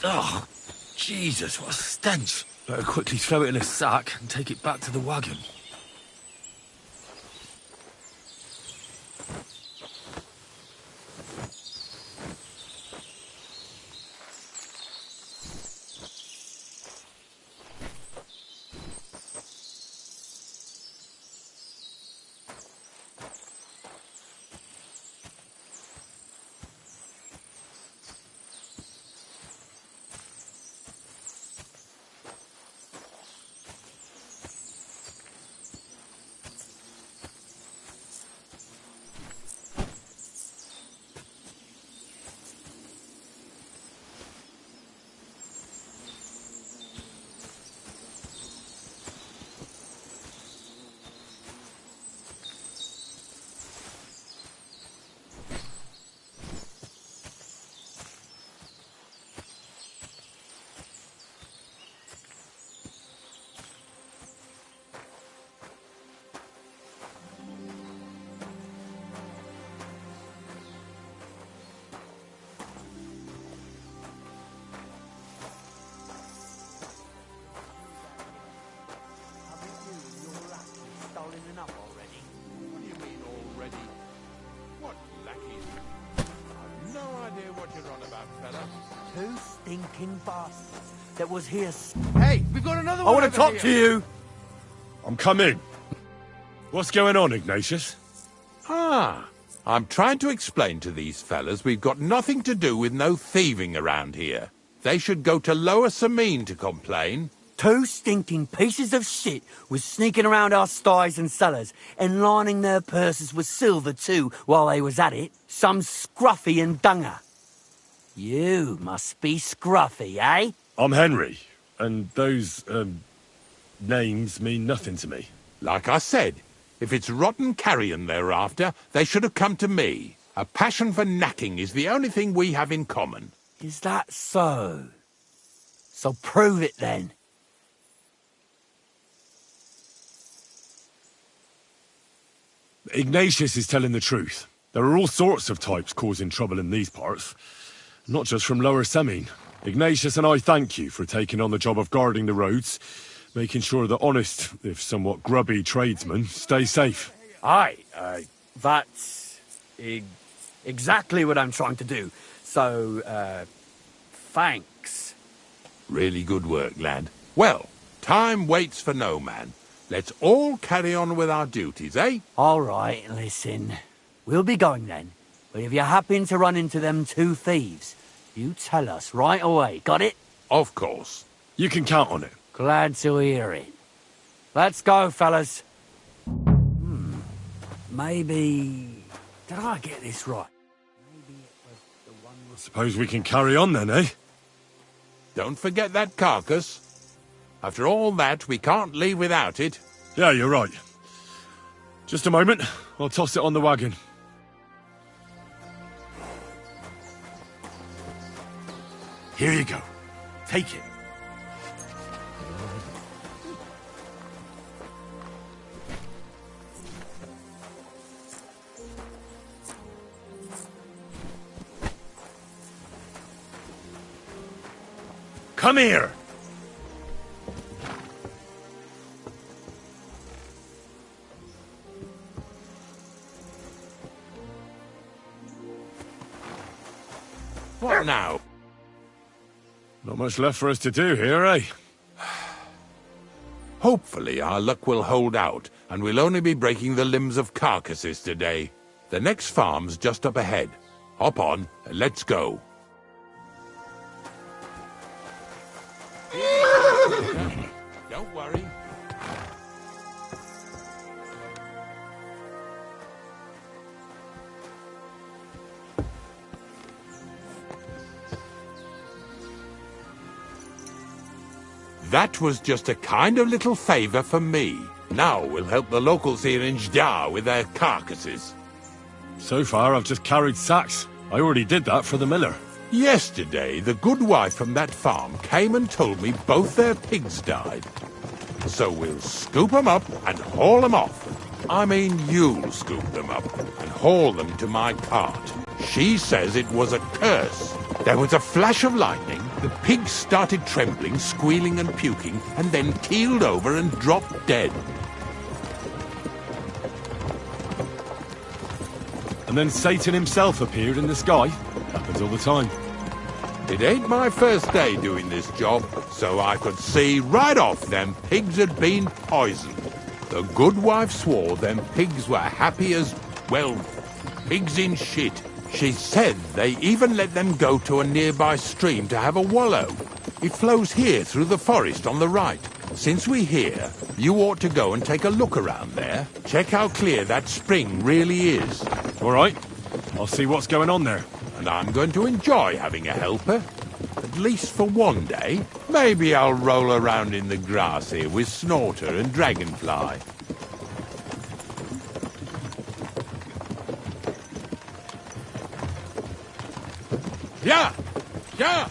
Oh, Jesus, what a stench. Better quickly throw it in a sack and take it back to the wagon. Two stinking bastards that was here. Hey, we've got another I one. want to talk to you. I'm coming. What's going on, Ignatius? Ah, I'm trying to explain to these fellas we've got nothing to do with no thieving around here. They should go to Lower Samine to complain. 2 stinking pieces of shit was sneaking around our sties and cellars and lining their purses with silver too while they was at it. Some scruffy and dunger. You must be Scruffy, eh? I'm Henry, and those, names mean nothing to me. Like I said, if it's rotten carrion they're after, they should have come to me. A passion for knacking is the only thing we have in common. Is that so? So prove it then. Ignatius is telling the truth. There are all sorts of types causing trouble in these parts. Not just from Lower Samine. Ignatius and I thank you for taking on the job of guarding the roads, making sure that honest, if somewhat grubby tradesmen stay safe. Aye, that's exactly what I'm trying to do. So, thanks. Really good work, lad. Well, time waits for no man. Let's all carry on with our duties, eh? All right, listen. We'll be going then. But if you happen to run into them 2 thieves, you tell us right away, got it? Of course. You can count on it. Glad to hear it. Let's go, fellas. Maybe... Did I get this right? Maybe it was the one... Suppose we can carry on then, eh? Don't forget that carcass. After all that, we can't leave without it. Yeah, you're right. Just a moment. I'll toss it on the wagon. Here you go. Take it. Come here! What now? Not much left for us to do here, eh? Hopefully our luck will hold out, and we'll only be breaking the limbs of carcasses today. The next farm's just up ahead. Hop on, and let's go. Don't worry. That was just a kind of little favour for me. Now we'll help the locals here in Jdar with their carcasses. So far, I've just carried sacks. I already did that for the miller. Yesterday, the good wife from that farm came and told me both their pigs died. So we'll scoop them up and haul them off. I mean, you'll scoop them up and haul them to my cart. She says it was a curse. There was a flash of lightning, the pigs started trembling, squealing and puking, and then keeled over and dropped dead. And then Satan himself appeared in the sky. Happens all the time. It ain't my first day doing this job, so I could see right off them pigs had been poisoned. The good wife swore them pigs were happy as, well, pigs in shit. She said they even let them go to a nearby stream to have a wallow. It flows here through the forest on the right. Since we're here, you ought to go and take a look around there. Check how clear that spring really is. All right. I'll see what's going on there. And I'm going to enjoy having a helper. At least for one day. Maybe I'll roll around in the grass here with Snorter and Dragonfly. Yeah! Yeah!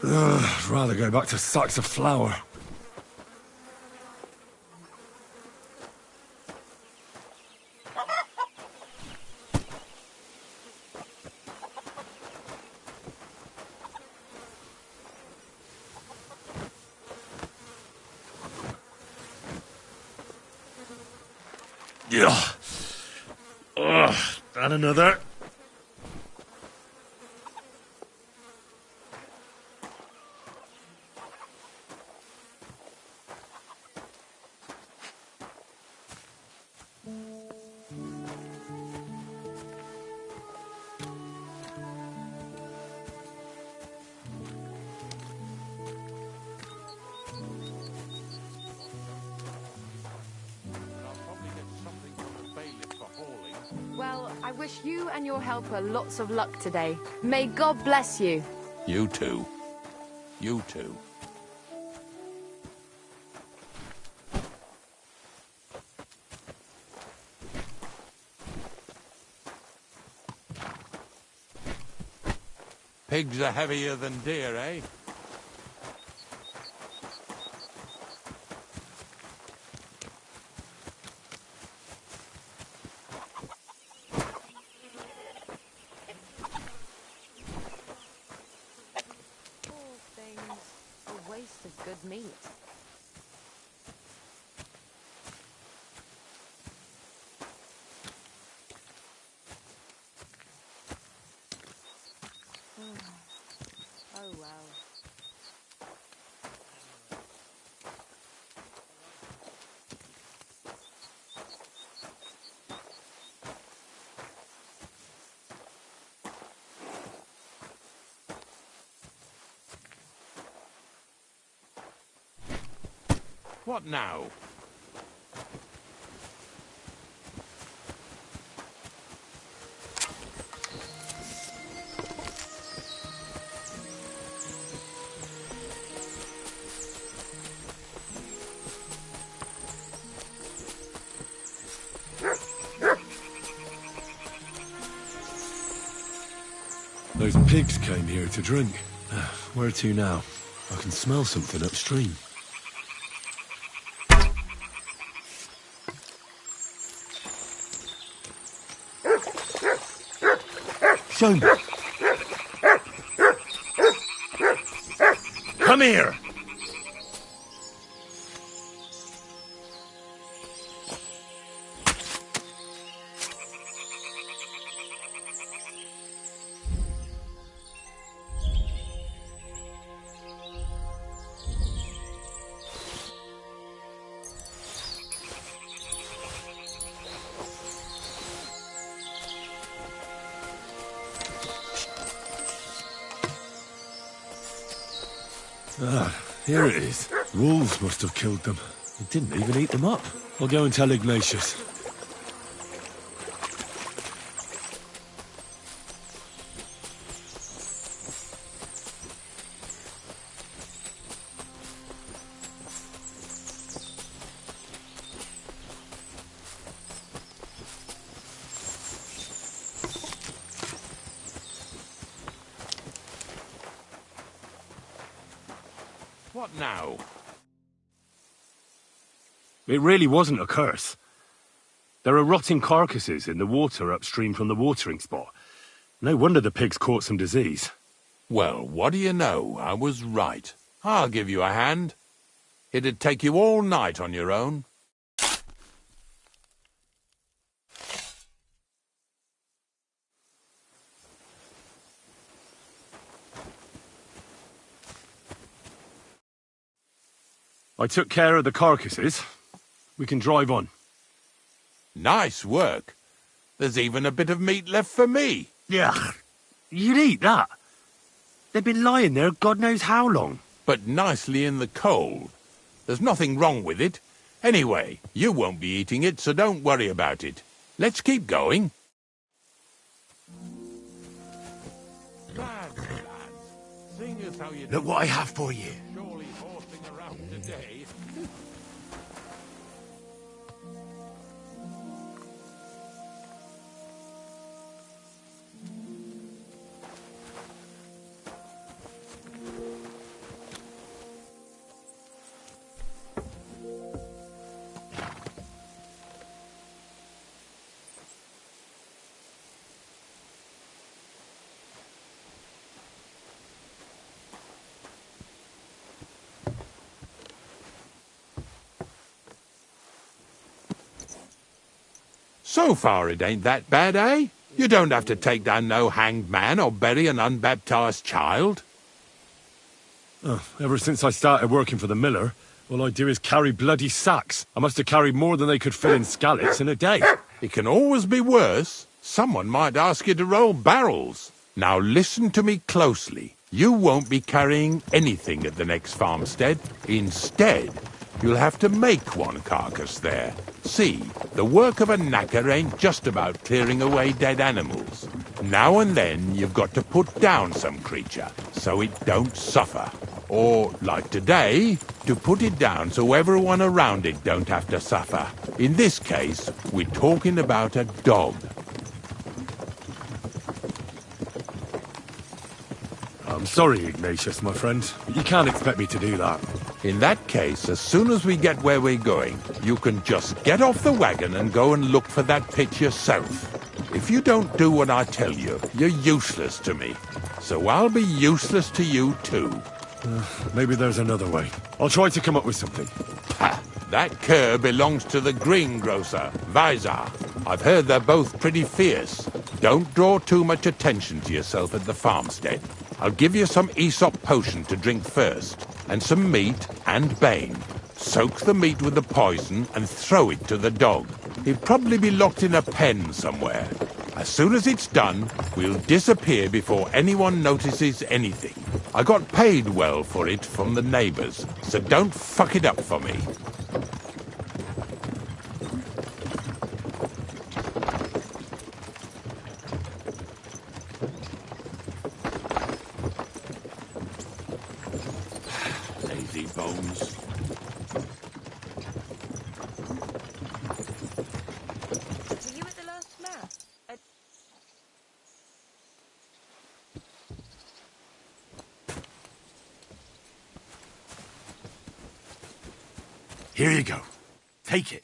I'd rather go back to sacks of flour. Yeah. Ugh, and another. Well, I wish you and your helper lots of luck today. May God bless you. You too. You too. Pigs are heavier than deer, eh? Poor things. A waste of good meat. Oh well. What now? Those pigs came here to drink. Where to now? I can smell something upstream. Show me. Come here! Ah, here it is. Wolves must have killed them. They didn't even eat them up. I'll go and tell Ignatius. What now? It really wasn't a curse. There are rotting carcasses in the water upstream from the watering spot. No wonder the pigs caught some disease. Well, what do you know? I was right. I'll give you a hand. It'd take you all night on your own. I took care of the carcasses. We can drive on. Nice work. There's even a bit of meat left for me. Yeah, you'd eat that. They've been lying there God knows how long. But nicely in the cold. There's nothing wrong with it. Anyway, you won't be eating it, so don't worry about it. Let's keep going. Lads, sing us how you Look what I have for you. surely horsing around today. So far it ain't that bad, eh? You don't have to take down no hanged man or bury an unbaptized child. Oh, ever since I started working for the miller, all I do is carry bloody sacks. I must have carried more than they could fill in scallops in a day. It can always be worse. Someone might ask you to roll barrels. Now listen to me closely. You won't be carrying anything at the next farmstead. Instead, you'll have to make one carcass there. See, the work of a knacker ain't just about clearing away dead animals. Now and then you've got to put down some creature, so it don't suffer. Or, like today, to put it down so everyone around it don't have to suffer. In this case, we're talking about a dog. I'm sorry, Ignatius, my friend. You can't expect me to do that. In that case, as soon as we get where we're going, you can just get off the wagon and go and look for that pit yourself. If you don't do what I tell you, you're useless to me. So I'll be useless to you too. Maybe there's another way. I'll try to come up with something. Ha! That cur belongs to the greengrocer, Vizar. I've heard they're both pretty fierce. Don't draw too much attention to yourself at the farmstead. I'll give you some Aesop potion to drink first, and some meat and bane. Soak the meat with the poison and throw it to the dog. He'll probably be locked in a pen somewhere. As soon as it's done, we'll disappear before anyone notices anything. I got paid well for it from the neighbors, so don't fuck it up for me. Lazy bones. Were you at the last mass? Here you go. Take it.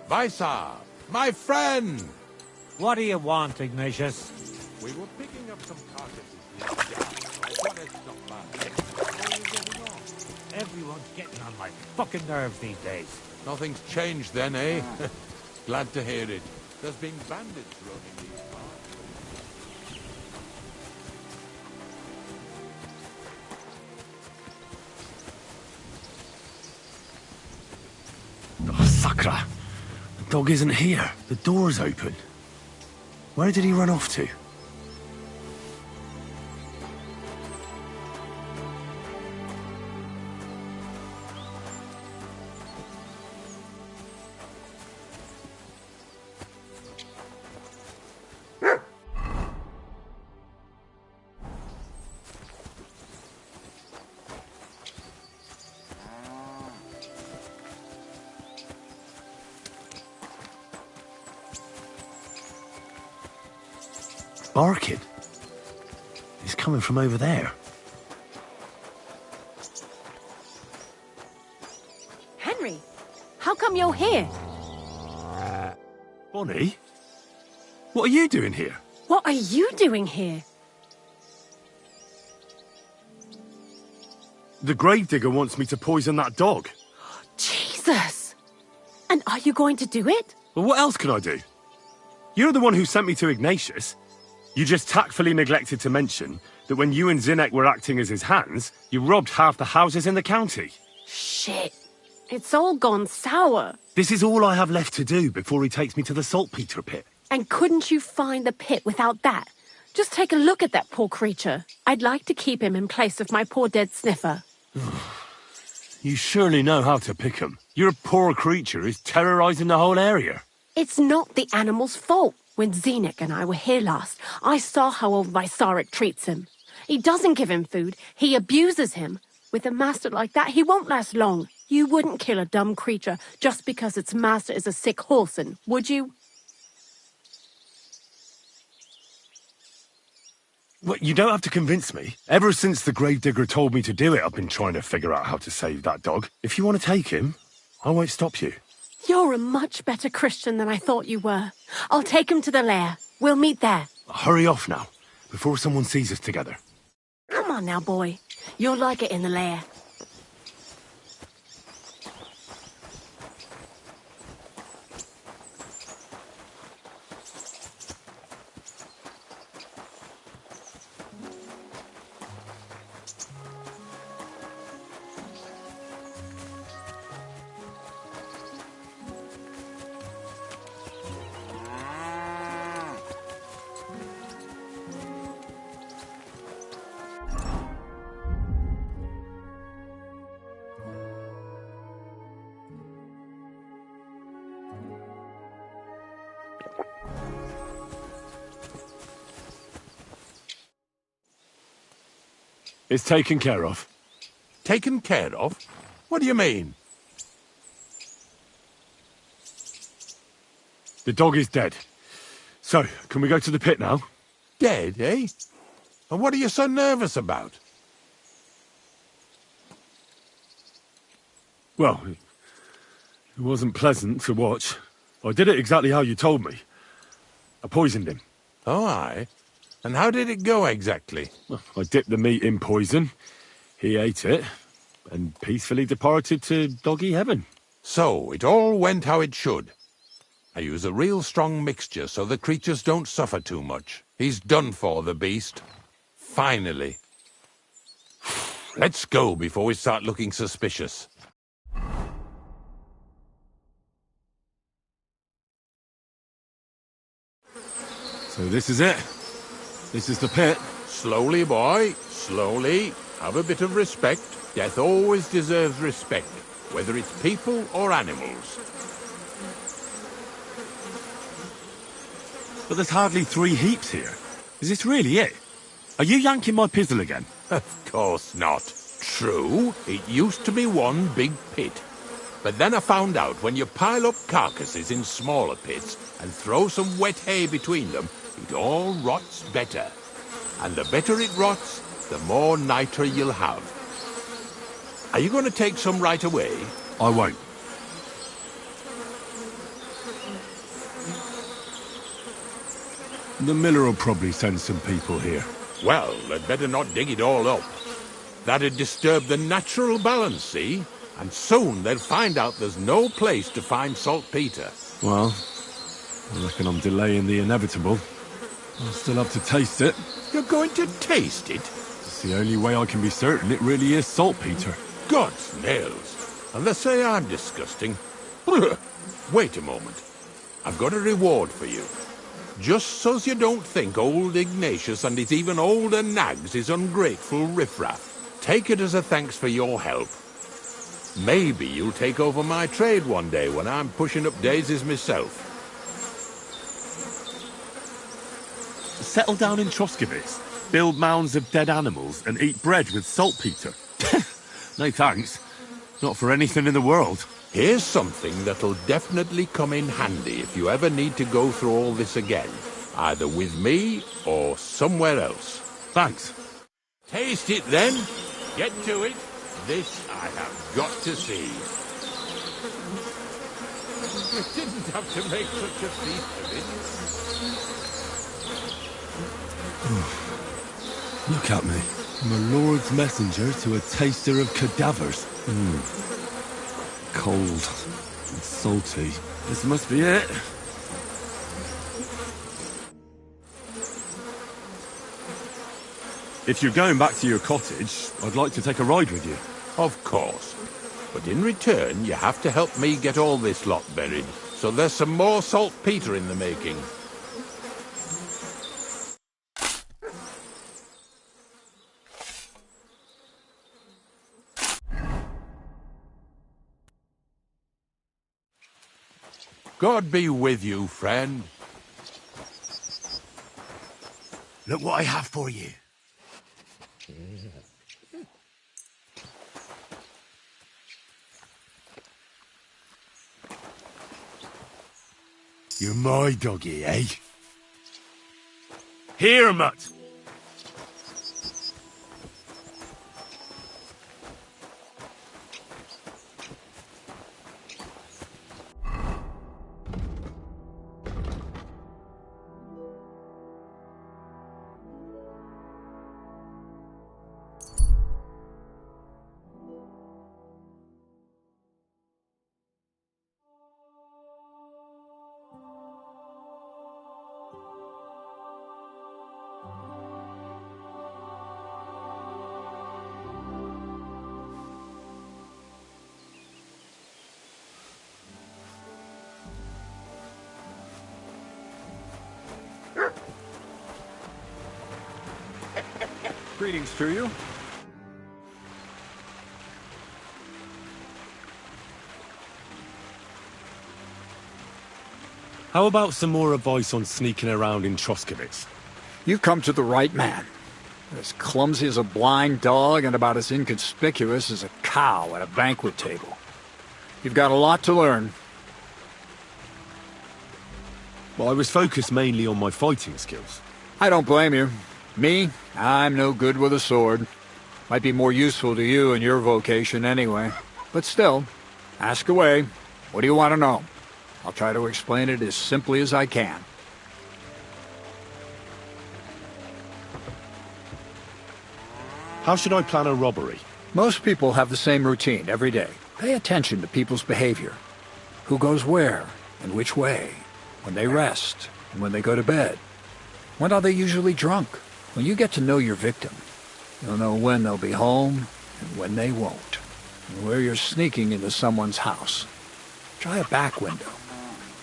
Vizar, my friend! What do you want, Ignatius? We were picking up some carcasses near the yard. I thought I'd stop by. How are you getting on? Everyone's getting on my fucking nerves these days. Nothing's changed then, eh? Glad to hear it. There's been bandits roaming these parts. Oh, Sakra! The dog isn't here. The door's open. Where did he run off to? Barking. He's coming from over there. Henry, how come you're here? Bonnie? What are you doing here? What are you doing here? The gravedigger wants me to poison that dog. Jesus! And are you going to do it? Well, what else can I do? You're the one who sent me to Ignatius. You just tactfully neglected to mention that when you and Zinnek were acting as his hands, you robbed half the houses in the county. Shit. It's all gone sour. This is all I have left to do before he takes me to the saltpeter pit. And couldn't you find the pit without that? Just take a look at that poor creature. I'd like to keep him in place of my poor dead sniffer. You surely know how to pick 'em. Your poor creature is terrorizing the whole area. It's not the animal's fault. When Zinnek and I were here last, I saw how old Vysaric treats him. He doesn't give him food. He abuses him. With a master like that, he won't last long. You wouldn't kill a dumb creature just because its master is a sick horseman, would you? Well, you don't have to convince me. Ever since the gravedigger told me to do it, I've been trying to figure out how to save that dog. If you want to take him, I won't stop you. You're a much better Christian than I thought you were. I'll take him to the lair. We'll meet there. Hurry off now, before someone sees us together. Come on now, boy. You'll like it in the lair. It's taken care of. Taken care of? What do you mean? The dog is dead. So, can we go to the pit now? Dead, eh? And what are you so nervous about? Well, it wasn't pleasant to watch. I did it exactly how you told me. I poisoned him. Oh, aye? And how did it go exactly? Well, I dipped the meat in poison. He ate it, and peacefully departed to doggy heaven. So, it all went how it should. I use a real strong mixture so the creatures don't suffer too much. He's done for, the beast. Finally. Let's go before we start looking suspicious. So this is it. This is the pit. Slowly, boy, slowly. Have a bit of respect. Death always deserves respect, whether it's people or animals. But there's hardly 3 heaps here. Is this really it? Are you yanking my pizzle again? Of course not. True, it used to be one big pit. But then I found out when you pile up carcasses in smaller pits and throw some wet hay between them, it all rots better. And the better it rots, the more nitre you'll have. Are you going to take some right away? I won't. The miller will probably send some people here. Well, they'd better not dig it all up. That'd disturb the natural balance, see? And soon they'll find out there's no place to find saltpeter. Well, I reckon I'm delaying the inevitable. I'll still have to taste it. You're going to taste it? It's the only way I can be certain it really is saltpeter. God's nails. And they say I'm disgusting. Wait a moment. I've got a reward for you. Just so's you don't think old Ignatius and his even older nags is ungrateful riffraff. Take it as a thanks for your help. Maybe you'll take over my trade one day when I'm pushing up daisies myself. Settle down in Trosky, build mounds of dead animals, and eat bread with saltpeter. No thanks. Not for anything in the world. Here's something that'll definitely come in handy if you ever need to go through all this again. Either with me or somewhere else. Thanks. Taste it then. Get to it. This I have got to see. You didn't have to make such a feast of it. Look at me. I'm a lord's messenger to a taster of cadavers. Cold and salty. This must be it. If you're going back to your cottage, I'd like to take a ride with you. Of course. But in return, you have to help me get all this lot buried. So there's some more saltpeter in the making. God be with you, friend. Look what I have for you. You're my doggy, eh? Here, Mutt! Greetings to you. How about some more advice on sneaking around in Troskovitz? You've come to the right man. As clumsy as a blind dog and about as inconspicuous as a cow at a banquet table. You've got a lot to learn. Well, I was focused mainly on my fighting skills. I don't blame you. Me, I'm no good with a sword. Might be more useful to you in your vocation anyway. But still, ask away. What do you want to know? I'll try to explain it as simply as I can. How should I plan a robbery? Most people have the same routine every day. Pay attention to people's behavior. Who goes where and which way. When they rest and when they go to bed. When are they usually drunk? When you get to know your victim, you'll know when they'll be home and when they won't. And where you're sneaking into someone's house. Try a back window.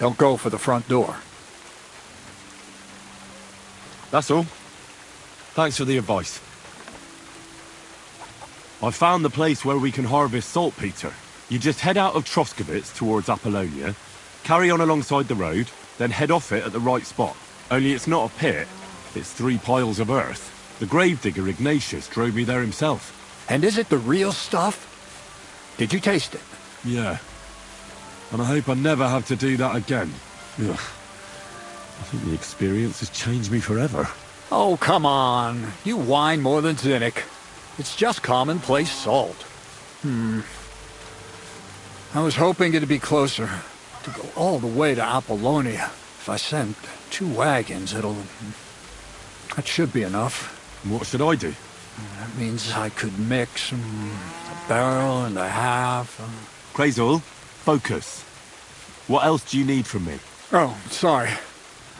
Don't go for the front door. That's all. Thanks for the advice. I found the place where we can harvest saltpeter. You just head out of Troskovitz towards Apollonia, carry on alongside the road, then head off it at the right spot. Only it's not a pit, it's 3 piles of earth. The gravedigger Ignatius drove me there himself. And is it the real stuff? Did you taste it? Yeah. And I hope I never have to do that again. Ugh. I think the experience has changed me forever. Oh, come on. You whine more than Zinnik. It's just commonplace salt. I was hoping it'd be closer. To go all the way to Apollonia. If I send 2 wagons, that should be enough. What should I do? That means I could mix a barrel and a half. Crazul, focus. What else do you need from me? Oh, sorry.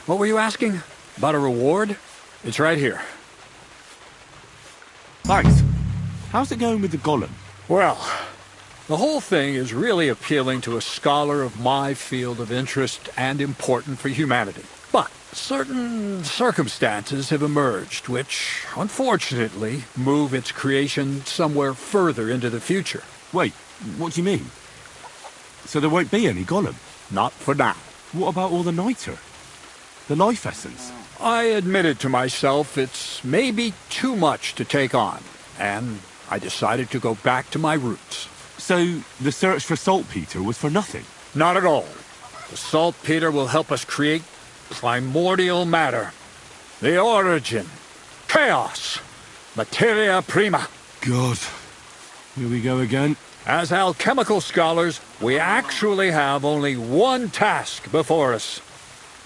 What were you asking? About a reward? It's right here. Thanks. How's it going with the golem? Well, the whole thing is really appealing to a scholar of my field of interest and important for humanity. But certain circumstances have emerged which, unfortunately, move its creation somewhere further into the future. Wait, what do you mean? So there won't be any golem? Not for now. What about all the niter? The life essence? I admitted to myself it's maybe too much to take on, and I decided to go back to my roots. So the search for saltpeter was for nothing? Not at all. The saltpeter will help us create primordial matter. The origin. Chaos. Materia prima. God. Here we go again. As alchemical scholars, we actually have only one task before us.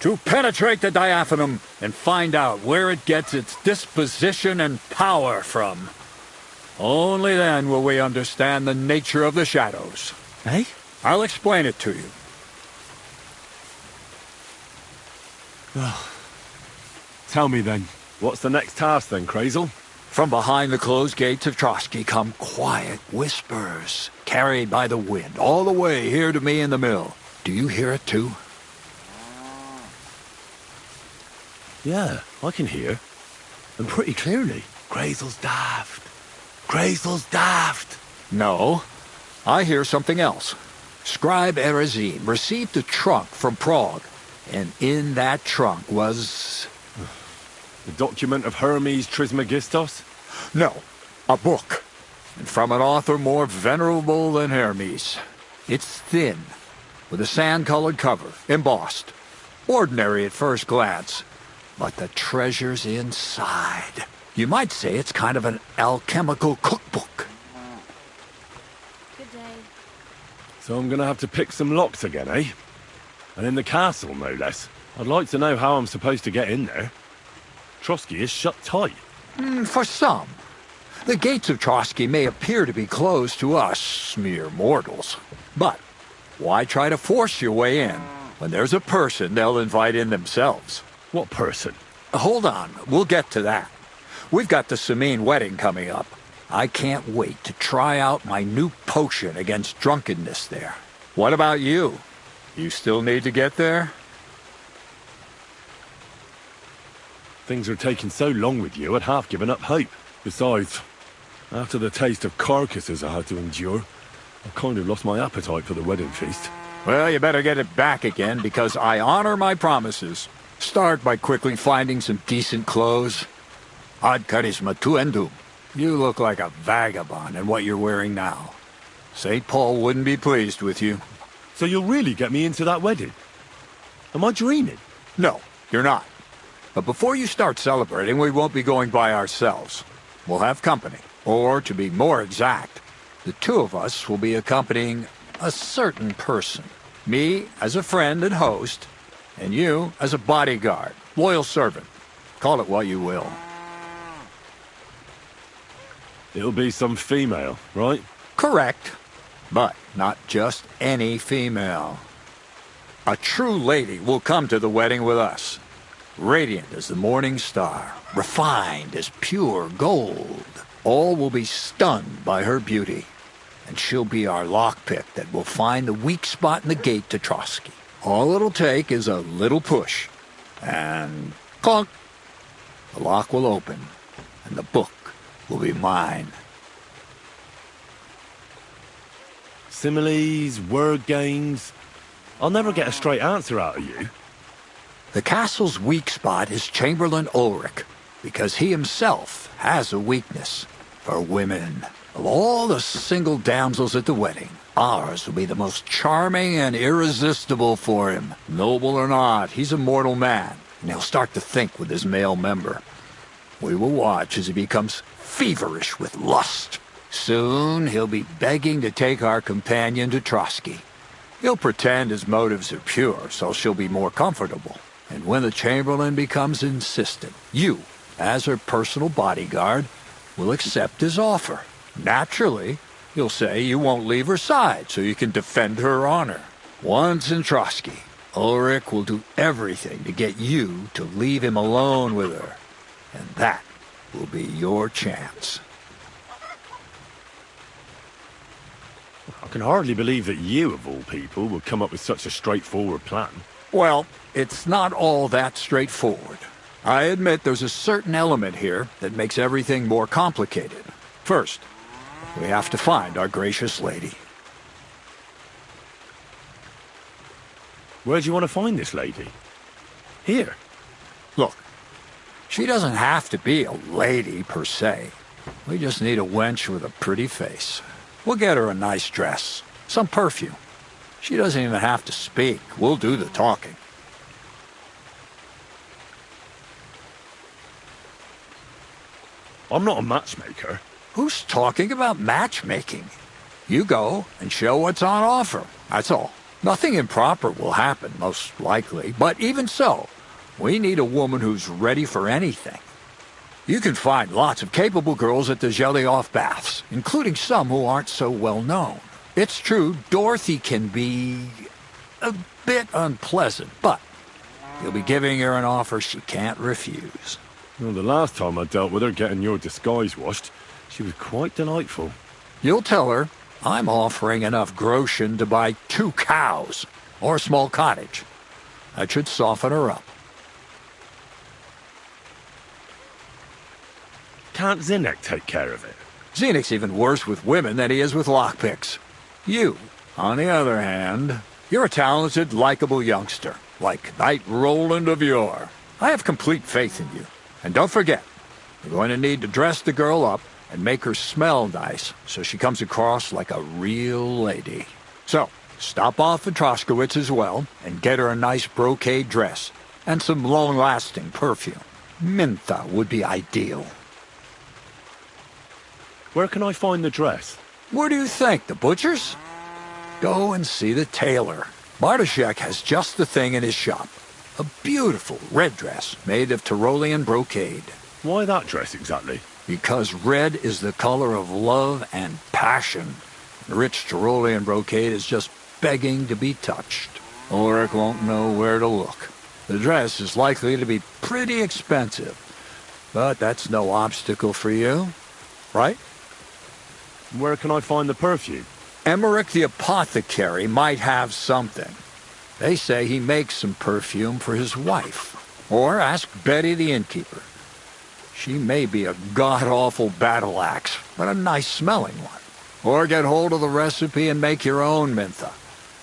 To penetrate the diaphanum and find out where it gets its disposition and power from. Only then will we understand the nature of the shadows. Eh? I'll explain it to you. Tell me then, what's the next task then, Crazul? From behind the closed gates of Trosky come quiet whispers, carried by the wind, all the way here to me in the mill. Do you hear it too? Yeah, I can hear. And pretty clearly. Crazul's daft. Crazul's daft. No, I hear something else. Scribe Erezine received a trunk from Prague, and in that trunk was... The document of Hermes Trismegistos? No, a book. And from an author more venerable than Hermes. It's thin, with a sand-colored cover, embossed. Ordinary at first glance, but the treasure's inside. You might say it's kind of an alchemical cookbook. Good day. So I'm gonna have to pick some locks again, eh? And in the castle, no less. I'd like to know how I'm supposed to get in there. Trosky is shut tight. For some. The gates of Trosky may appear to be closed to us, mere mortals. But why try to force your way in? When there's a person, they'll invite in themselves. What person? Hold on, we'll get to that. We've got the Samine wedding coming up. I can't wait to try out my new potion against drunkenness there. What about you? You still need to get there? Things are taking so long with you, I'd half given up hope. Besides, after the taste of carcasses I had to endure, I've kind of lost my appetite for the wedding feast. Well, you better get it back again, because I honor my promises. Start by quickly finding some decent clothes. Ad charisma tuendum. You look like a vagabond in what you're wearing now. St. Paul wouldn't be pleased with you. So you'll really get me into that wedding? Am I dreaming? No, you're not. But before you start celebrating, we won't be going by ourselves. We'll have company. Or, to be more exact, the two of us will be accompanying a certain person. Me as a friend and host, and you as a bodyguard, loyal servant. Call it what you will. It'll be some female, right? Correct. But not just any female. A true lady will come to the wedding with us. Radiant as the morning star, refined as pure gold. All will be stunned by her beauty. And she'll be our lockpick that will find the weak spot in the gate to Trosky. All it'll take is a little push. And clunk! The lock will open, and the book will be mine. Similes, word games. I'll never get a straight answer out of you. The castle's weak spot is Chamberlain Ulrich, because he himself has a weakness for women. Of all the single damsels at the wedding, ours will be the most charming and irresistible for him. Noble or not, he's a mortal man, and he'll start to think with his male member. We will watch as he becomes feverish with lust. Soon he'll be begging to take our companion to Trosky. He'll pretend his motives are pure, so she'll be more comfortable. And when the Chamberlain becomes insistent, you, as her personal bodyguard, will accept his offer. Naturally, you'll say you won't leave her side so you can defend her honor. Once in Trosky, Ulrich will do everything to get you to leave him alone with her. And that will be your chance. I can hardly believe that you, of all people, would come up with such a straightforward plan. Well, it's not all that straightforward. I admit there's a certain element here that makes everything more complicated. First, we have to find our gracious lady. Where do you want to find this lady? Here. Look, she doesn't have to be a lady per se. We just need a wench with a pretty face. We'll get her a nice dress, some perfume. She doesn't even have to speak. We'll do the talking. I'm not a matchmaker. Who's talking about matchmaking? You go and show what's on offer. That's all. Nothing improper will happen, most likely. But even so, we need a woman who's ready for anything. You can find lots of capable girls at the Gelioff baths, including some who aren't so well known. It's true, Dorothy can be a bit unpleasant, but you'll be giving her an offer she can't refuse. Well, the last time I dealt with her getting your disguise washed, she was quite delightful. You'll tell her I'm offering enough groschen to buy 2 cows or a small cottage. That should soften her up. Can't Zinnek take care of it? Zinek's even worse with women than he is with lockpicks. You, on the other hand, you're a talented, likable youngster, like Knight Roland of yore. I have complete faith in you. And don't forget, we're going to need to dress the girl up and make her smell nice so she comes across like a real lady. So, Stop off at Troskowitz as well, and get her a nice brocade dress, and some long-lasting perfume. Mintha would be ideal. Where can I find the dress? Where do you think? The butcher's? Go and see the tailor. Bartoszek has just the thing in his shop. A beautiful red dress made of Tyrolean brocade. Why that dress exactly? Because red is the color of love and passion. Rich Tyrolean brocade is just begging to be touched. Ulrich won't know where to look. The dress is likely to be pretty expensive, but that's no obstacle for you, right? Where can I find the perfume? Emmerich the apothecary might have something. They say he makes some perfume for his wife. Or ask Betty the innkeeper. She may be a god-awful battle axe, but a nice-smelling one. Or get hold of the recipe and make your own Mintha.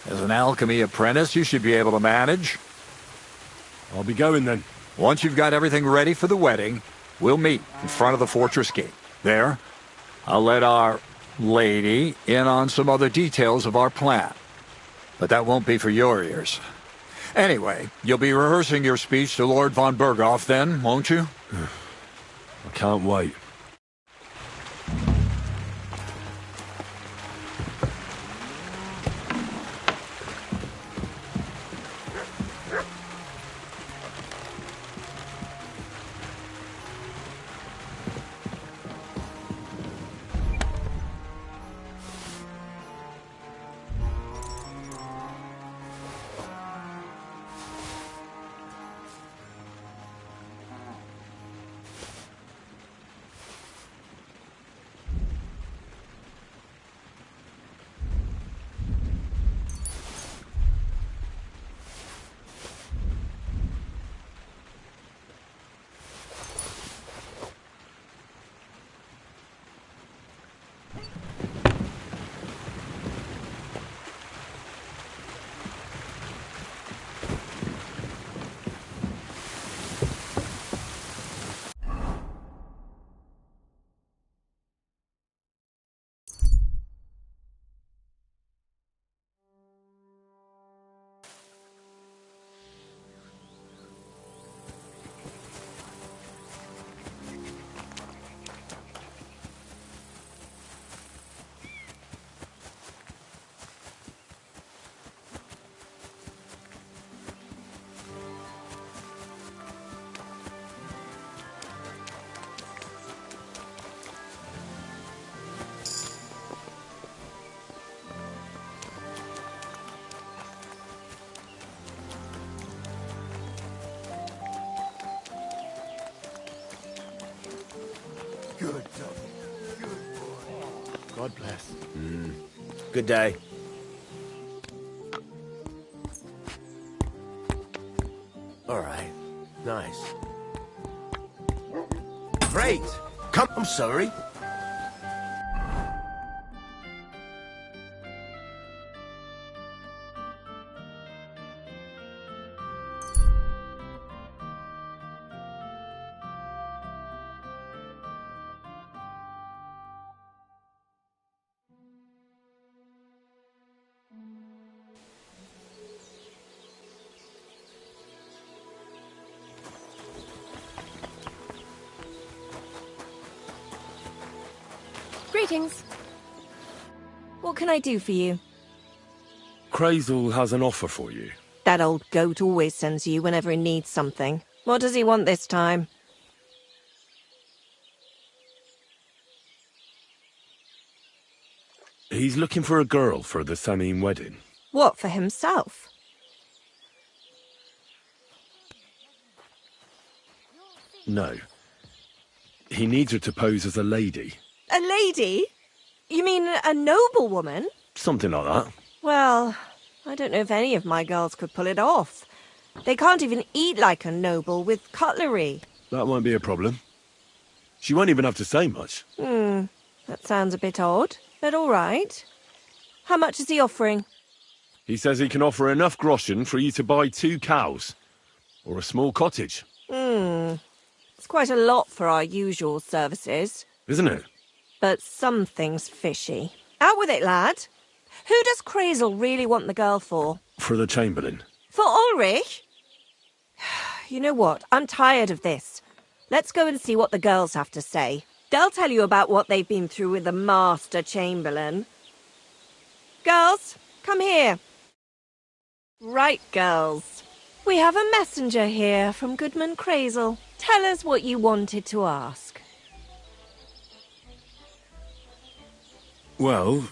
As an alchemy apprentice, you should be able to manage. I'll be going then. Once you've got everything ready for the wedding, we'll meet in front of the fortress gate. There, I'll let our lady in on some other details of our plan. But that won't be for your ears. Anyway, you'll be rehearsing your speech to Lord von Berghoff then, won't you? I can't wait. Good doggy. Good boy. God bless. Good day. All right. Nice. Great. Come. I'm sorry. Greetings. What can I do for you? Crazel has an offer for you. That old goat always sends you whenever he needs something. What does he want this time? He's looking for a girl for the Samine wedding. What, for himself? No. He needs her to pose as a lady. A lady? You mean a noblewoman? Something like that. Well, I don't know if any of my girls could pull it off. They can't even eat like a noble with cutlery. That won't be a problem. She won't even have to say much. That sounds a bit odd, but all right. How much is he offering? He says he can offer enough groschen for you to buy 2 cows. Or a small cottage. It's quite a lot for our usual services. Isn't it? But something's fishy. Out with it, lad. Who does Crazel really want the girl for? For the Chamberlain. For Ulrich? You know what? I'm tired of this. Let's go and see what the girls have to say. They'll tell you about what they've been through with the Master Chamberlain. Girls, come here. Right, girls. We have a messenger here from Goodman Crazel. Tell us what you wanted to ask. Well,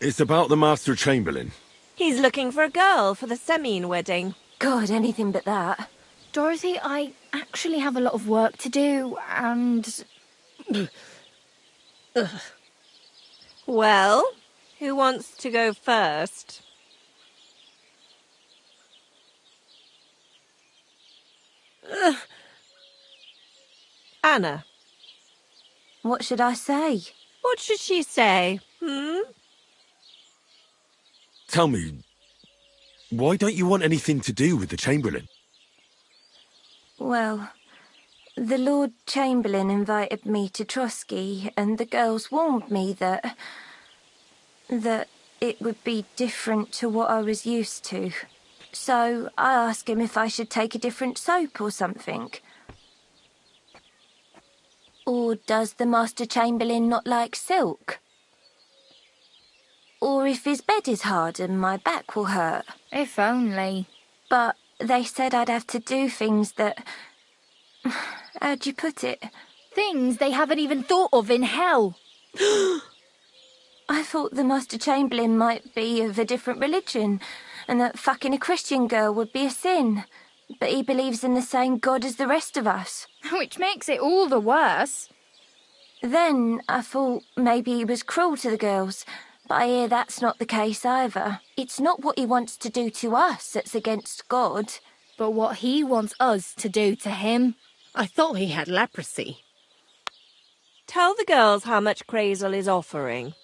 it's about the Master Chamberlain. He's looking for a girl for the Semine wedding. God, anything but that. Dorothy, I actually have a lot of work to do, and... Ugh. Well, who wants to go first? Anna. What should I say? What should she say? Tell me, why don't you want anything to do with the Chamberlain? Well, the Lord Chamberlain invited me to Trosky, and the girls warned me that it would be different to what I was used to. So I asked him if I should take a different soap or something. Or does the Master Chamberlain not like silk? Or if his bed is hard and my back will hurt. If only. But they said I'd have to do things that... How'd you put it? Things they haven't even thought of in hell. I thought the Master Chamberlain might be of a different religion, and that fucking a Christian girl would be a sin. But he believes in the same God as the rest of us. Which makes it all the worse. Then I thought maybe he was cruel to the girls, but I hear that's not the case either. It's not what he wants to do to us that's against God. But what he wants us to do to him. I thought he had leprosy. Tell the girls how much Crazel is offering.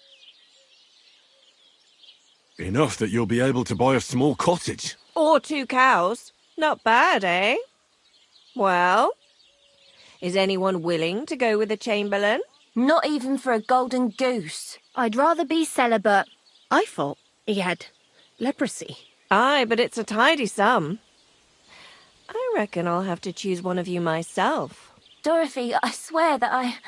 Enough that you'll be able to buy a small cottage. Or 2 cows. Not bad, eh? Well, is anyone willing to go with the Chamberlain? Not even for a golden goose. I'd rather be celibate. I thought he had leprosy. Aye, but it's a tidy sum. I reckon I'll have to choose one of you myself. Dorothy, I swear that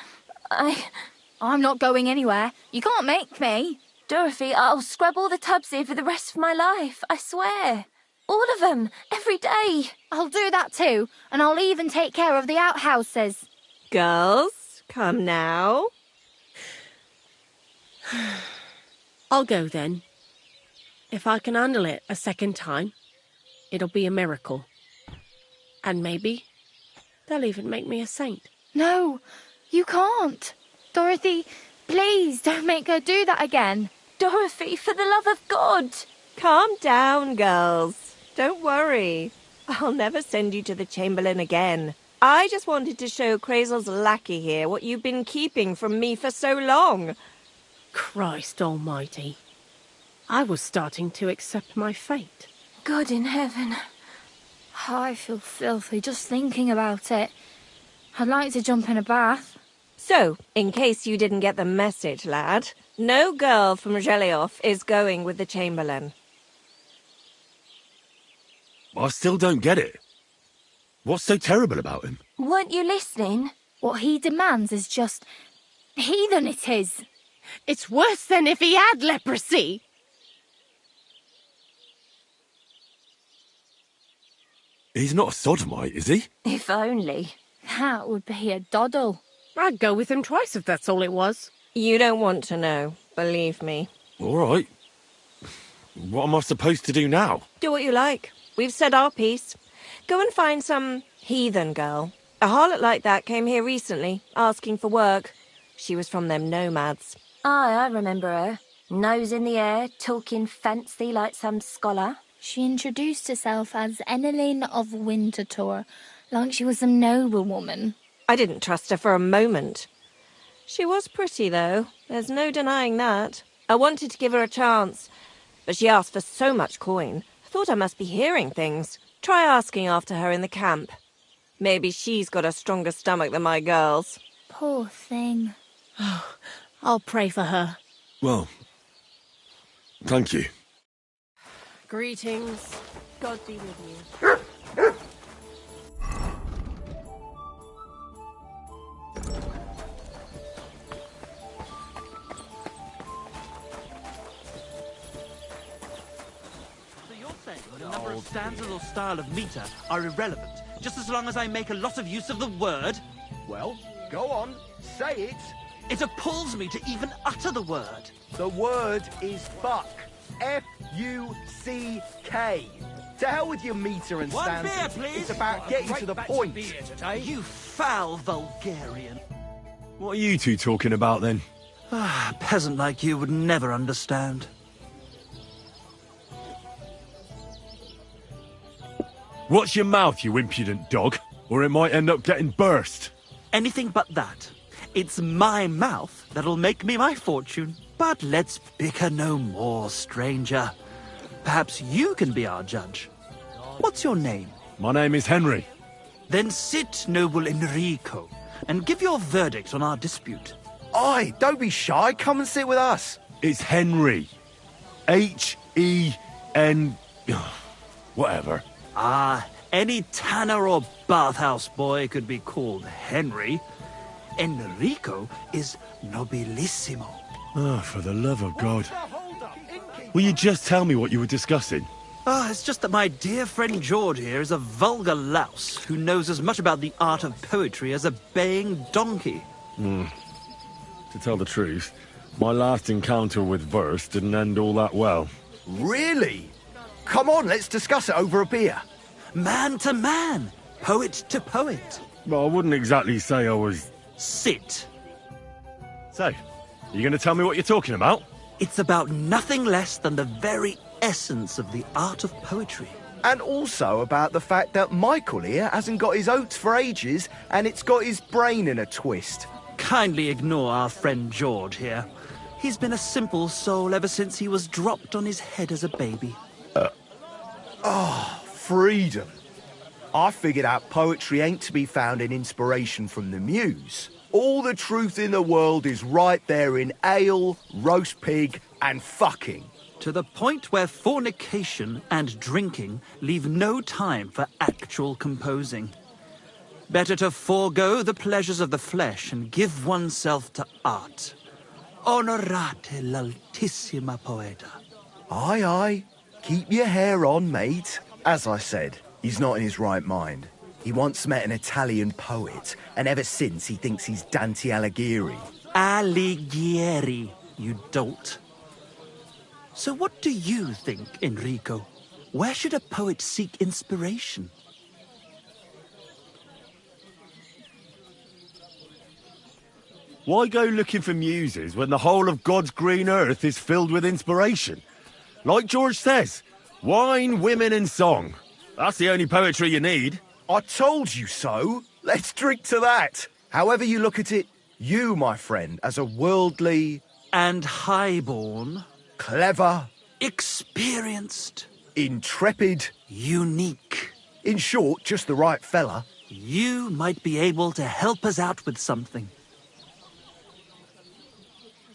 I'm not going anywhere. You can't make me. Dorothy, I'll scrub all the tubs here for the rest of my life. I swear. All of them. Every day. I'll do that too. And I'll even take care of the outhouses. Girls, come now. I'll go then. If I can handle it a second time, it'll be a miracle. And maybe they'll even make me a saint. No, you can't. Dorothy, please don't make her do that again. Dorothy, for the love of God. Calm down, girls. Don't worry. I'll never send you to the Chamberlain again. I just wanted to show Crazel's lackey here what you've been keeping from me for so long. Christ almighty. I was starting to accept my fate. God in heaven. Oh, I feel filthy just thinking about it. I'd like to jump in a bath. So, in case you didn't get the message, lad, no girl from Zhelioff is going with the Chamberlain. I still don't get it. What's so terrible about him? Weren't you listening? What he demands is just... heathen it is. It's worse than if he had leprosy. He's not a sodomite, is he? If only. That would be a doddle. I'd go with him twice if that's all it was. You don't want to know, believe me. All right. What am I supposed to do now? Do what you like. We've said our piece. Go and find some heathen girl. A harlot like that came here recently, asking for work. She was from them nomads. Aye, I remember her. Nose in the air, talking fancy like some scholar. She introduced herself as Enelin of Winterthur, like she was some noblewoman. I didn't trust her for a moment. She was pretty, though. There's no denying that. I wanted to give her a chance, but she asked for so much coin. I thought I must be hearing things. Try asking after her in the camp. Maybe she's got a stronger stomach than my girls. Poor thing. Oh, I'll pray for her. Well, Thank you. Greetings. God be with you. The number of stanzas or style of meter are irrelevant, just as long as I make a lot of use of the word. Well, go on, say it. It appalls me to even utter the word. The word is fuck. F-U-C-K. To hell with your meter and One stanzas. beer, please. It's about getting to the point. You foul vulgarian. What are you two talking about then? A peasant like you would never understand. Watch your mouth, you impudent dog, or it might end up getting burst. Anything but that. It's my mouth that'll make me my fortune. But let's bicker no more, stranger. Perhaps you can be our judge. What's your name? My name is Henry. Then sit, noble Enrico, and give your verdict on our dispute. Aye, don't be shy. Come and sit with us. It's Henry. H-E-N... whatever. Ah, any tanner or bathhouse boy could be called Henry. Enrico is nobilissimo. Oh, for the love of God. Will you just tell me what you were discussing? It's just that my dear friend George here is a vulgar louse who knows as much about the art of poetry as a baying donkey. To tell the truth, my last encounter with verse didn't end all that well. Really? Come on, let's discuss it over a beer. Man to man, poet to poet. Well, I wouldn't exactly say I was... Sit. So, are you going to tell me what you're talking about? It's about nothing less than the very essence of the art of poetry. And also about the fact that Michael here hasn't got his oats for ages and it's got his brain in a twist. Kindly ignore our friend George here. He's been a simple soul ever since he was dropped on his head as a baby. Freedom. I figured out poetry ain't to be found in inspiration from the muse. All the truth in the world is right there in ale, roast pig, and fucking. To the point where fornication and drinking leave no time for actual composing. Better to forego the pleasures of the flesh and give oneself to art. Onorate l'altissima poeta. Aye, aye. Keep your hair on, mate. As I said, he's not in his right mind. He once met an Italian poet, and ever since he thinks he's Dante Alighieri. Alighieri, you dolt. So what do you think, Enrico? Where should a poet seek inspiration? Why go looking for muses when the whole of God's green earth is filled with inspiration? Like George says, wine, women and song. That's the only poetry you need. I told you so. Let's drink to that. However you look at it, you, my friend, as a worldly... and highborn... clever... experienced... intrepid... unique... in short, just the right fella... you might be able to help us out with something.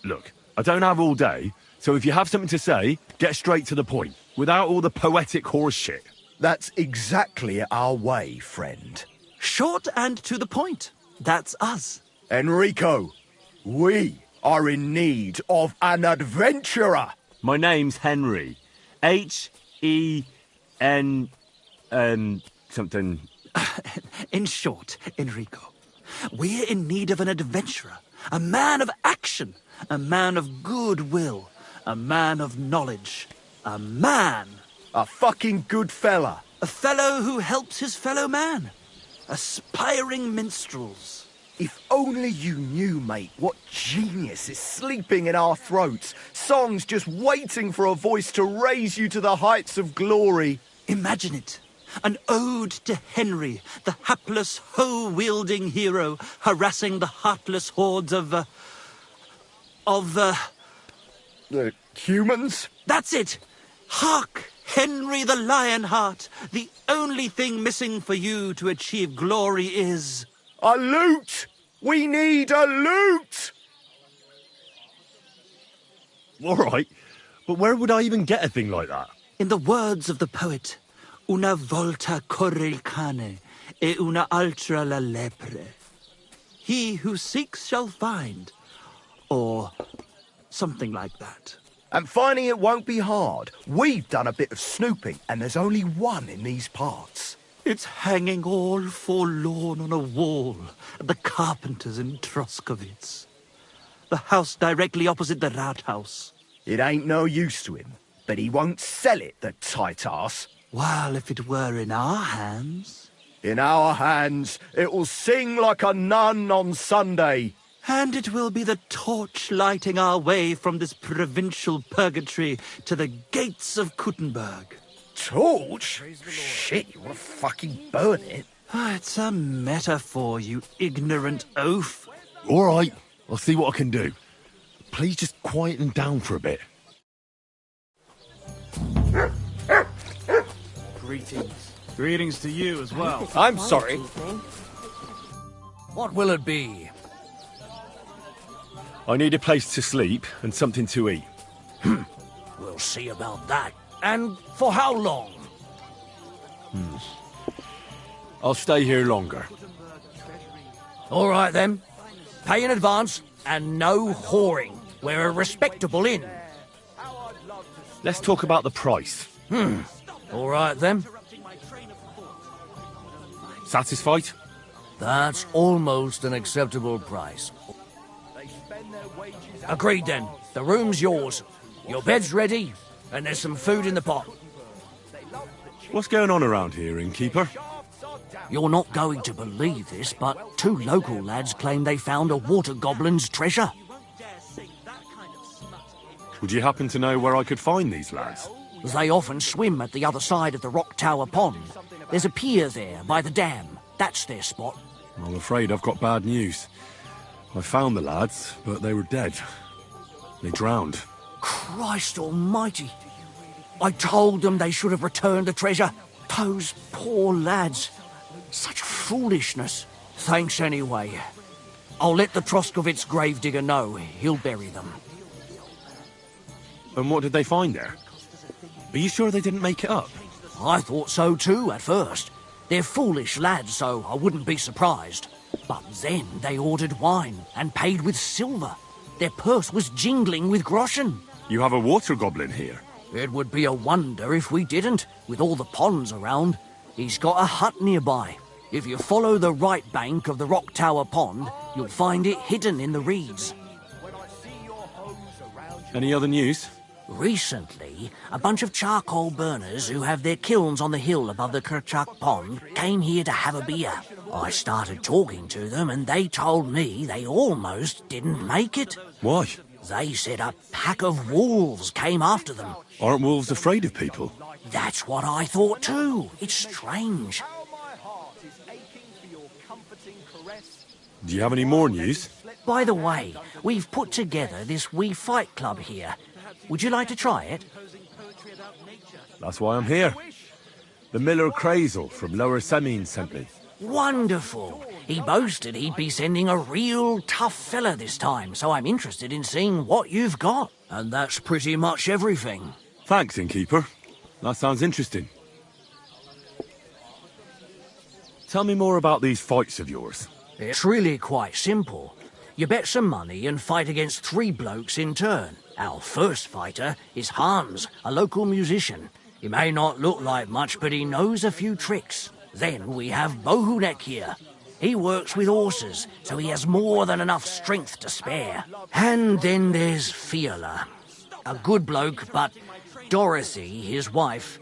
Look, I don't have all day, so if you have something to say, get straight to the point, without all the poetic horse shit. That's exactly our way, friend. Short and to the point. That's us. Enrico, we are in need of an adventurer. My name's Henry. H-E-N... something... In short, Enrico, we're in need of an adventurer, a man of action, a man of goodwill, a man of knowledge, a man... a fucking good fella. A fellow who helps his fellow man. Aspiring minstrels. If only you knew, mate, what genius is sleeping in our throats. Songs just waiting for a voice to raise you to the heights of glory. Imagine it. An ode to Henry, the hapless, hoe-wielding hero, harassing the heartless hordes of the humans? That's it! Hark! Henry the Lionheart! The only thing missing for you to achieve glory is... a lute! We need a lute! All right. But where would I even get a thing like that? In the words of the poet, una volta corre il cane, e una altra la lepre. He who seeks shall find. Or something like that. And finding it won't be hard. We've done a bit of snooping, and there's only one in these parts. It's hanging all forlorn on a wall at the carpenter's in Troskovitz. The house directly opposite the Rathaus. It ain't no use to him, but he won't sell it, the tight ass. Well, if it were in our hands... In our hands, it will sing like a nun on Sunday. And it will be the torch lighting our way from this provincial purgatory to the gates of Kuttenberg. Torch? Shit, you want to fucking burn it? It's a metaphor, you ignorant oaf. All right, I'll see what I can do. Please just quieten down for a bit. Greetings. Greetings to you as well. I'm sorry. What will it be? I need a place to sleep and something to eat. We'll see about that. And for how long? I'll stay here longer. All right, then. Pay in advance and no whoring. We're a respectable inn. Let's talk about the price. All right, then. Satisfied? That's almost an acceptable price. Agreed, then. The room's yours. Your bed's ready, and there's some food in the pot. What's going on around here, innkeeper? You're not going to believe this, but 2 local lads claim they found a water goblin's treasure. Would you happen to know where I could find these lads? They often swim at the other side of the Rock Tower Pond. There's a pier there by the dam. That's their spot. I'm afraid I've got bad news. I found the lads, but they were dead. They drowned. Christ almighty. I told them they should have returned the treasure. Those poor lads. Such foolishness. Thanks anyway. I'll let the Troskovitz gravedigger know. He'll bury them. And what did they find there? Are you sure they didn't make it up? I thought so too at first. They're foolish lads, so I wouldn't be surprised. But then they ordered wine and paid with silver. Their purse was jingling with groschen. You have a water goblin here? It would be a wonder if we didn't, with all the ponds around. He's got a hut nearby. If you follow the right bank of the Rock Tower Pond, you'll find it hidden in the reeds. Any other news? Recently, a bunch of charcoal burners who have their kilns on the hill above the Kerchak Pond came here to have a beer. I started talking to them and they told me they almost didn't make it. Why? They said a pack of wolves came after them. Aren't wolves afraid of people? That's what I thought too. It's strange. Do you have any more news? By the way, we've put together this wee fight club here. Would you like to try it? That's why I'm here. The Miller Crazel from Lower Semine sent me. Wonderful. He boasted he'd be sending a real tough fella this time, so I'm interested in seeing what you've got. And that's pretty much everything. Thanks, innkeeper. That sounds interesting. Tell me more about these fights of yours. It's really quite simple. You bet some money and fight against 3 blokes in turn. Our first fighter is Hans, a local musician. He may not look like much, but he knows a few tricks. Then we have Bohunek here. He works with horses, so he has more than enough strength to spare. And then there's Fiala. A good bloke, but Dorothy, his wife,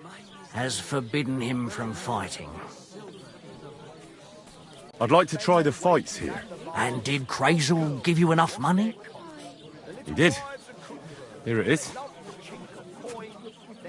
has forbidden him from fighting. I'd like to try the fights here. And did Crazel give you enough money? He did. Here it is.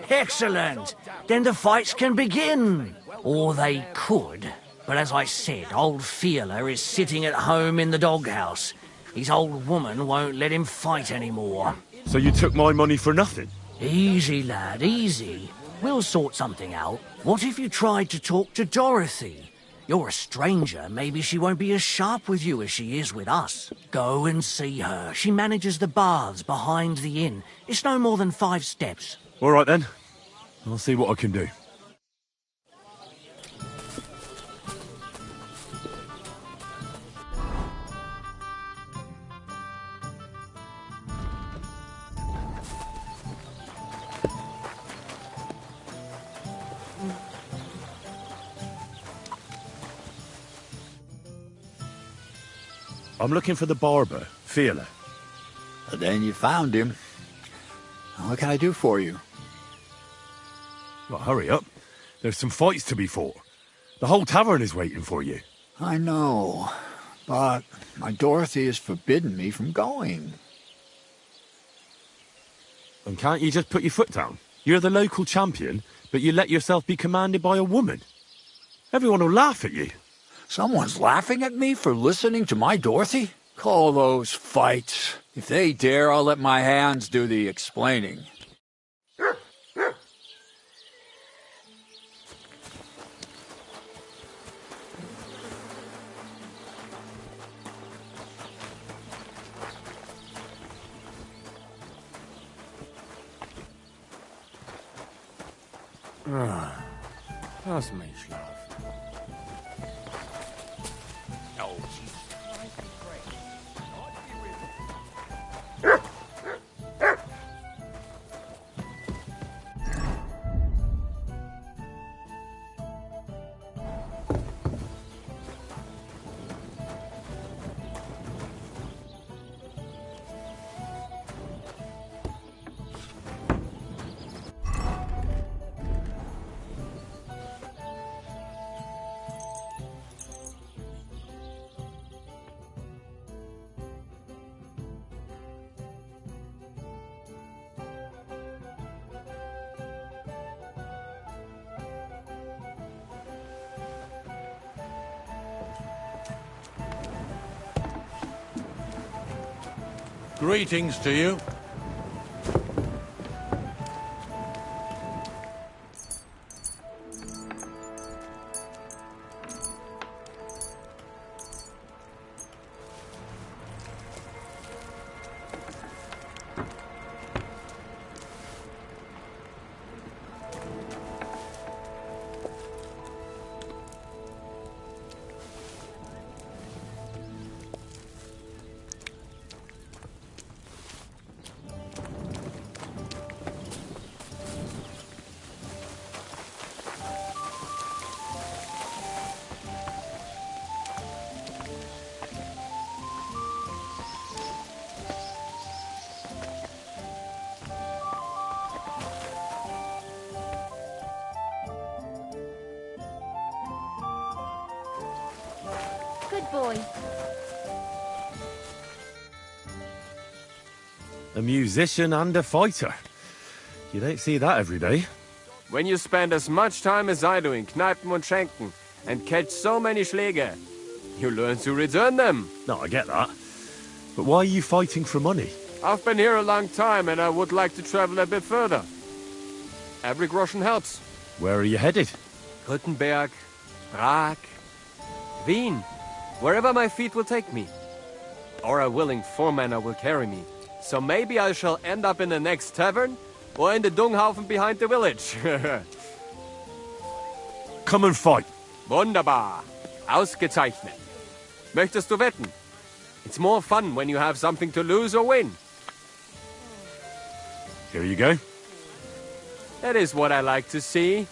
Excellent! Then the fights can begin. Or they could. But as I said, old Fiala is sitting at home in the doghouse. His old woman won't let him fight anymore. So you took my money for nothing? Easy, lad, easy. We'll sort something out. What if you tried to talk to Dorothy? You're a stranger. Maybe she won't be as sharp with you as she is with us. Go and see her. She manages the baths behind the inn. It's no more than 5 steps. All right, then. I'll see what I can do. I'm looking for the barber, Fielder. Then you found him. What can I do for you? Well, hurry up. There's some fights to be fought. The whole tavern is waiting for you. I know, but my Dorothy has forbidden me from going. And can't you just put your foot down? You're the local champion, but you let yourself be commanded by a woman. Everyone will laugh at you. Someone's laughing at me for listening to my Dorothy? Call those fights. If they dare, I'll let my hands do the explaining. Lass mich schlafen. Greetings to you. Good boy. A musician and a fighter. You don't see that every day. When you spend as much time as I do in Kneipen und Schenken and catch so many Schläge, you learn to return them. No, I get that. But why are you fighting for money? I've been here a long time and I would like to travel a bit further. Every groschen helps. Where are you headed? Gutenberg, Prague, Wien, wherever my feet will take me. Or a willing foreman will carry me. So maybe I shall end up in the next tavern, or in the Dunghaufen behind the village. Come and fight. Wunderbar. Ausgezeichnet. Möchtest du wetten? It's more fun when you have something to lose or win. Here you go. That is what I like to see.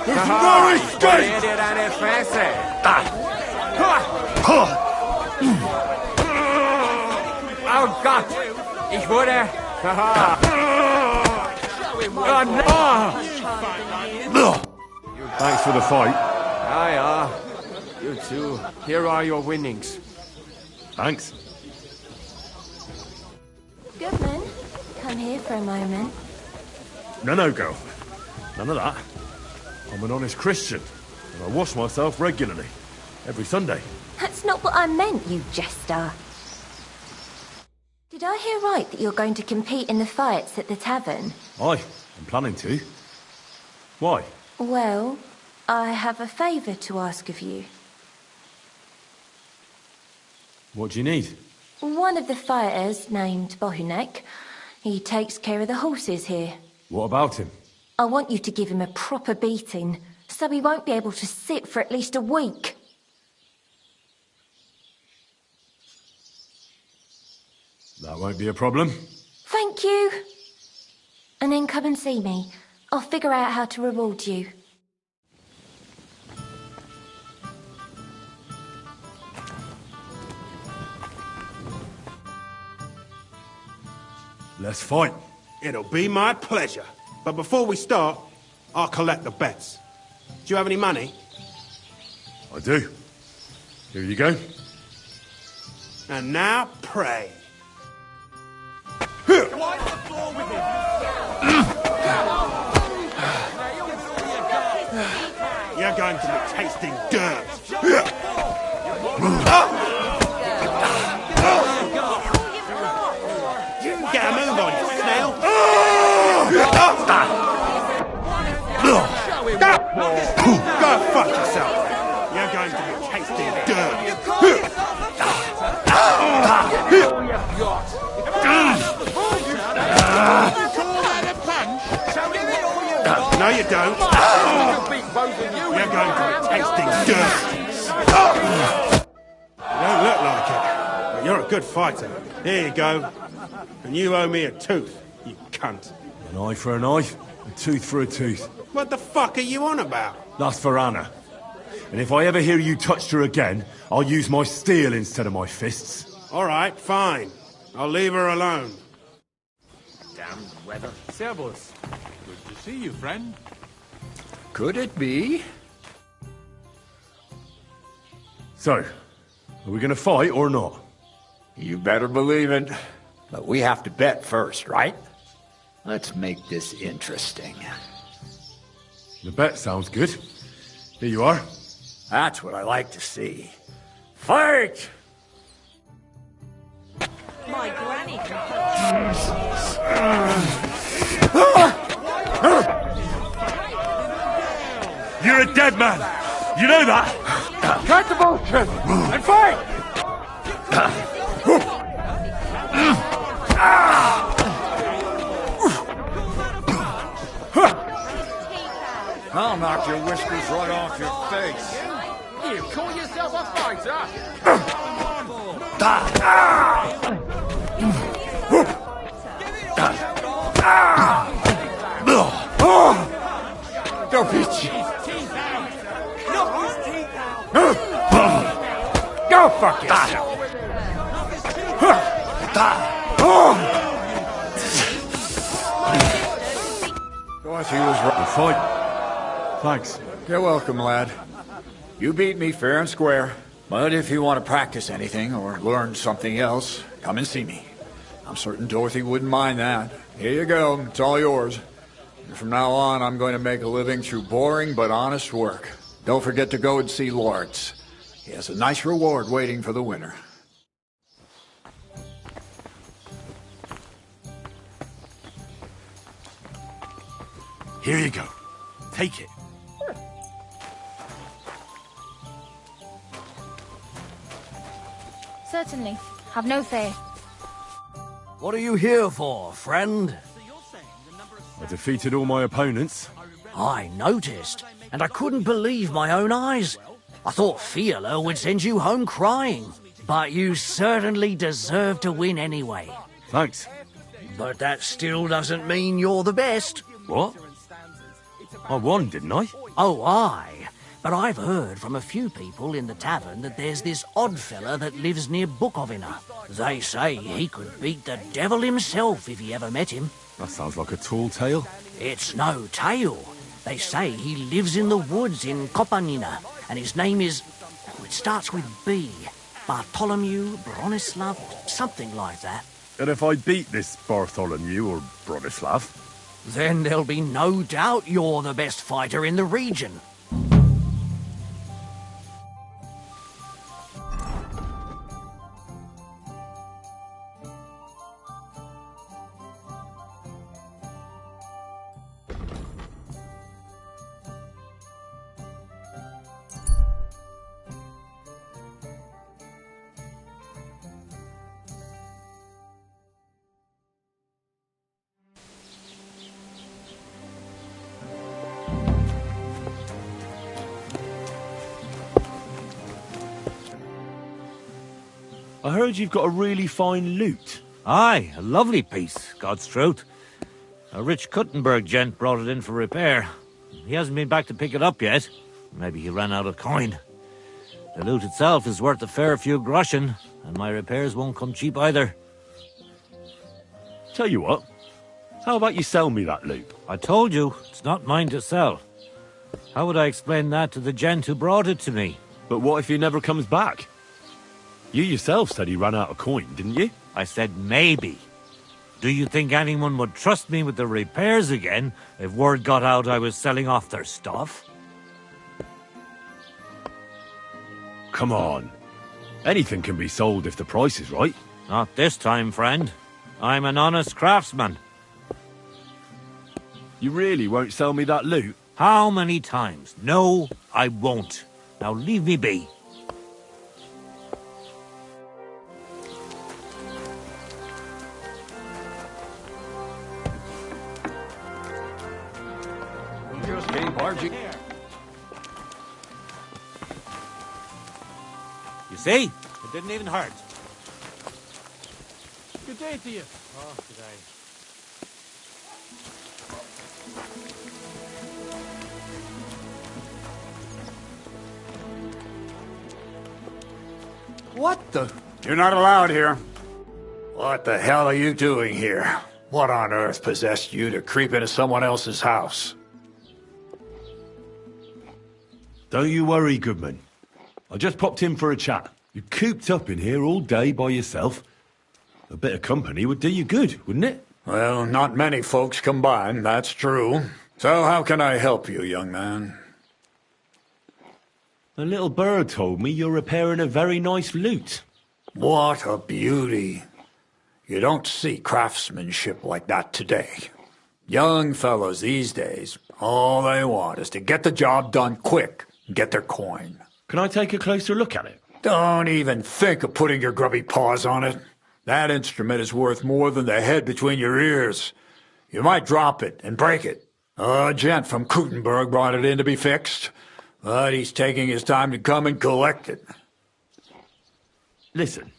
There's no escape! Hol dir deine Fresse! Oh Gott! Ich wurde... Oh no! Thanks for the fight. Ja. You too. Here are your winnings. Thanks. Goodman, come here for a moment. No, girl. None of that. I'm an honest Christian, and I wash myself regularly. Every Sunday. That's not what I meant, you jester. Did I hear right that you're going to compete in the fights at the tavern? Aye, I'm planning to. Why? Well, I have a favour to ask of you. What do you need? One of the fighters, named Bohunek, he takes care of the horses here. What about him? I want you to give him a proper beating, so he won't be able to sit for at least a week. That won't be a problem. Thank you. And then come and see me. I'll figure out how to reward you. Let's fight. It'll be my pleasure. But before we start, I'll collect the bets. Do you have any money? I do. Here you go. And now, pray. You're going to be tasting dirt. Get a move on, you snail. Go fuck yourself. You're going to be tasting dirt. No, you don't. You're going to be tasting dirt. You don't look like it, but you're a good fighter. Here you go. And you owe me a tooth, you cunt. An eye for an eye, a tooth for a tooth. What the fuck are you on about? That's for Anna. And if I ever hear you touched her again, I'll use my steel instead of my fists. All right, fine. I'll leave her alone. Damn weather. Servus. Good to see you, friend. Could it be? So, are we going to fight or not? You better believe it. But we have to bet first, right? Let's make this interesting. The bet sounds good. Here you are. That's what I like to see. Fight! My granny You're a dead man! You know that? Cut the bullshit and fight! I'll knock your whiskers right off your face. You call yourself a fighter? Go bitch! Go fuck yourself! Thought he was right. The fight. Thanks. You're welcome, lad. You beat me fair and square. But if you want to practice anything or learn something else, come and see me. I'm certain Dorothy wouldn't mind that. Here you go. It's all yours. And from now on, I'm going to make a living through boring but honest work. Don't forget to go and see Lawrence. He has a nice reward waiting for the winner. Here you go. Take it. Certainly. Have no fear. What are you here for, friend? I defeated all my opponents. I noticed, and I couldn't believe my own eyes. I thought Fiala would send you home crying. But you certainly deserve to win anyway. Thanks. But that still doesn't mean you're the best. What? I won, didn't I? Oh, aye. But I've heard from a few people in the tavern that there's this odd fella that lives near Bukovina. They say he could beat the devil himself if he ever met him. That sounds like a tall tale. It's no tale. They say he lives in the woods in Kopanina, and his name is... Oh, it starts with B. Bartholomew, Bronislav, something like that. And if I beat this Bartholomew or Bronislav? Then there'll be no doubt you're the best fighter in the region. I heard you've got a really fine lute. Aye, a lovely piece, God's truth. A rich Kuttenberg gent brought it in for repair. He hasn't been back to pick it up yet. Maybe he ran out of coin. The loot itself is worth a fair few groschen, and my repairs won't come cheap either. Tell you what, how about you sell me that lute? I told you, it's not mine to sell. How would I explain that to the gent who brought it to me? But what if he never comes back? You yourself said he ran out of coin, didn't you? I said maybe. Do you think anyone would trust me with the repairs again if word got out I was selling off their stuff? Come on. Anything can be sold if the price is right. Not this time, friend. I'm an honest craftsman. You really won't sell me that lute? How many times? No, I won't. Now leave me be. Just came barging. You see? It didn't even hurt. Good day to you. Oh, good day. What the? You're not allowed here. What the hell are you doing here? What on earth possessed you to creep into someone else's house? Don't you worry, Goodman. I just popped in for a chat. You're cooped up in here all day by yourself. A bit of company would do you good, wouldn't it? Well, not many folks combined, that's true. So how can I help you, young man? A little bird told me you're repairing a very nice lute. What a beauty. You don't see craftsmanship like that today. Young fellows these days, all they want is to get the job done quick and get their coin. Can I take a closer look at it? Don't even think of putting your grubby paws on it. That instrument is worth more than the head between your ears. You might drop it and break it. A gent from Kuttenberg brought it in to be fixed, but he's taking his time to come and collect it. Listen,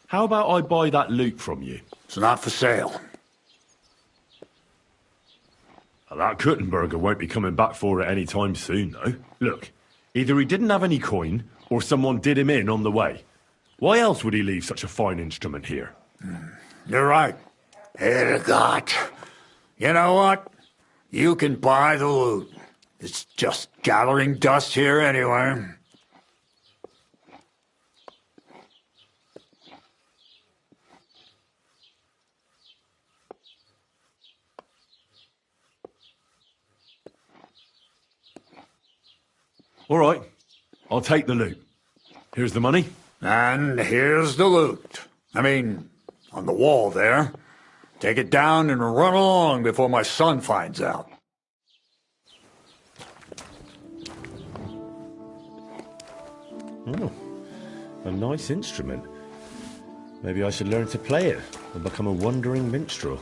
how about I buy that lute from you? It's not for sale. Well, that Kuttenberger won't be coming back for it any time soon, though. Look, either he didn't have any coin, or someone did him in on the way. Why else would he leave such a fine instrument here? You're right. Hildegard. You know what? You can buy the loot. It's just gathering dust here anyway. All right, I'll take the loot. Here's the money. And here's the loot. I mean, on the wall there. Take it down and run along before my son finds out. Oh, a nice instrument. Maybe I should learn to play it and become a wandering minstrel.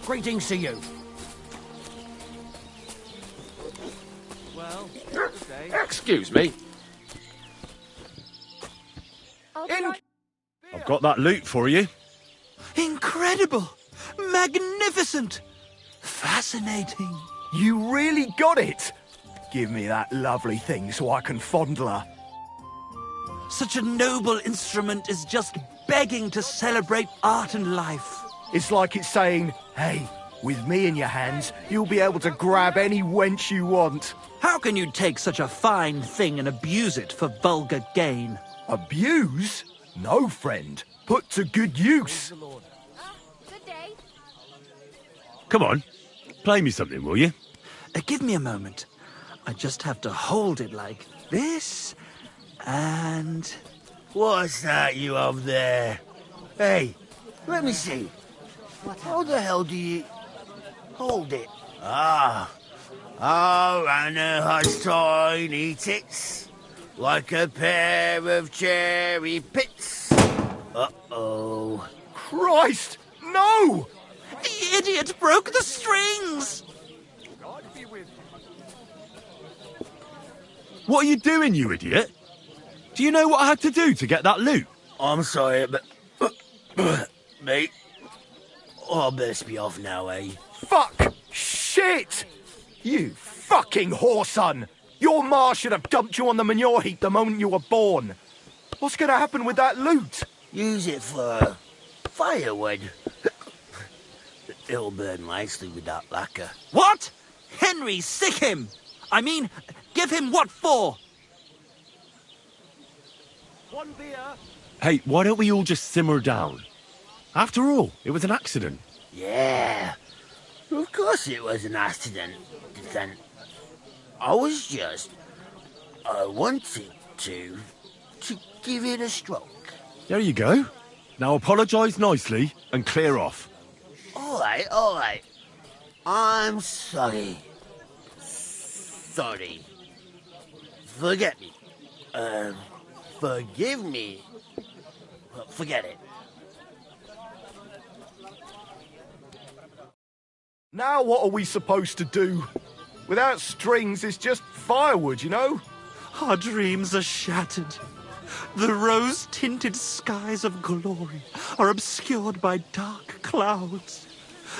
Greetings to you. Well, good day. Excuse me. I've got that loot for you. Incredible! Magnificent! Fascinating! You really got it! Give me that lovely thing so I can fondle her. Such a noble instrument is just begging to celebrate art and life. It's like it's saying, hey, with me in your hands, you'll be able to grab any wench you want. How can you take such a fine thing and abuse it for vulgar gain? Abuse? No, friend. Put to good use. Good day. Come on, play me something, will you? Give me a moment. I just have to hold it like this, and... What's that you up there? Hey, Let me see. How the hell do you... hold it? Ah. Oh, Anna has tiny tits, like a pair of cherry pits. Uh-oh. Christ! No! The idiot broke the strings! What are you doing, you idiot? Do you know what I had to do to get that loot? I'm sorry, but... mate, I'll best be off now, eh? Fuck! Shit! You fucking whoreson! Your ma should have dumped you on the manure heap the moment you were born. What's going to happen with that loot? Use it for firewood. It'll burn nicely with that lacquer. What? Henry, sick him! I mean, give him what for? One beer. Hey, why don't we all just simmer down? After all, it was an accident. Yeah, of course it was an accident. Then I wanted to give it a stroke. There you go. Now apologise nicely and clear off. All right. I'm sorry. Sorry. Forget me. Forgive me. Forget it. Now what are we supposed to do? Without strings, it's just firewood, you know? Our dreams are shattered. The rose-tinted skies of glory are obscured by dark clouds.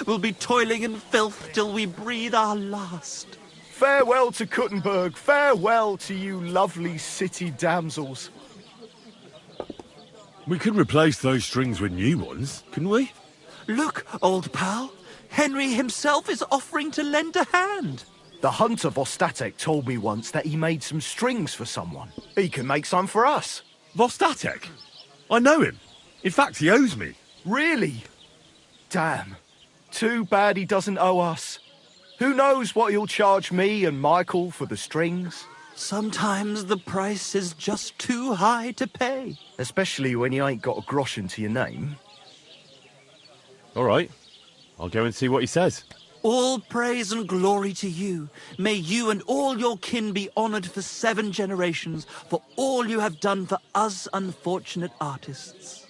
We'll be toiling in filth till we breathe our last. Farewell to Kuttenberg. Farewell to you lovely city damsels. We could replace those strings with new ones, couldn't we? Look, old pal. Henry himself is offering to lend a hand. The hunter Vostatek told me once that he made some strings for someone. He can make some for us. Vostatek? I know him. In fact, he owes me. Really? Damn. Too bad he doesn't owe us. Who knows what he'll charge me and Michael for the strings? Sometimes the price is just too high to pay. Especially when you ain't got a groschen to your name. All right. I'll go and see what he says. All praise and glory to you. May you and all your kin be honoured for 7 generations for all you have done for us unfortunate artists.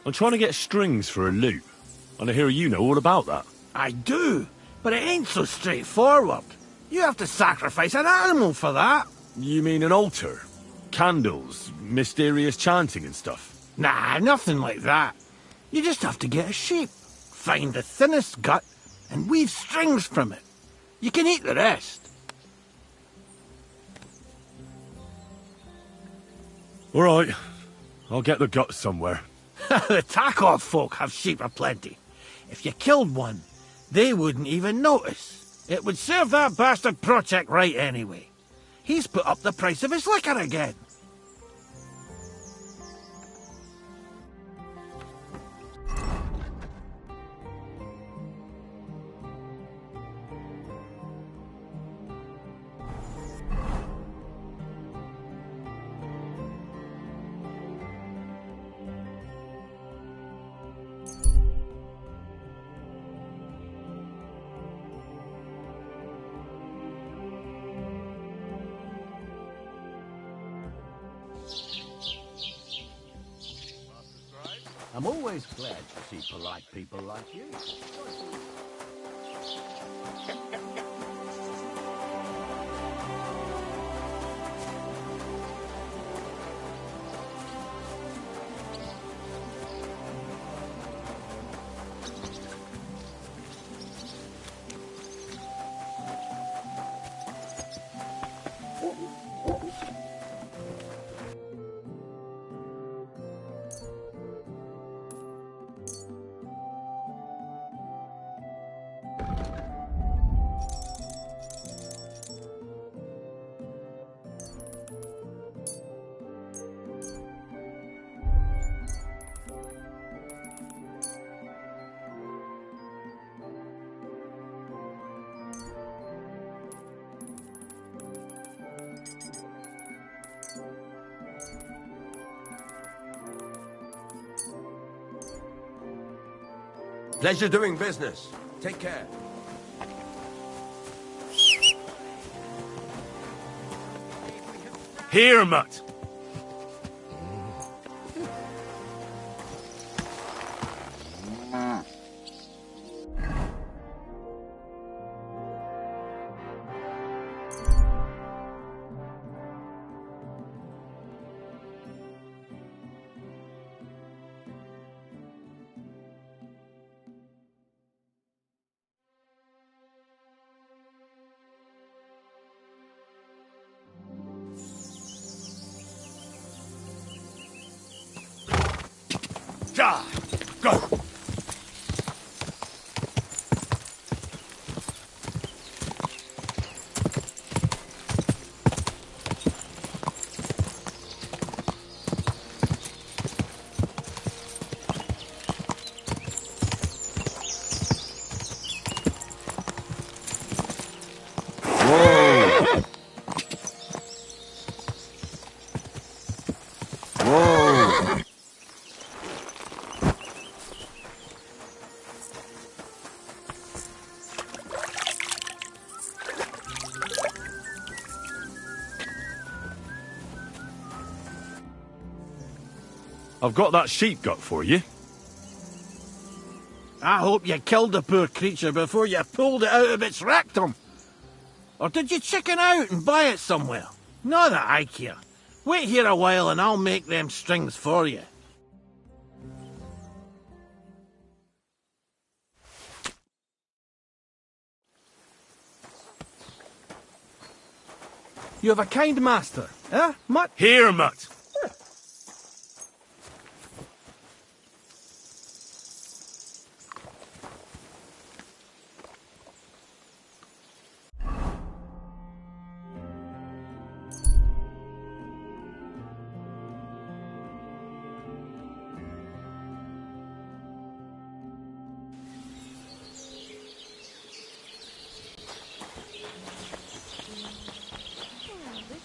I'm trying to get strings for a loot, and I hear you know all about that. I do, but it ain't so straightforward. You have to sacrifice an animal for that. You mean an altar? Candles, mysterious chanting and stuff? Nah, nothing like that. You just have to get a sheep, find the thinnest gut, and weave strings from it. You can eat the rest. All right, I'll get the guts somewhere. The Takov folk have sheep aplenty. If you killed one, they wouldn't even notice. It would serve that bastard Protek right anyway. He's put up the price of his liquor again. I'm always glad to see polite people like you. Pleasure doing business. Take care. Here, Mutt. Go! I've got that sheep gut for you. I hope you killed the poor creature before you pulled it out of its rectum. Or did you chicken out and buy it somewhere? Not that I care. Wait here a while and I'll make them strings for you. You have a kind master, eh, Mutt? Here, Mutt.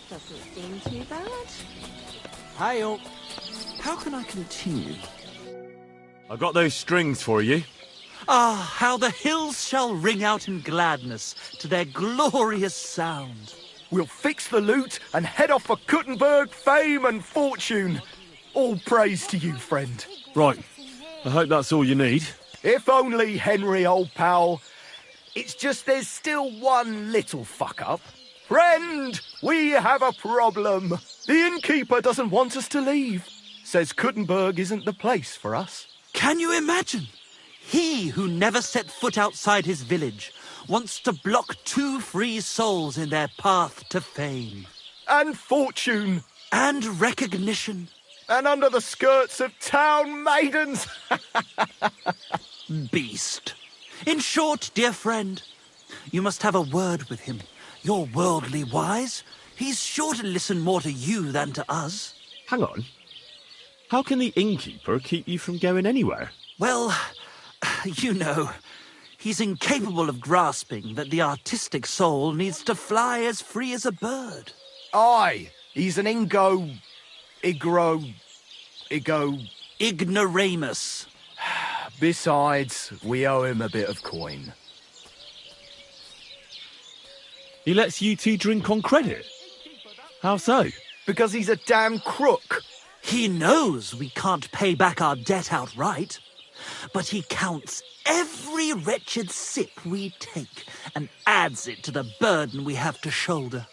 Doesn't seem too bad. Hi-oh. How can I continue? I got those strings for you. Ah, how the hills shall ring out in gladness to their glorious sound. We'll fix the loot and head off for Kuttenberg, fame and fortune. All praise to you, friend. Right. I hope that's all you need. If only, Henry, old pal. It's just there's still one little fuck-up. Friend, we have a problem. The innkeeper doesn't want us to leave. Says Kuttenberg isn't the place for us. Can you imagine? He who never set foot outside his village wants to block 2 free souls in their path to fame. And fortune. And recognition. And under the skirts of town maidens. Beast. In short, dear friend, you must have a word with him. You're worldly wise. He's sure to listen more to you than to us. Hang on. How can the innkeeper keep you from going anywhere? Well, you know, he's incapable of grasping that the artistic soul needs to fly as free as a bird. Aye, he's an Ignoramus. Besides, we owe him a bit of coin. He lets you two drink on credit? How so? Because he's a damn crook. He knows we can't pay back our debt outright, but he counts every wretched sip we take and adds it to the burden we have to shoulder.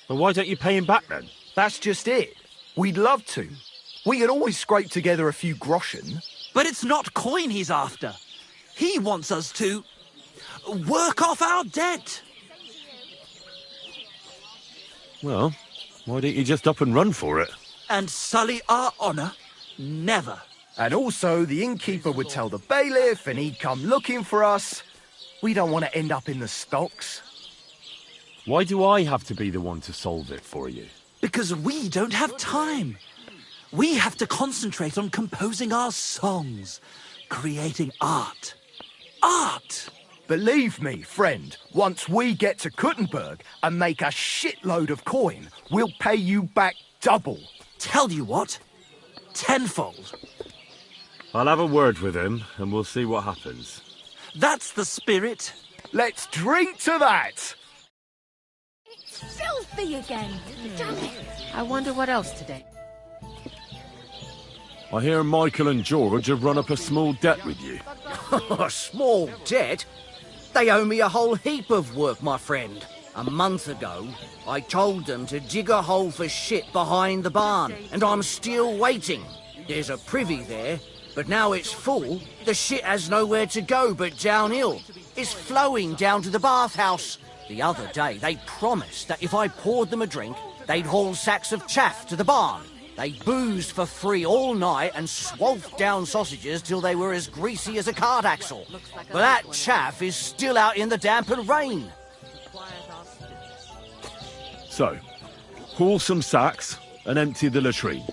Well, why don't you pay him back then? That's just it. We'd love to. We could always scrape together a few groschen. But it's not coin he's after. He wants us to work off our debt. Well, why don't you just up and run for it? And sully our honour? Never. And also, the innkeeper would tell the bailiff and he'd come looking for us. We don't want to end up in the stocks. Why do I have to be the one to solve it for you? Because we don't have time. We have to concentrate on composing our songs, creating art. Art! Believe me, friend, once we get to Kuttenberg and make a shitload of coin, we'll pay you back double. Tell you what, tenfold. I'll have a word with him and we'll see what happens. That's the spirit. Let's drink to that! It's filthy again. Damn it. I wonder what else today. I hear Michael and George have run up a small debt with you. A small debt? They owe me a whole heap of work, my friend. A month ago, I told them to dig a hole for shit behind the barn, and I'm still waiting. There's a privy there, but now it's full. The shit has nowhere to go but downhill. It's flowing down to the bathhouse. The other day, they promised that if I poured them a drink, they'd haul sacks of chaff to the barn. They boozed for free all night and swolfed down sausages till they were as greasy as a cart axle. But that chaff is still out in the damp and rain. So, haul some sacks and empty the latrine.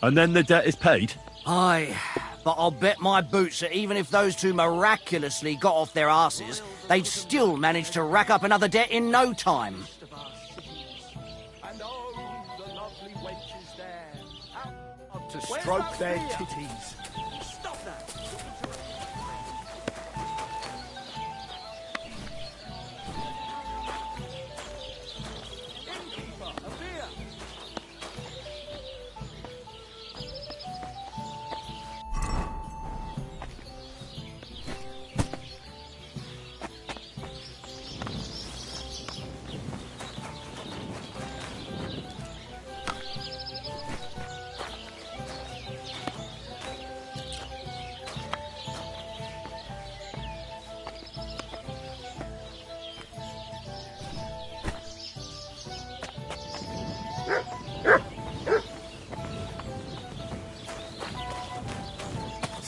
And then the debt is paid? Aye, but I'll bet my boots that even if those two miraculously got off their arses, they'd still manage to rack up another debt in no time. To stroke their titties. Stop that!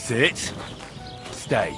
Sit. Stay.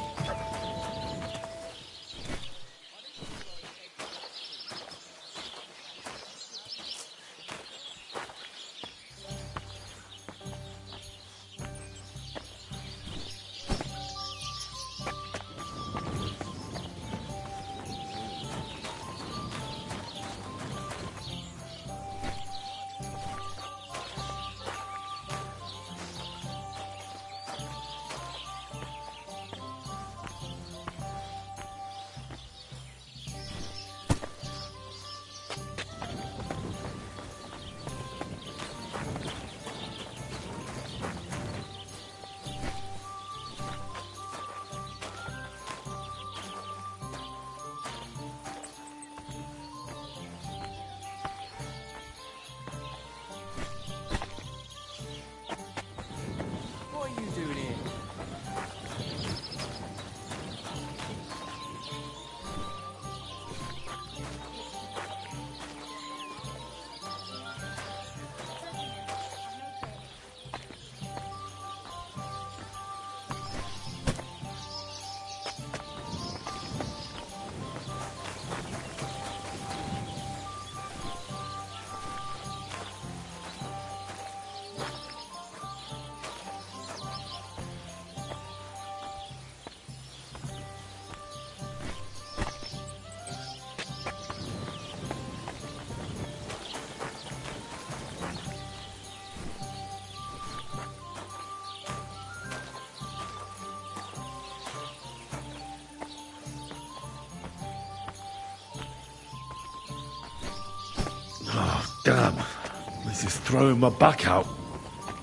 throwing my back out.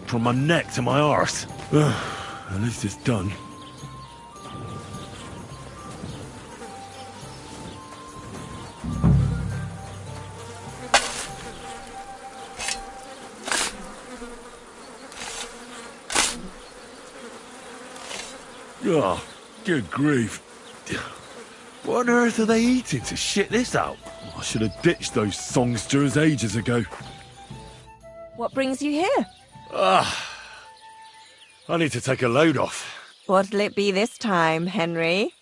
From my neck to my arse. At least it's done. Oh, good grief. What on earth are they eating to shit this out? I should have ditched those songsters ages ago. What brings you here? I need to take a load off. What'll it be this time, Henry?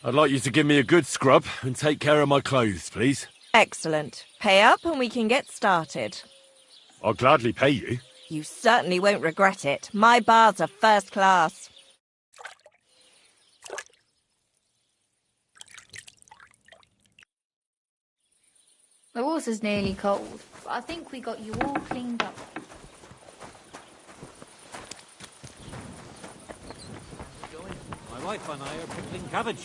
I'd like you to give me a good scrub and take care of my clothes, please. Excellent. Pay up and we can get started. I'll gladly pay you. You certainly won't regret it. My bars are first class. The water's nearly cold, but I think we got you all cleaned up. My wife and I are pickling cabbage.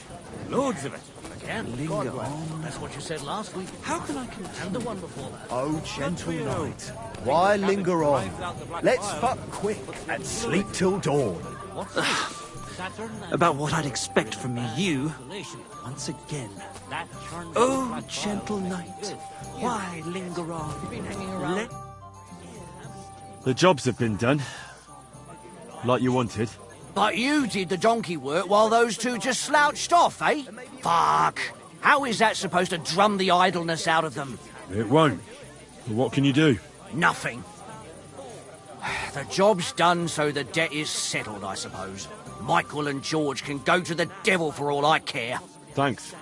Loads of it. Again, linger on. That's what you said last week. How can I contend the one before that? Oh, gentle knight, why linger on? Let's fuck quick and sleep till dawn. About what I'd expect from you, once again. Oh, gentle knight, why linger on? You've been hanging around. The jobs have been done. Like you wanted. But you did the donkey work while those two just slouched off, eh? Fuck. How is that supposed to drum the idleness out of them? It won't. But what can you do? Nothing. The job's done, so the debt is settled, I suppose. Michael and George can go to the devil for all I care. Thanks.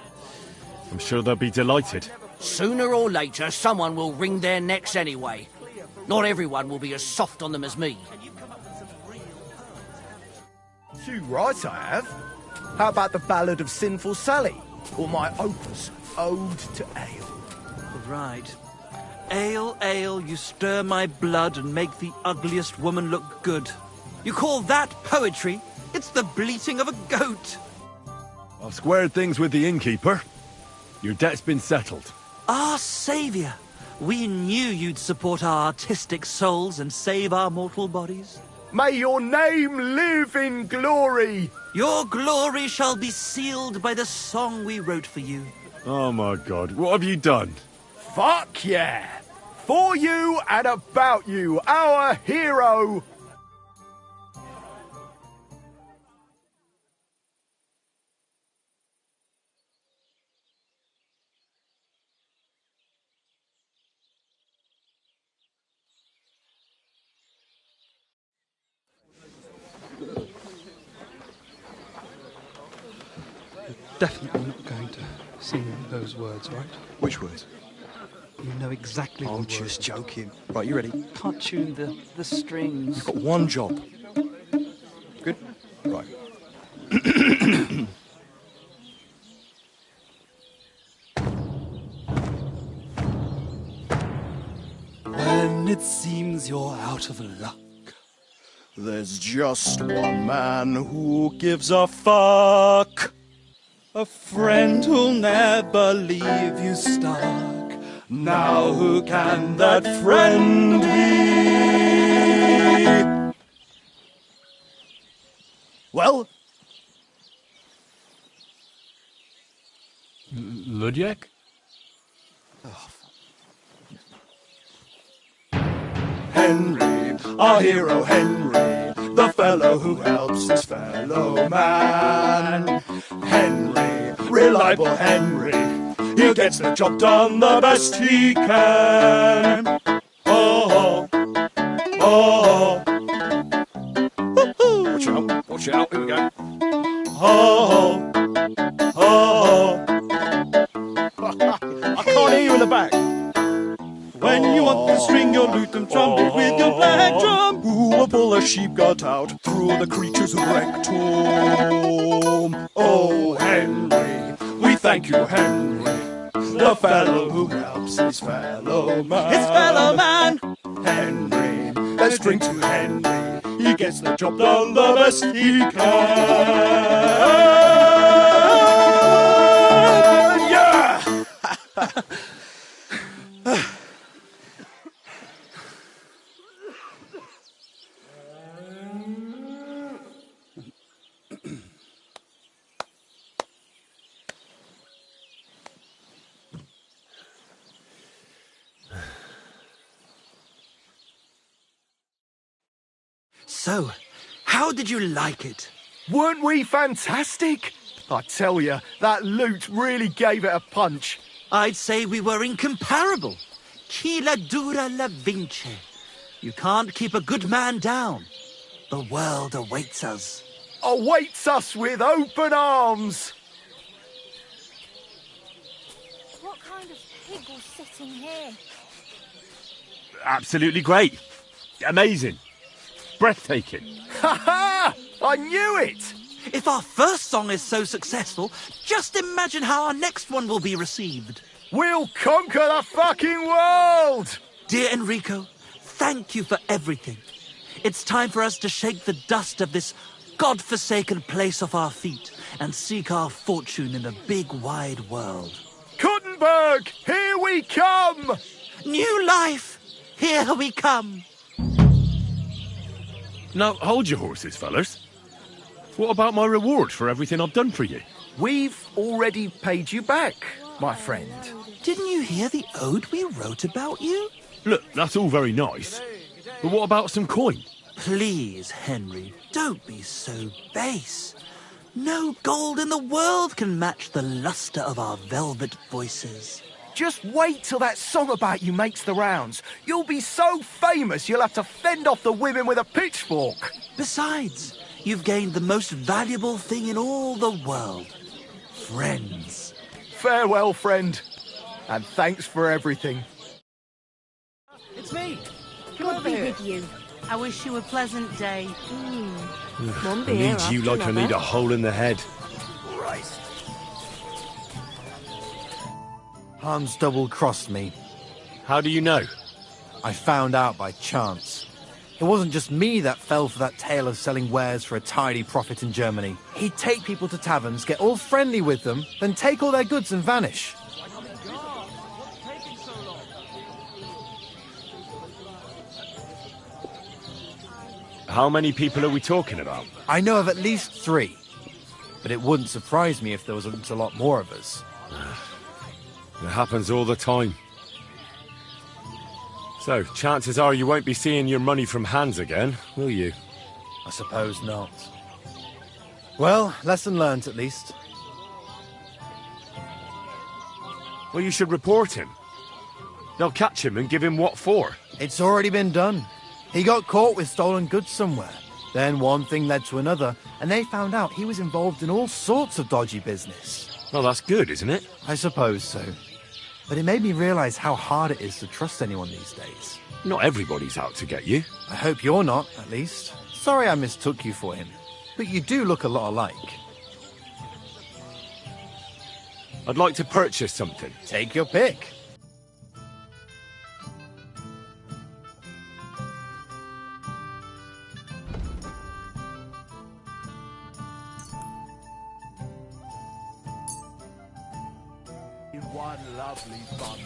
I'm sure they'll be delighted. Sooner or later, someone will wring their necks anyway. Not everyone will be as soft on them as me. Too right I have. How about the Ballad of Sinful Sally? Or my opus, Ode to Ale? Right. Ale, ale, you stir my blood and make the ugliest woman look good. You call that poetry? It's the bleating of a goat. I've squared things with the innkeeper. Your debt's been settled. Our saviour. We knew you'd support our artistic souls and save our mortal bodies. May your name live in glory! Your glory shall be sealed by the song we wrote for you. Oh my God, what have you done? Fuck yeah! For you and about you, our hero! Definitely not going to sing those words, right? Which words? You know exactly I'm the just words. joking. Right, you ready? Can't tune the strings. You've got one job. Good? Right. When it seems you're out of luck, There's just one man who gives a fuck. a friend who'll never leave you stuck. Now who can that friend be? Well? Ludiak? Henry, our hero Henry, the fellow who helps his fellow man. Henry, reliable Henry, he gets the job done the best he can. Oh, oh, oh. Watch out, here we go. Oh, oh, I can't hear you in the back. When you want to string your lute and trumpet with your black drum, Who will pull a sheep gut out through the creature's rectum? Oh, Henry, we thank you, Henry, the fellow who helps his fellow man. his fellow man. Henry, let's drink to Henry. He gets the job done the best he can. Yeah! So, how did you like it? Weren't we fantastic? I tell you, that loot really gave it a punch. I'd say we were incomparable. Chi la dura la vince. You can't keep a good man down. The world awaits us. Awaits us with open arms. What kind of pig will sit in here? Absolutely great. Amazing. Breathtaking. Ha ha! I knew it! If our first song is so successful, just imagine how our next one will be received. We'll conquer the fucking world! Dear Enrico, thank you for everything. It's time for us to shake the dust of this God-forsaken place off our feet and seek our fortune in the big wide world. Kuttenberg, here we come! New life, here we come. Now, hold your horses, fellas. What about my reward for everything I've done for you? We've already paid you back, my friend. Didn't you hear the ode we wrote about you? Look, that's all very nice. But what about some coin? Please, Henry, don't be so base. No gold in the world can match the luster of our velvet voices. Just wait till that song about you makes the rounds. You'll be so famous you'll have to fend off the women with a pitchfork. Besides, you've gained the most valuable thing in all the world. Friends. Farewell, friend. And thanks for everything. It's me. God be with you. I wish you a pleasant day. One I beer need you after like I need another. a hole in the head. Christ. Hans double-crossed me. How do you know? I found out by chance. It wasn't just me that fell for that tale of selling wares for a tidy profit in Germany. He'd take people to taverns, get all friendly with them, then take all their goods and vanish. How many people are we talking about? I know of at least 3. But it wouldn't surprise me if there wasn't a lot more of us. It happens all the time. So, chances are you won't be seeing your money from Hans again, will you? I suppose not. Well, lesson learnt at least. Well, you should report him. They'll catch him and give him what for. It's already been done. He got caught with stolen goods somewhere. Then one thing led to another, and they found out he was involved in all sorts of dodgy business. Well, that's good, isn't it? I suppose so. But it made me realize how hard it is to trust anyone these days. Not everybody's out to get you. I hope you're not, at least. Sorry I mistook you for him. But you do look a lot alike. I'd like to purchase something. Take your pick. One lovely bundle.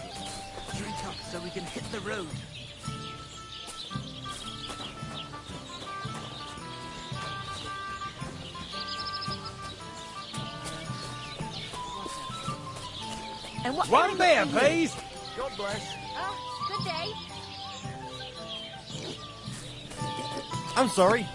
Drink up so we can hit the road. And what One beer, please. God bless. Good day. I'm sorry.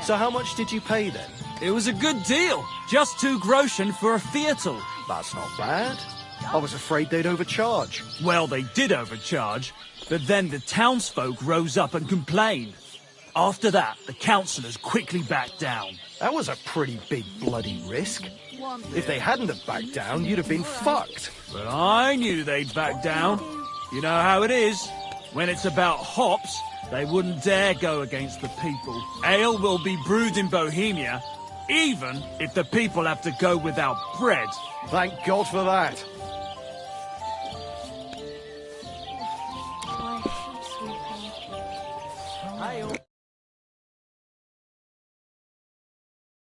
So how much did you pay then? It was a good deal. Just 2 groschen for a Viertel. That's not bad. I was afraid they'd overcharge. Well, they did overcharge, but then the townsfolk rose up and complained. After that, the councillors quickly backed down. That was a pretty big bloody risk. If they hadn't have backed down, you'd have been fucked. But I knew they'd back down. You know how it is. When it's about hops, they wouldn't dare go against the people. Ale will be brewed in Bohemia, even if the people have to go without bread. Thank God for that.